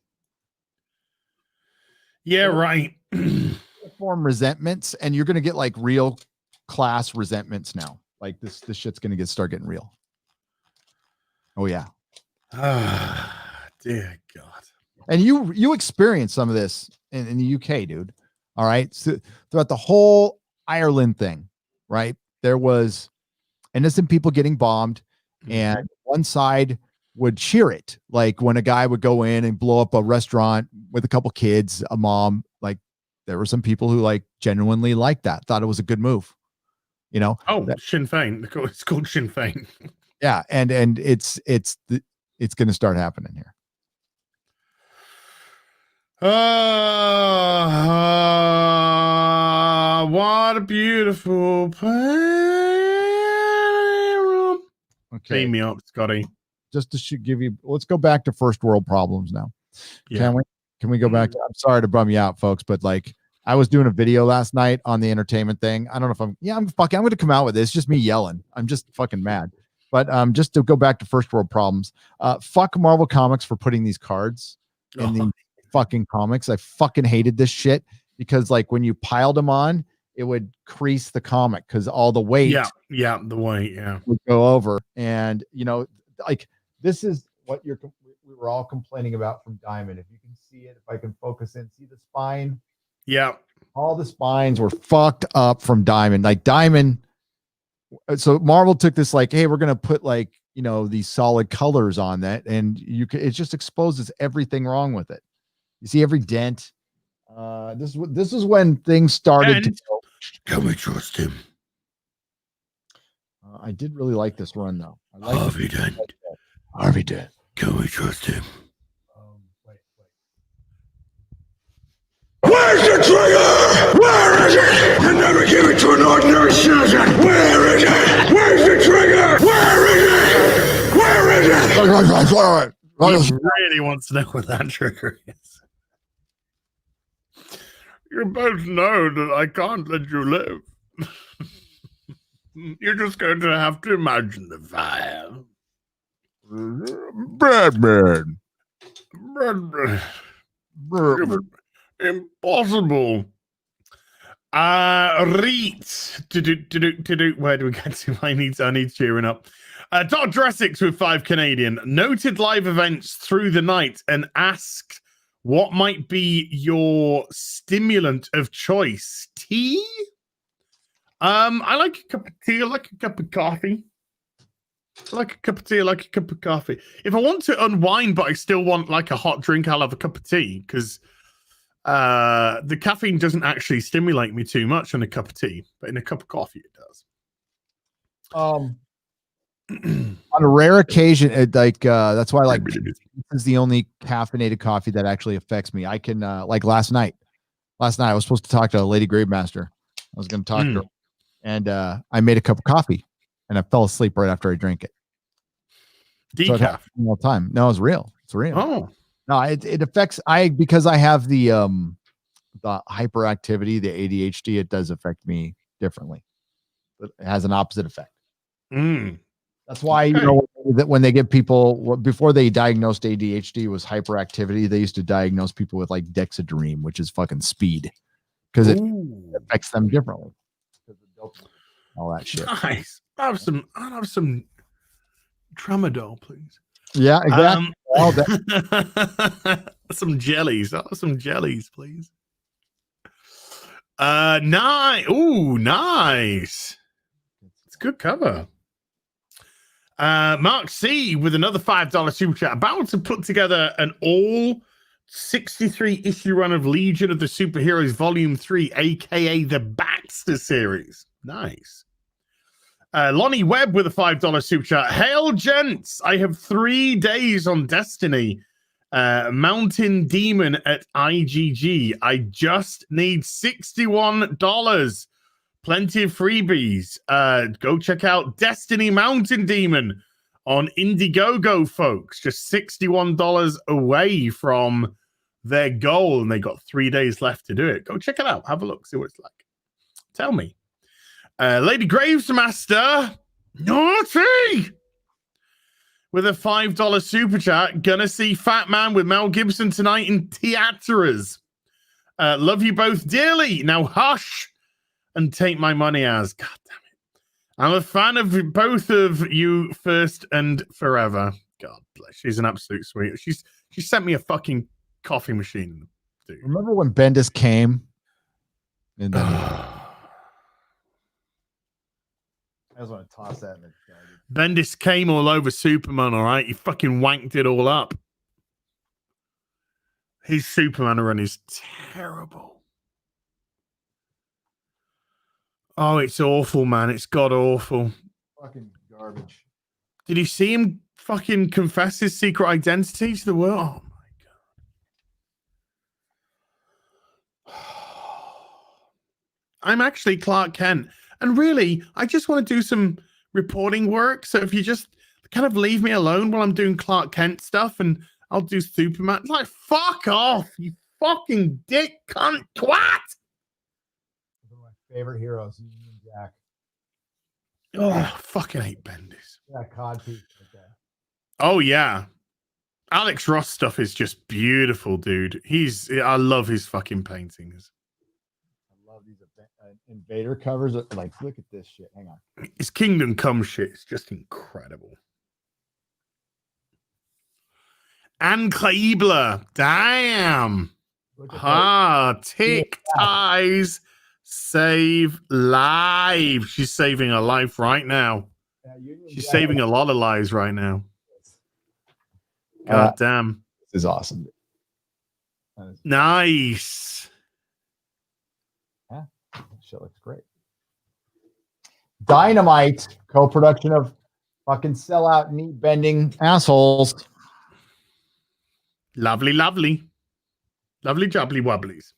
S2: Yeah, right.
S1: Form resentments, and you're going to get like real class resentments now. Like this shit's going to start getting real. Oh yeah.
S2: Dear God.
S1: And you experienced some of this in the UK, dude. All right. So throughout the whole Ireland thing, right? There was innocent people getting bombed. and one side would cheer it. Like when a guy would go in and blow up a restaurant with a couple kids, a mom, like there were some people who like genuinely liked that, thought it was a good move, you know?
S2: Oh, Sinn Féin. It's called Sinn Féin.
S1: Yeah. And it's going to start happening here.
S2: What a beautiful playroom.
S1: Okay.
S2: Beam me up, Scotty.
S1: Just to give you, let's go back to first world problems now.
S2: Yeah.
S1: Can we go back to, I'm sorry to bum you out, folks, but like I was doing a video last night on the entertainment thing. I don't know if I'm going to come out with this. It's just me yelling. I'm just fucking mad. But just to go back to first world problems, fuck Marvel Comics for putting these cards in the fucking comics. I fucking hated this shit because like when you piled them on, it would crease the comic because all the weight
S2: the weight
S1: would go over. And you know, like this is what we were all complaining about from Diamond. If you can see it, if I can focus in, see the spine.
S2: Yeah,
S1: all the spines were fucked up from Diamond. Like Diamond, so Marvel took this like, hey, we're gonna put like, you know, these solid colors on that, and it just exposes everything wrong with it. You see every dent. This is when things started to go.
S3: Can we trust him?
S1: I did really like this run though. I like
S3: Harvey Dent.
S1: Harvey Dent.
S3: Can we trust him?
S1: Wait.
S3: Where's the trigger? Where is it? I never give it to an ordinary citizen. Where is it? Where's the trigger? Where is it? Where is it?
S2: He really wants to know what that trigger is. You both know that I can't let you live. You're just going to have to imagine the fire.
S1: Batman.
S2: Impossible. Reet. Where do we get to? I need cheering up. Drek with 5 Canadian. Noted live events through the night and asked what might be your stimulant of choice. Tea? I like a cup of tea. I like a cup of coffee. I like a cup of tea. I like a cup of coffee. If I want to unwind, but I still want like a hot drink, I'll have a cup of tea because the caffeine doesn't actually stimulate me too much in a cup of tea, but in a cup of coffee, it does.
S1: On a rare occasion, that's why like this is the only caffeinated coffee that actually affects me. I can like last night I was supposed to talk to Lady Gravemaster. I was going to talk to her, and I made a cup of coffee, and I fell asleep right after I drank it.
S2: Decaf
S1: so all the time. No, it's real. It's real.
S2: Oh
S1: no, it affects because I have the hyperactivity, the ADHD. It does affect me differently. But it has an opposite effect. That's why, you know, that when they give people, before they diagnosed ADHD was hyperactivity, they used to diagnose people with like Dexedrine, which is fucking speed, because it affects them differently. All that shit.
S2: Nice. I'll have some tramadol, please.
S1: Yeah, exactly.
S2: Some jellies. I'll have some jellies, please. Nice. Ooh, nice. It's a good cover. Mark C with another $5 super chat. About to put together an all 63 issue run of Legion of the Superheroes Volume 3, aka the Baxter series. Nice. Lonnie Webb with a $5 super chat. Hail, gents. I have 3 days on Destiny. Mountain Demon at IGG. I just need $61. Plenty of freebies. Go check out Destiny Mountain Demon on Indiegogo, folks. Just $61 away from their goal, and they got 3 days left to do it. Go check it out. Have a look. See what it's like. Tell me. Lady Gravesmaster, naughty, with a $5 super chat. Gonna see Fat Man with Mel Gibson tonight in theaters. Love you both dearly. Now hush and take my money as. God damn it. I'm a fan of both of you first and forever. God bless. She's an absolute sweet. She sent me a fucking coffee machine. Dude.
S1: Remember when Bendis came? And then I just want to toss that in the garbage.
S2: Bendis came all over Superman, all right? He fucking wanked it all up. His Superman run is terrible. Oh, it's awful, man. It's god awful.
S1: Fucking garbage.
S2: Did you see him fucking confess his secret identity to the world? Oh, my God. I'm actually Clark Kent. And really, I just want to do some reporting work. So if you just kind of leave me alone while I'm doing Clark Kent stuff and I'll do Superman. It's like, fuck off, you fucking dick cunt twat.
S1: One of my favorite heroes, Union Jack.
S2: Oh, I fucking hate Bendis.
S1: Yeah, cod piece right there.
S2: Oh, yeah. Alex Ross stuff is just beautiful, dude. I love his fucking paintings.
S1: I love these Invader covers. Like, look at this shit. Hang on.
S2: His Kingdom Come shit is just incredible. Incredible. Damn. Tick ties save lives. She's saving a life right now. She's saving a lot of lives right now. God damn.
S1: This is awesome.
S2: Nice.
S1: Yeah, shit looks great. Dynamite, co-production of fucking sellout knee bending assholes.
S2: Lovely, lovely. Lovely jubbly wobblies.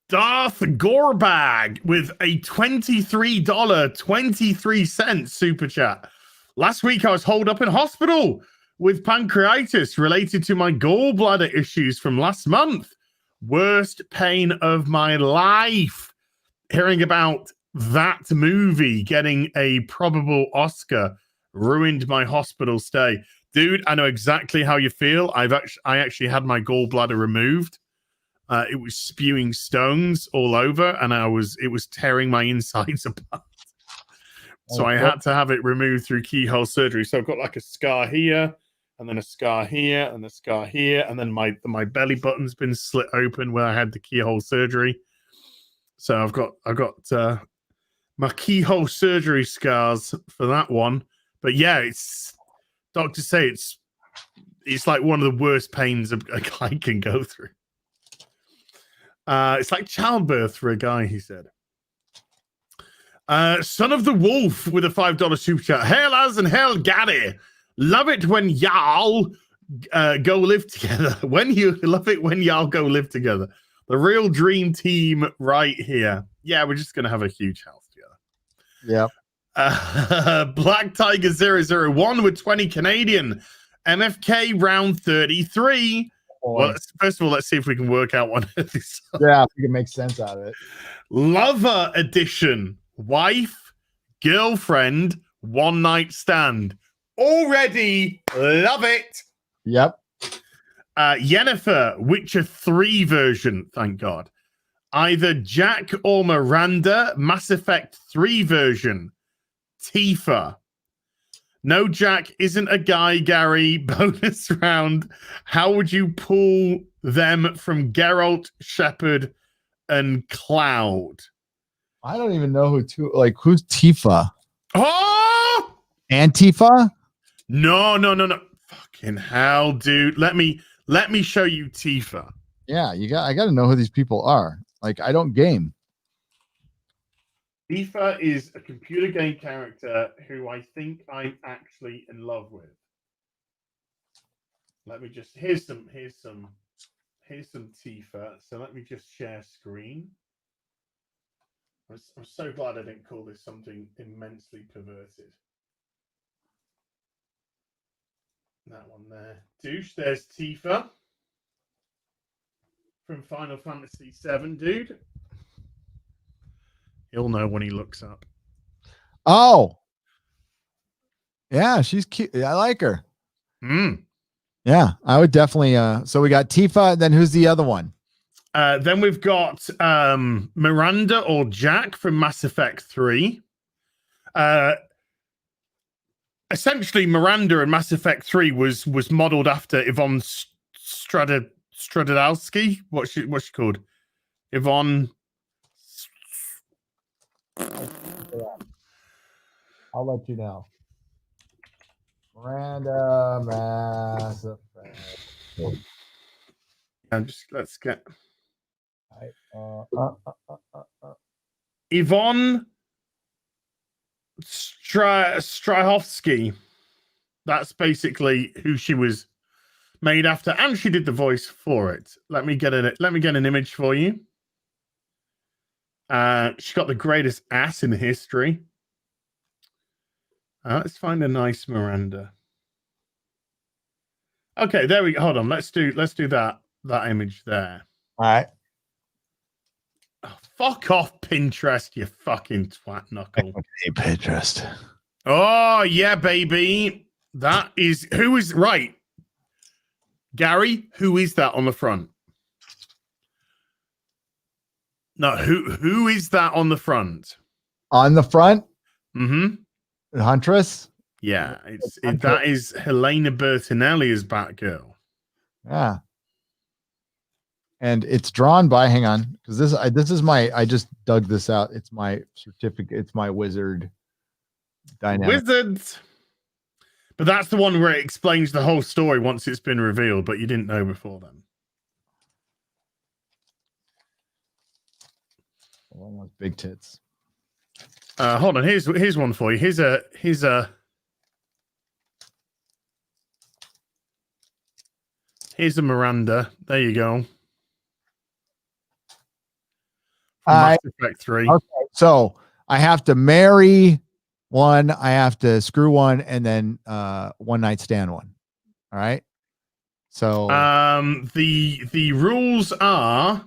S2: Darth Gorebag with a $23.23 super chat. Last week I was holed up in hospital with pancreatitis related to my gallbladder issues from last month. Worst pain of my life. Hearing about that movie getting a probable Oscar ruined my hospital stay. Dude, I know exactly how you feel. I actually had my gallbladder removed. It was spewing stones all over, and it was tearing my insides apart. So I had to have it removed through keyhole surgery. So I've got like a scar here, and then a scar here, and a scar here, and then my belly button's been slit open where I had the keyhole surgery. So I've got my keyhole surgery scars for that one. But yeah, doctors say it's like one of the worst pains a guy can go through. It's like childbirth for a guy, he said. Son of the Wolf with a $5 super chat. Hail as and hail Gary. Love it when y'all go live together. Love it when y'all go live together. The real dream team right here. Yeah, we're just gonna have a huge house together.
S1: Yep.
S2: Black Tiger 001 with 20 Canadian. MFK round 33. Well, first of all, let's see if we can work out one of these.
S1: Yeah, if we can make sense out of it.
S2: Lover edition. Wife, girlfriend, one night stand. Already love it.
S1: Yep.
S2: Yennefer, Witcher 3 version, thank God. Either Jack or Miranda, Mass Effect 3 version. Tifa. No, Jack isn't a guy, Gary. Bonus round. How would you pull them from Geralt, Shepard, and Cloud?
S1: I don't even know who's Tifa.
S2: Oh!
S1: Antifa?
S2: No. Fucking hell, dude. Let me show you Tifa.
S1: Yeah, I got to know who these people are. Like, I don't game.
S2: Tifa is a computer game character who I think I'm actually in love with. Let me just here's some Tifa. So let me just share screen. I'm so glad I didn't call this something immensely perverted. That one there. Douche, there's Tifa from Final Fantasy VII, dude. He'll know when he looks up.
S1: Oh. Yeah, she's cute. I like her. Yeah, I would definitely. So we got Tifa, then who's the other one?
S2: Then we've got Miranda or Jack from Mass Effect 3. Essentially, Miranda in Mass Effect 3 was modeled after Yvonne Stradowski. What's she called? Yvonne.
S1: I'll let you know. Miranda Mass Effect.
S2: Let's get
S1: Right.
S2: Yvonne Strahovski. That's basically who she was made after, and she did the voice for it. Let me get an image for you. She's got the greatest ass in history. Let's find a nice Miranda. Okay, there we go. Hold on. Let's do that image there.
S1: All right.
S2: Oh, fuck off, Pinterest, you fucking twat knuckle.
S1: Hey, Pinterest.
S2: Oh yeah, baby. That is who is right. Gary, who is that on the front? No, who is that on the front?
S1: On the front?
S2: Mm-hmm.
S1: Huntress?
S2: Yeah, that is Helena Bertinelli as Batgirl.
S1: Yeah. And it's drawn by, hang on, because this is my, I just dug this out. It's my certificate. It's my wizard dynamic.
S2: Wizards. But that's the one where it explains the whole story once it's been revealed, but you didn't know before then.
S1: One with big tits.
S2: Hold on, here's one for you. Here's a Miranda. There you go. Mass Effect 3.
S1: Okay, so I have to marry one, I have to screw one, and then one night stand one. All right. So
S2: the rules are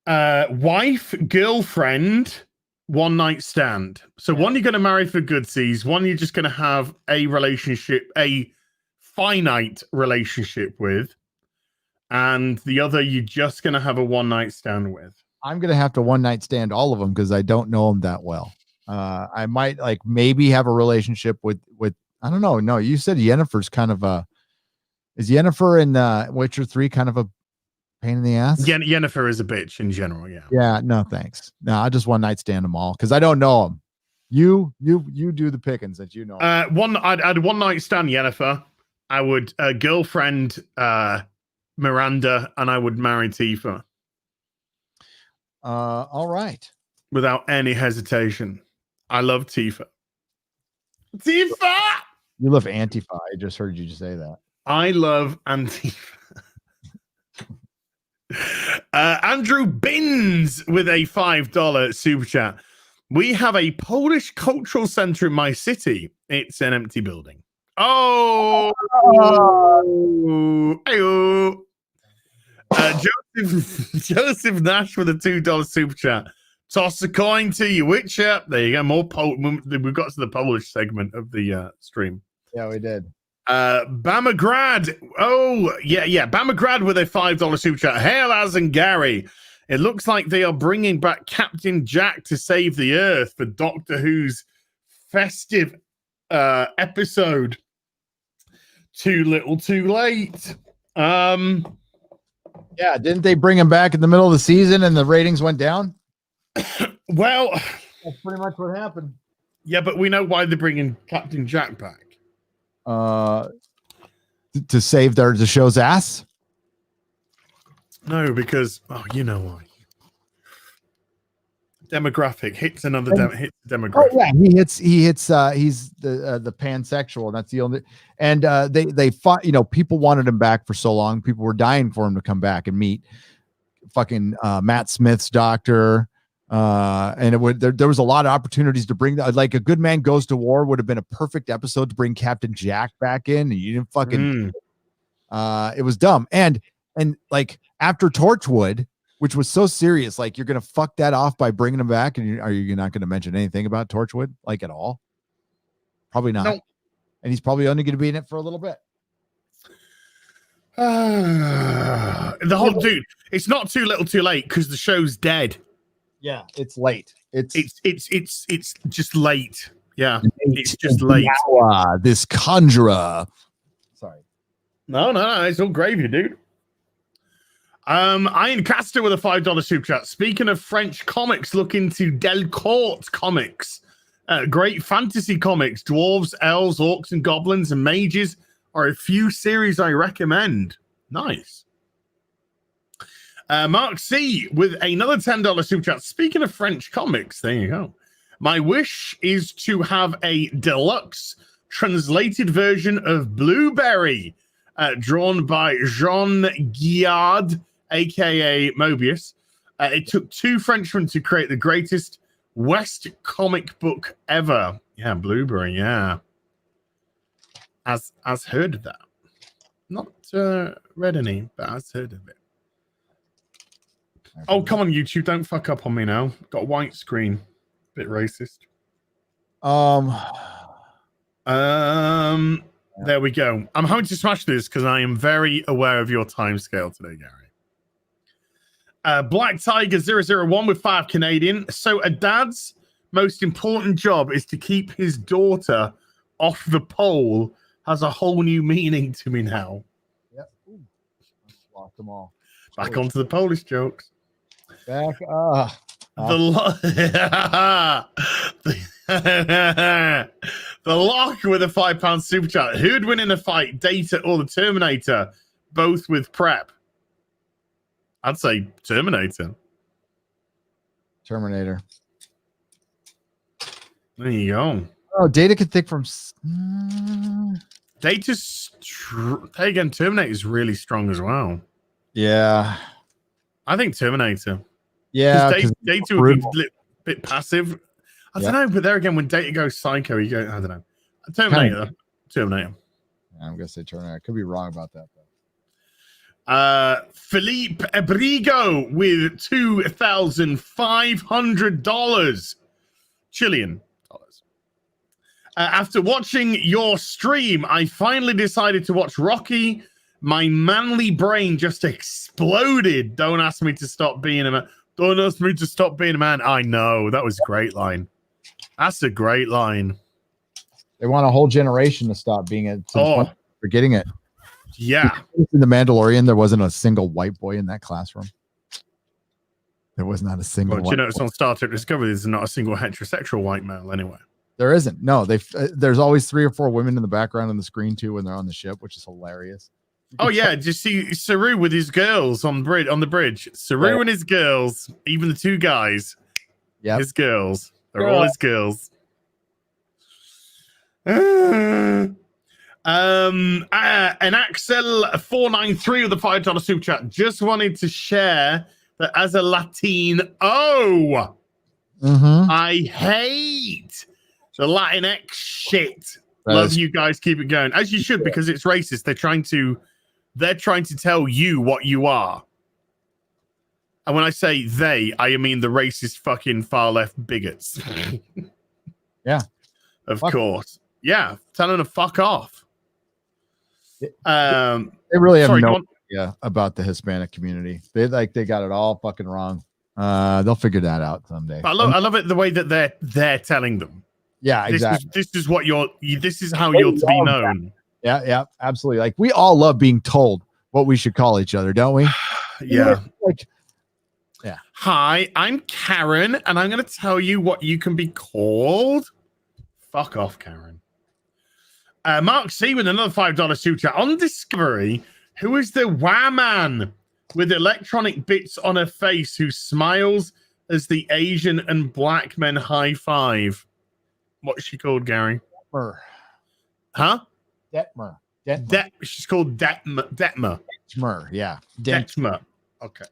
S2: wife, girlfriend, one night stand. So one you're going to marry for goodsies, one you're just going to have a relationship, a finite relationship with, and the other you're just going to have a one night stand with.
S1: I'm going to have to one night stand all of them because I don't know them that well. I might like maybe have a relationship with I don't know. No, you said Yennefer's kind of is Yennefer in Witcher 3 kind of a pain in the ass?
S2: Yennefer is a bitch in general. Yeah.
S1: Yeah. No, thanks. No, I just one night stand them all because I don't know them. You do the pickings that you know.
S2: I'd one night stand Yennefer. I would girlfriend Miranda, and I would marry Tifa.
S1: All right.
S2: Without any hesitation. I love Tifa. Tifa!
S1: You love Antifa. I just heard you say that.
S2: I love Antifa. Andrew Bins with a $5 super chat. We have a Polish cultural center in my city. It's an empty building. Oh! Hey-oh. Joseph Nash with a $2 super chat. Toss a coin to your Witcher. There you go. More we've got to the Polish segment of the stream.
S1: Yeah, we did.
S2: Bamagrad. Oh, yeah. Bamagrad with a $5 super chat. Hail Az and Gary. It looks like they are bringing back Captain Jack to save the Earth for Doctor Who's festive episode. Too little, too late.
S1: Yeah, didn't they bring him back in the middle of the season and the ratings went down?
S2: Well,
S1: that's pretty much what happened.
S2: Yeah, but we know why they're bringing Captain Jack back.
S1: To save the show's ass?
S2: No, because you know why. Demographic hits another hits demographic.
S1: Oh yeah, he hits he's the pansexual. That's the only, and they fought, people wanted him back for so long. People were dying for him to come back and meet fucking Matt Smith's doctor. And there was a lot of opportunities to bring that. Like A Good Man Goes to War would have been a perfect episode to bring Captain Jack back in, and you didn't fucking it was dumb. And like after Torchwood, which was so serious, like you're gonna fuck that off by bringing him back, and are you not gonna mention anything about Torchwood like at all? Probably not. Nope. And he's probably only gonna be in it for a little bit.
S2: The whole dude, it's not too little too late because the show's dead.
S1: Yeah, it's late. It's
S2: just late. Yeah, it's just late.
S1: This conjurer. Sorry.
S2: No, it's all gravy, dude. Ironcaster with a $5 super chat. Speaking of French comics, look into Delcourt Comics. Great fantasy comics. Dwarves, elves, orcs, and goblins and mages are a few series I recommend. Nice. Mark C with another $10 super chat. Speaking of French comics, there you go. My wish is to have a deluxe translated version of Blueberry, drawn by Jean Guillard, aka Mobius. It took 2 Frenchmen to create the greatest West comic book ever. Yeah, Blueberry, yeah. As heard of that. Not read any, but as heard of it. Oh, come on, YouTube. Don't fuck up on me now. Got a white screen. Bit racist. There we go. I'm having to smash this because I am very aware of your time scale today, Gary. Black Tiger 001 with 5 Canadian. So a dad's most important job is to keep his daughter off the pole has a whole new meaning to me now.
S1: Yep. Lost them all.
S2: Back onto the Polish jokes.
S1: Back
S2: the lock with a £5 super chat. Who'd win in a fight, Data or the Terminator? Both with prep. I'd say Terminator. There you go.
S1: Oh, Data could think from.
S2: Data's hey, again, Terminator is really strong as well.
S1: Yeah.
S2: I think Terminator.
S1: Yeah.
S2: Data would be a bit passive. I don't know, but there again, when Data goes psycho, you go, I don't know. Terminator.
S1: Yeah, I'm going to say Terminator. I could be wrong about that, though.
S2: Philippe Abrigo with $2,500 Chilean dollars. After watching your stream, I finally decided to watch Rocky. My manly brain just exploded. Don't ask me to stop being a man. Don't ask me to stop being a man. I know. That was a great line. That's a great line.
S1: They want a whole generation to stop being it. Forgetting it.
S2: Yeah.
S1: In The Mandalorian, there wasn't a single white boy in that classroom. There was not a single.
S2: Well, you know, it's on Star Trek Discovery. There's not a single heterosexual white male anyway.
S1: There isn't. No, there's always 3 or 4 women in the background on the screen too when they're on the ship, which is hilarious.
S2: Oh yeah, just see Saru with his girls on the bridge. Saru and his girls, even the 2 guys.
S1: Yeah,
S2: his girls. They're all his girls. An Axel 493 with the $5 super chat. Just wanted to share that as a Latino, I hate the Latinx shit. Love you guys. Keep it going as you should, because it's racist. They're trying to tell you what you are. And when I say they, I mean the racist fucking far left bigots.
S1: Yeah,
S2: of course. Yeah, telling them to fuck off.
S1: They really have no idea about the Hispanic community. They got it all fucking wrong. They'll figure that out someday.
S2: But I love it the way that they're telling them.
S1: Yeah, exactly.
S2: This is what this is how you're to be known.
S1: Yeah, absolutely. Like, we all love being told what we should call each other, don't we?
S2: Yeah.
S1: Yeah.
S2: Hi, I'm Karen, and I'm going to tell you what you can be called. Fuck off, Karen. Mark C with another $5 super chat. On Discovery, who is the man with electronic bits on her face who smiles as the Asian and black men high five? What's she called, Gary?
S1: Detmer.
S2: Huh?
S1: Detmer.
S2: She's called Detmer.
S1: Detmer, yeah.
S2: Detmer. Okay.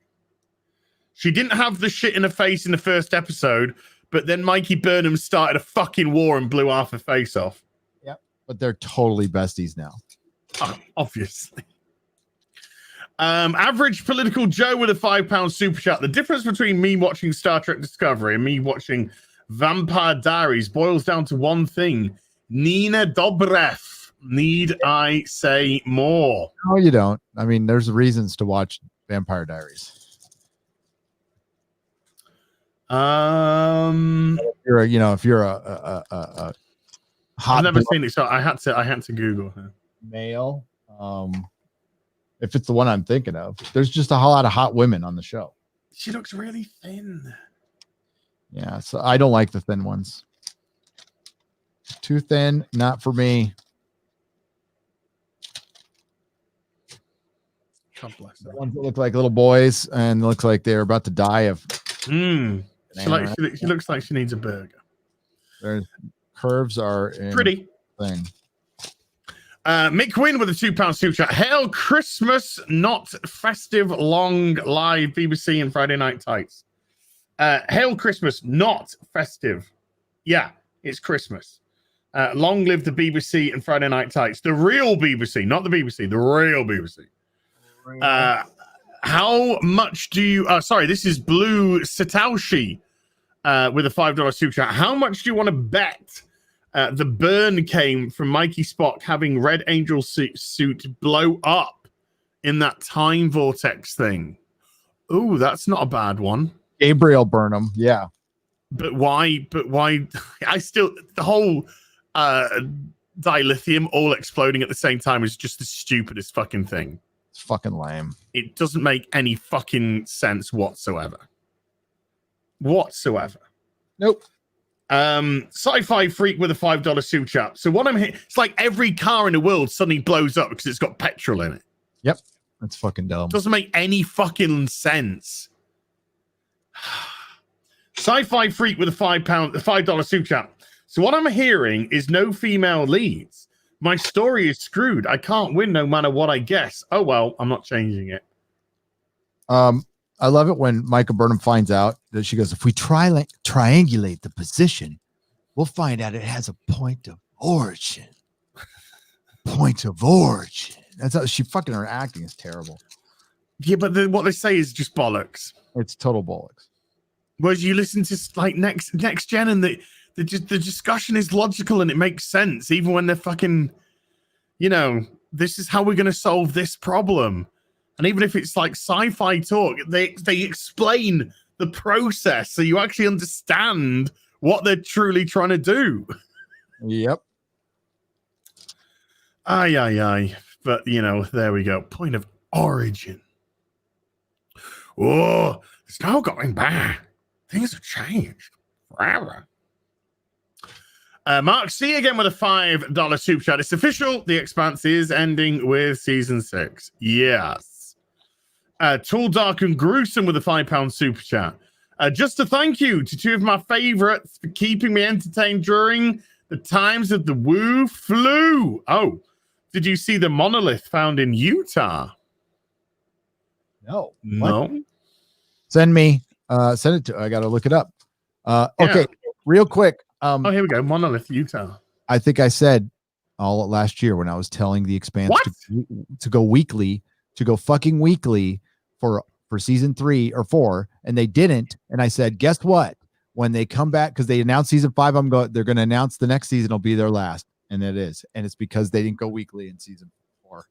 S2: She didn't have the shit in her face in the first episode, but then Mikey Burnham started a fucking war and blew half her face off.
S1: Yep. But they're totally besties now.
S2: Oh, obviously. Average Political Joe with a £5 super chat. The difference between me watching Star Trek Discovery and me watching Vampire Diaries boils down to one thing. Nina Dobrev. Need I say more?
S1: No, you don't. I mean, there's reasons to watch Vampire Diaries. If you're a hot,
S2: I've never seen it, so I had to Google her.
S1: Male. if it's the one I'm thinking of. There's just a whole lot of hot women on the show.
S2: She looks really thin.
S1: Yeah, so I don't like the thin ones. Too thin, not for me.
S2: God bless her.
S1: The ones that look like little boys and look like they're about to die of.
S2: She looks like she needs a burger.
S1: Their curves are
S2: pretty
S1: thing.
S2: Mick Wynn with a £2 super chat. Hail Christmas, not festive, long live BBC and Friday Night Tights. Hail Christmas, not festive. Yeah, it's Christmas. Long live the BBC and Friday Night Tights. The real BBC, not the BBC, the real BBC. How much do you... sorry, this is Blue Satoshi with a $5 super chat. How much do you want to bet the burn came from Mikey Spock having Red Angel suit blow up in that time vortex thing? Ooh, that's not a bad one.
S1: Gabriel Burnham, yeah.
S2: But why? I still... The whole dilithium all exploding at the same time is just the stupidest fucking thing.
S1: It's fucking lame.
S2: It doesn't make any fucking sense whatsoever. Nope. Sci-Fi Freak with a $5 super chat. So what I'm hearing, it's like every car in the world suddenly blows up because it's got petrol in it.
S1: Yep. That's fucking dumb.
S2: Doesn't make any fucking sense. Sci-Fi Freak with a $5 super chat. So what I'm hearing is no female leads. My story is screwed. I can't win no matter what I guess. Oh, well, I'm not changing it.
S1: I love it when Michael Burnham finds out that she goes, if we triangulate the position, we'll find out it has a point of origin. Point of origin. That's how she fucking, her acting is terrible.
S2: Yeah, but what they say is just bollocks.
S1: It's total bollocks.
S2: Whereas you listen to like next gen and the discussion is logical and it makes sense, even when they're fucking, this is how we're going to solve this problem. And even if it's like sci-fi talk, they explain the process so you actually understand what they're truly trying to do.
S1: Yep.
S2: Aye. But, there we go. Point of origin. Oh, there's no going back. Things have changed forever. Mark C again with a $5 super chat. It's official. The Expanse is ending with season 6. Yes. Tall, Dark, and Gruesome with a £5 super chat. Just a thank you to two of my favorites for keeping me entertained during the times of the Wu flu. Oh, did you see the monolith found in Utah?
S1: No. Send it to. I got to look it up. Okay, real quick.
S2: Here we go. Monolith, Utah.
S1: I think I said all last year when I was telling the Expanse to go weekly, to go fucking weekly for season 3 or 4, and they didn't. And I said, guess what? When they come back, because they announced season 5, they're going to announce the next season will be their last, and it is, and it's because they didn't go weekly in season 4.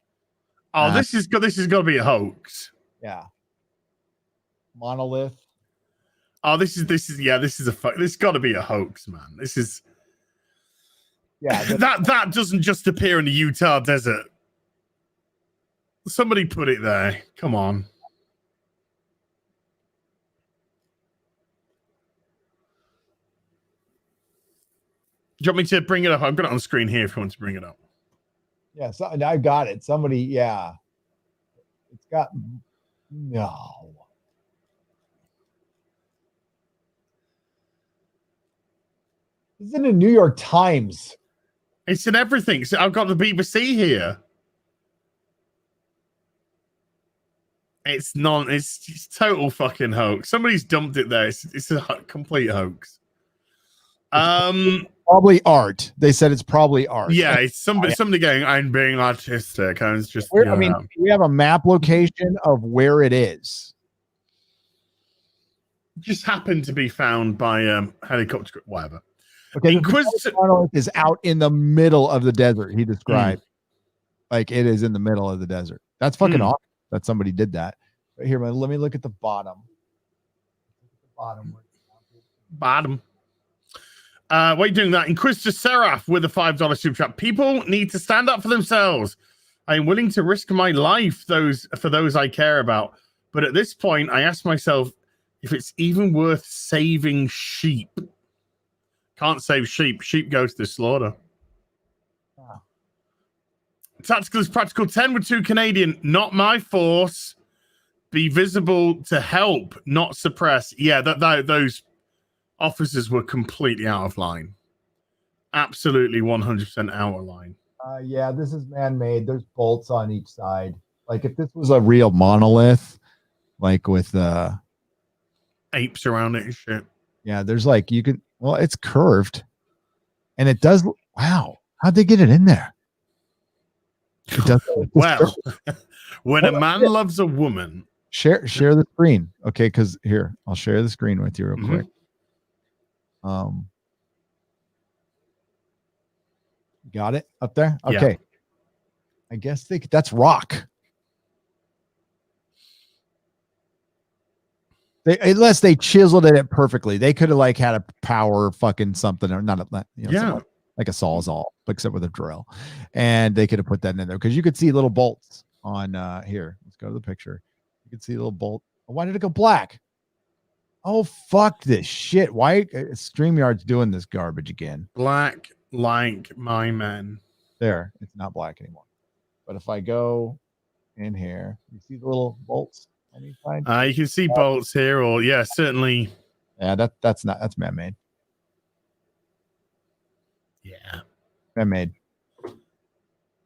S2: Oh, this is got to be a hoax.
S1: Yeah. Monolith.
S2: Oh, this is this got to be a hoax, man. This is that doesn't just appear in the Utah desert. Somebody put it there. Come on. Do you want me to bring it up? I've got it on screen here if you want to bring it up.
S1: Yeah, I got it. Somebody, yeah. It's got no. It's in the New York Times.
S2: It's in everything. So I've got the BBC here. It's total fucking hoax. Somebody's dumped it there. It's a complete hoax.
S1: Probably art. They said it's probably art.
S2: Yeah, it's somebody going, I'm being artistic. I was just
S1: we have a map location of where it is.
S2: Just happened to be found by helicopter, whatever.
S1: Okay, Inquisitor is out in the middle of the desert. He described like it is in the middle of the desert. That's fucking awesome that somebody did that. But here, let me look at the bottom.
S2: Bottom. Why are you doing that? Inquisitor Seraph with a $5 super chat. People need to stand up for themselves. I am willing to risk my life for those I care about. But at this point, I ask myself if it's even worth saving sheep. Can't save sheep. Sheep go to the slaughter.
S1: Wow.
S2: Tactical is practical 10 with 2 Canadian. Not my force. Be visible to help, not suppress. Yeah, those officers were completely out of line. Absolutely 100% out of line.
S1: Yeah, this is man-made. There's bolts on each side. Like if this was a real monolith, like with
S2: apes around it and shit.
S1: Yeah, there's like it's curved. And it does. Wow. How'd they get it in there? It does.
S2: Well, when a man loves a woman.
S1: Share the screen. Okay, because here, I'll share the screen with you real quick. Got it up there? Okay. Yeah. I guess that's rock. Unless they chiseled it perfectly. They could have like had a power fucking something or not like a sawzall, except with a drill. And they could have put that in there because you could see little bolts on here. Let's go to the picture. You can see a little bolt. Why did it go black? Oh, fuck this shit. Why StreamYard's doing this garbage again?
S2: Black like my man.
S1: There, it's not black anymore. But if I go in here, you see the little bolts on each side?
S2: You can see bolts here, or certainly.
S1: Yeah, that's man-made.
S2: Yeah.
S1: Man-made.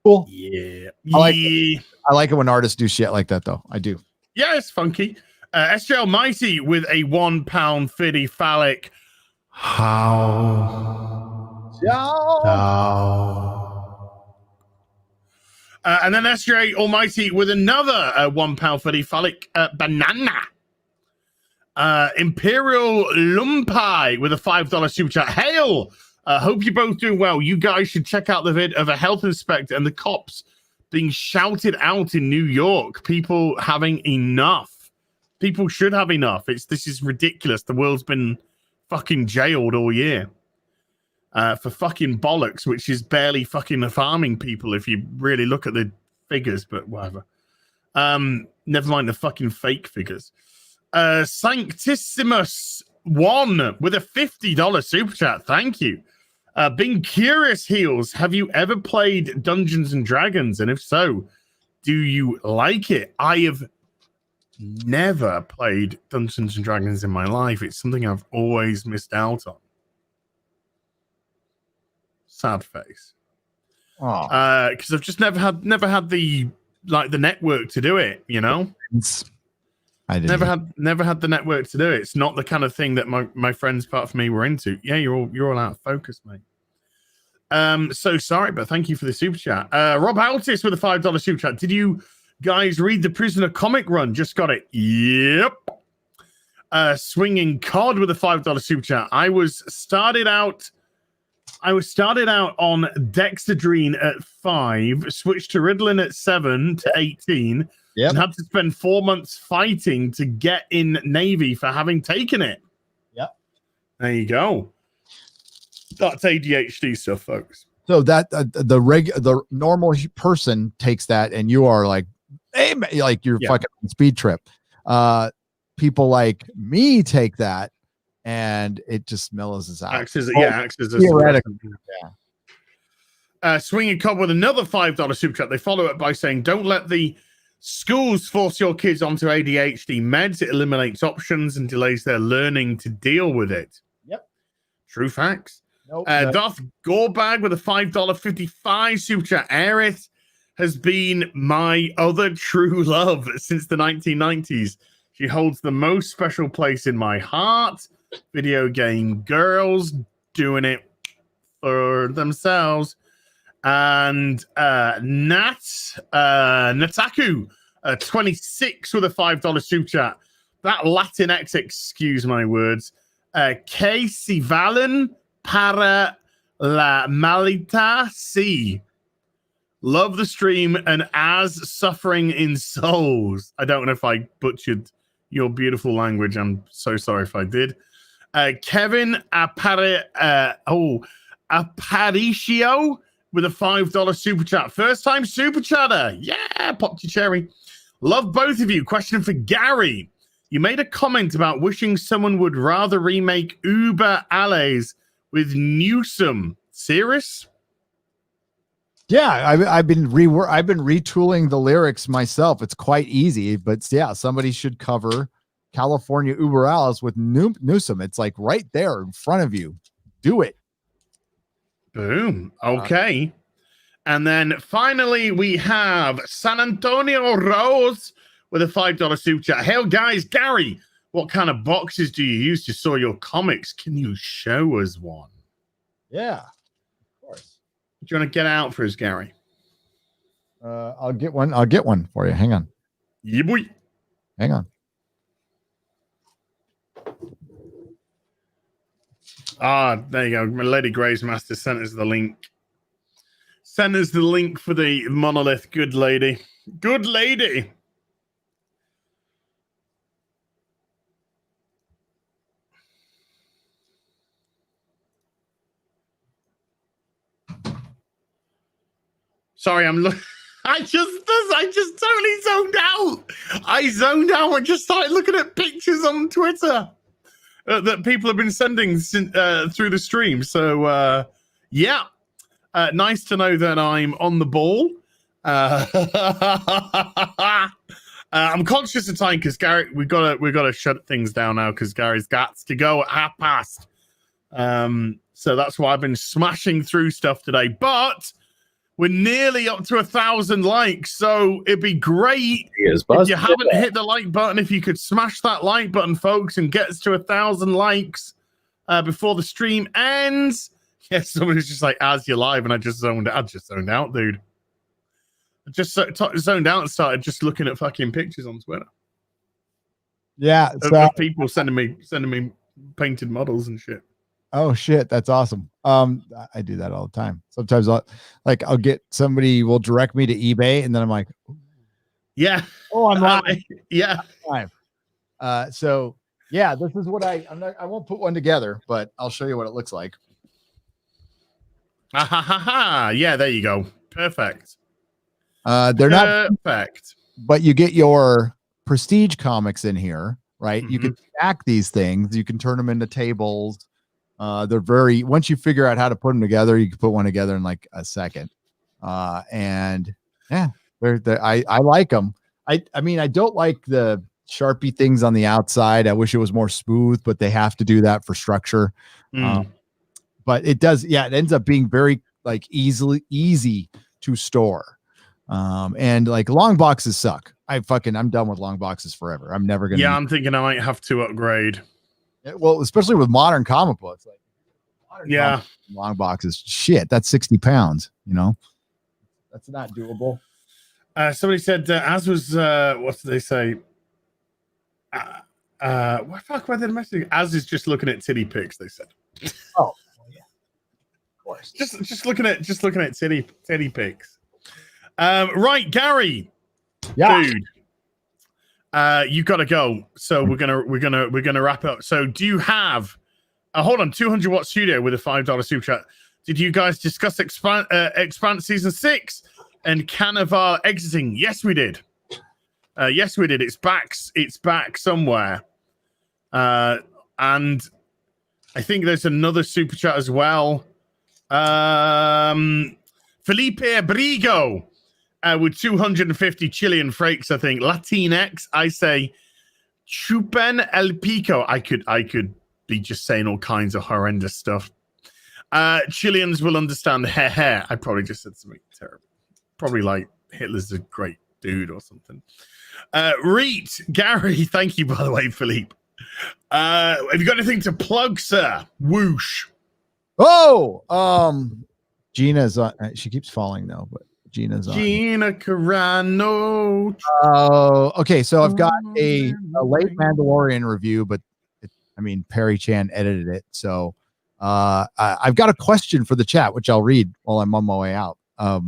S1: Cool.
S2: Yeah.
S1: I like it when artists do shit like that, though. I do.
S2: Yeah, it's funky. SJ Almighty with a £1.50 phallic. And then SJ Almighty with another £1.50 phallic banana. Imperial Lumpai with a $5 super chat. Hail! Hope you're both doing well. You guys should check out the vid of a health inspector and the cops being shouted out in New York. People having enough. People should have enough. This is ridiculous. The world's been fucking jailed all year for fucking bollocks, which is barely fucking harming people if you really look at the figures, but whatever. Never mind the fucking fake figures. Sanctissimus 1 with a $50 super chat. Thank you. Being Curious Heels, have you ever played Dungeons and Dragons? And if so, do you like it? I have never played Dungeons and Dragons in my life. It's something I've always missed out on. Sad face. Because I've just never had the network to do it, you know?
S1: I didn't.
S2: Never had the network to do it. It's not the kind of thing that my friends apart from me were into. Yeah, you're all out of focus, mate. So sorry, but thank you for the super chat. Rob Altis with a $5 super chat. Did you guys read the Prisoner comic run? Just got it. Yep. Swinging Cod with a $5 super chat. I was started out on Dexedrine at 5, switched to Ritalin at 7 to 18.
S1: Yep.
S2: And had to spend 4 months fighting to get in Navy for having taken it.
S1: Yep.
S2: There you go. That's ADHD stuff, folks.
S1: So that the normal person takes that, and you are like, hey, like you're fucking on speed trip. People like me take that, and it just mellows us out.
S2: Acts as a Swinging Cobb with another $5 super chat. They follow it by saying, "Don't let the schools force your kids onto ADHD meds. It eliminates options and delays their learning to deal with it."
S1: Yep.
S2: True facts.
S1: Nope,
S2: Darth Gorebag with a $5.55 super chat. Aerith has been my other true love since the 1990s. She holds the most special place in my heart. Video game girls doing it for themselves. And Nataku, 26 with a $5 super chat. That Latinx, excuse my words. Casey Valen para la malita C. Love the stream and as suffering in souls. I don't know if I butchered your beautiful language. I'm so sorry if I did. Kevin Aparicio with with a $5 super chat. First time super chatter. Yeah, popped your cherry. Love both of you. Question for Gary. You made a comment about wishing someone would rather remake Uber Alles with Newsom. Serious?
S1: Yeah, I've been retooling the lyrics myself. It's quite easy, but yeah, somebody should cover California Uber Alles with Newsom. It's like right there in front of you. Do it.
S2: Boom. Okay. And then finally we have San Antonio Rose with a $5 super chat. Hey guys, Gary, what kind of boxes do you use to store your comics? Can you show us one?
S1: Yeah.
S2: Do you want to get out for us, Gary?
S1: I'll get one. I'll get one for you. Hang on.
S2: Yeah, boy.
S1: Hang on.
S2: There you go. My Lady Graves Master sent us the link. Send us the link for the monolith. Good lady. Good lady. Sorry, I just totally zoned out. I zoned out and just started looking at pictures on Twitter that people have been sending through the stream. So, yeah, nice to know that I'm on the ball. I'm conscious of time because Gary, we gotta shut things down now because Gary's got to go at 1:30. So that's why I've been smashing through stuff today, but. We're nearly up to 1,000 likes, so it'd be great if you haven't hit the like button. If you could smash that like button, folks, and get us to 1,000 likes before the stream ends. Yeah, somebody's just like, "As you're live," and I just zoned out, dude. I just zoned out and started just looking at fucking pictures on Twitter.
S1: Yeah,
S2: of people sending me painted models and shit.
S1: Oh shit, that's awesome. I do that all the time. Sometimes I'll get somebody will direct me to eBay and then I'm like,
S2: yeah.
S1: Oh, I'm live.
S2: Yeah.
S1: I'm live. So yeah, this is what I won't put one together, but I'll show you what it looks like.
S2: Yeah, there you go. Perfect.
S1: They're not
S2: perfect,
S1: but you get your prestige comics in here, right?
S2: Mm-hmm.
S1: You can stack these things, you can turn them into tables. They're once you figure out how to put them together, you can put one together in like a second. And yeah, I like them. I mean, I don't like the Sharpie things on the outside. I wish it was more smooth, but they have to do that for structure. But it does. Yeah. It ends up being very like easy to store. And like long boxes suck. I'm done with long boxes forever. I'm never going to.
S2: Yeah. I'm thinking I might have to upgrade.
S1: Well, especially with modern comic books, like long boxes. Shit, that's 60 pounds. You know, that's not doable.
S2: Somebody said, as was what did they say? What fuck? Why did I message? As is just looking at titty pics. They said.
S1: Oh, well, yeah, of course.
S2: Just looking at titty pics. Right, Gary.
S1: Yeah.
S2: Dude. You gotta go. So we're gonna wrap up. So do you have hold on, 200 Watt Studio with a $5 super chat. Did you guys discuss Expanse season 6 and Canavar exiting? Yes, we did. Yes, we did. It's back somewhere. And I think there's another super chat as well. Felipe Abrigo. With 250 Chilean frakes, I think. Latinx, I say Chupen El Pico. I could be just saying all kinds of horrendous stuff. Chileans will understand hair. I probably just said something terrible. Probably like Hitler's a great dude or something. Reet, Gary, thank you, by the way, Philippe. Have you got anything to plug, sir? Whoosh.
S1: Oh, Gina's on. She keeps falling though, but Gina's on.
S2: Gina Carano.
S1: Oh, okay. So I've got a late Mandalorian review, but Perry Chan edited it. So I've got a question for the chat, which I'll read while I'm on my way out. I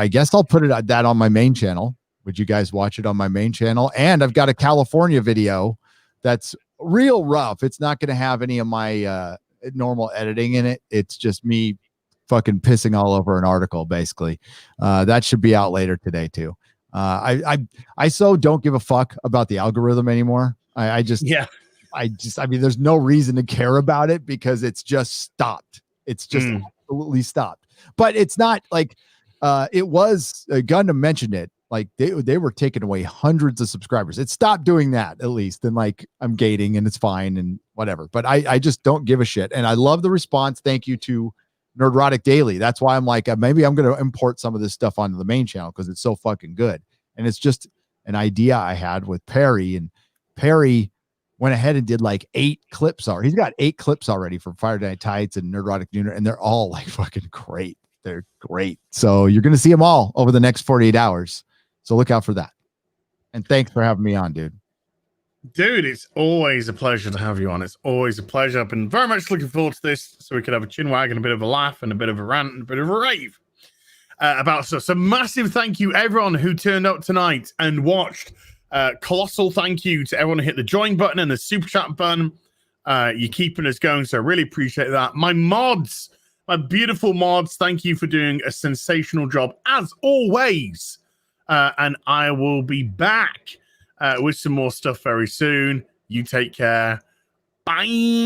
S1: guess I'll put that on my main channel. Would you guys watch it on my main channel? And I've got a California video that's real rough. It's not going to have any of my normal editing in it. It's just me fucking pissing all over an article. Basically, that should be out later today too. I so don't give a fuck about the algorithm anymore. I mean, there's no reason to care about it because it's just stopped. It's just absolutely stopped. But it's not like it was. Gundam mentioned it. Like they were taking away hundreds of subscribers. It stopped doing that at least. And like I'm gating and it's fine and whatever. But I just don't give a shit. And I love the response. Thank you to NERDROTIC Daily. That's why I'm like, maybe I'm going to import some of this stuff onto the main channel because it's so fucking good. And it's just an idea I had with Perry, and Perry went ahead and did like 8 clips already. He's got 8 clips already from Friday Night Tights and NERDROTIC Junior, and they're all like fucking great. They're great. So you're going to see them all over the next 48 hours. So look out for that. And thanks for having me on, dude.
S2: Dude, it's always a pleasure to have you on. It's always a pleasure. I've been very much looking forward to this so we could have a chin wag and a bit of a laugh and a bit of a rant and a bit of a rave about stuff. So massive thank you, everyone who turned up tonight and watched. Colossal thank you to everyone who hit the join button and the super chat button. You're keeping us going, so I really appreciate that. My mods, my beautiful mods, thank you for doing a sensational job as always. And I will be back with some more stuff very soon. You take care. Bye.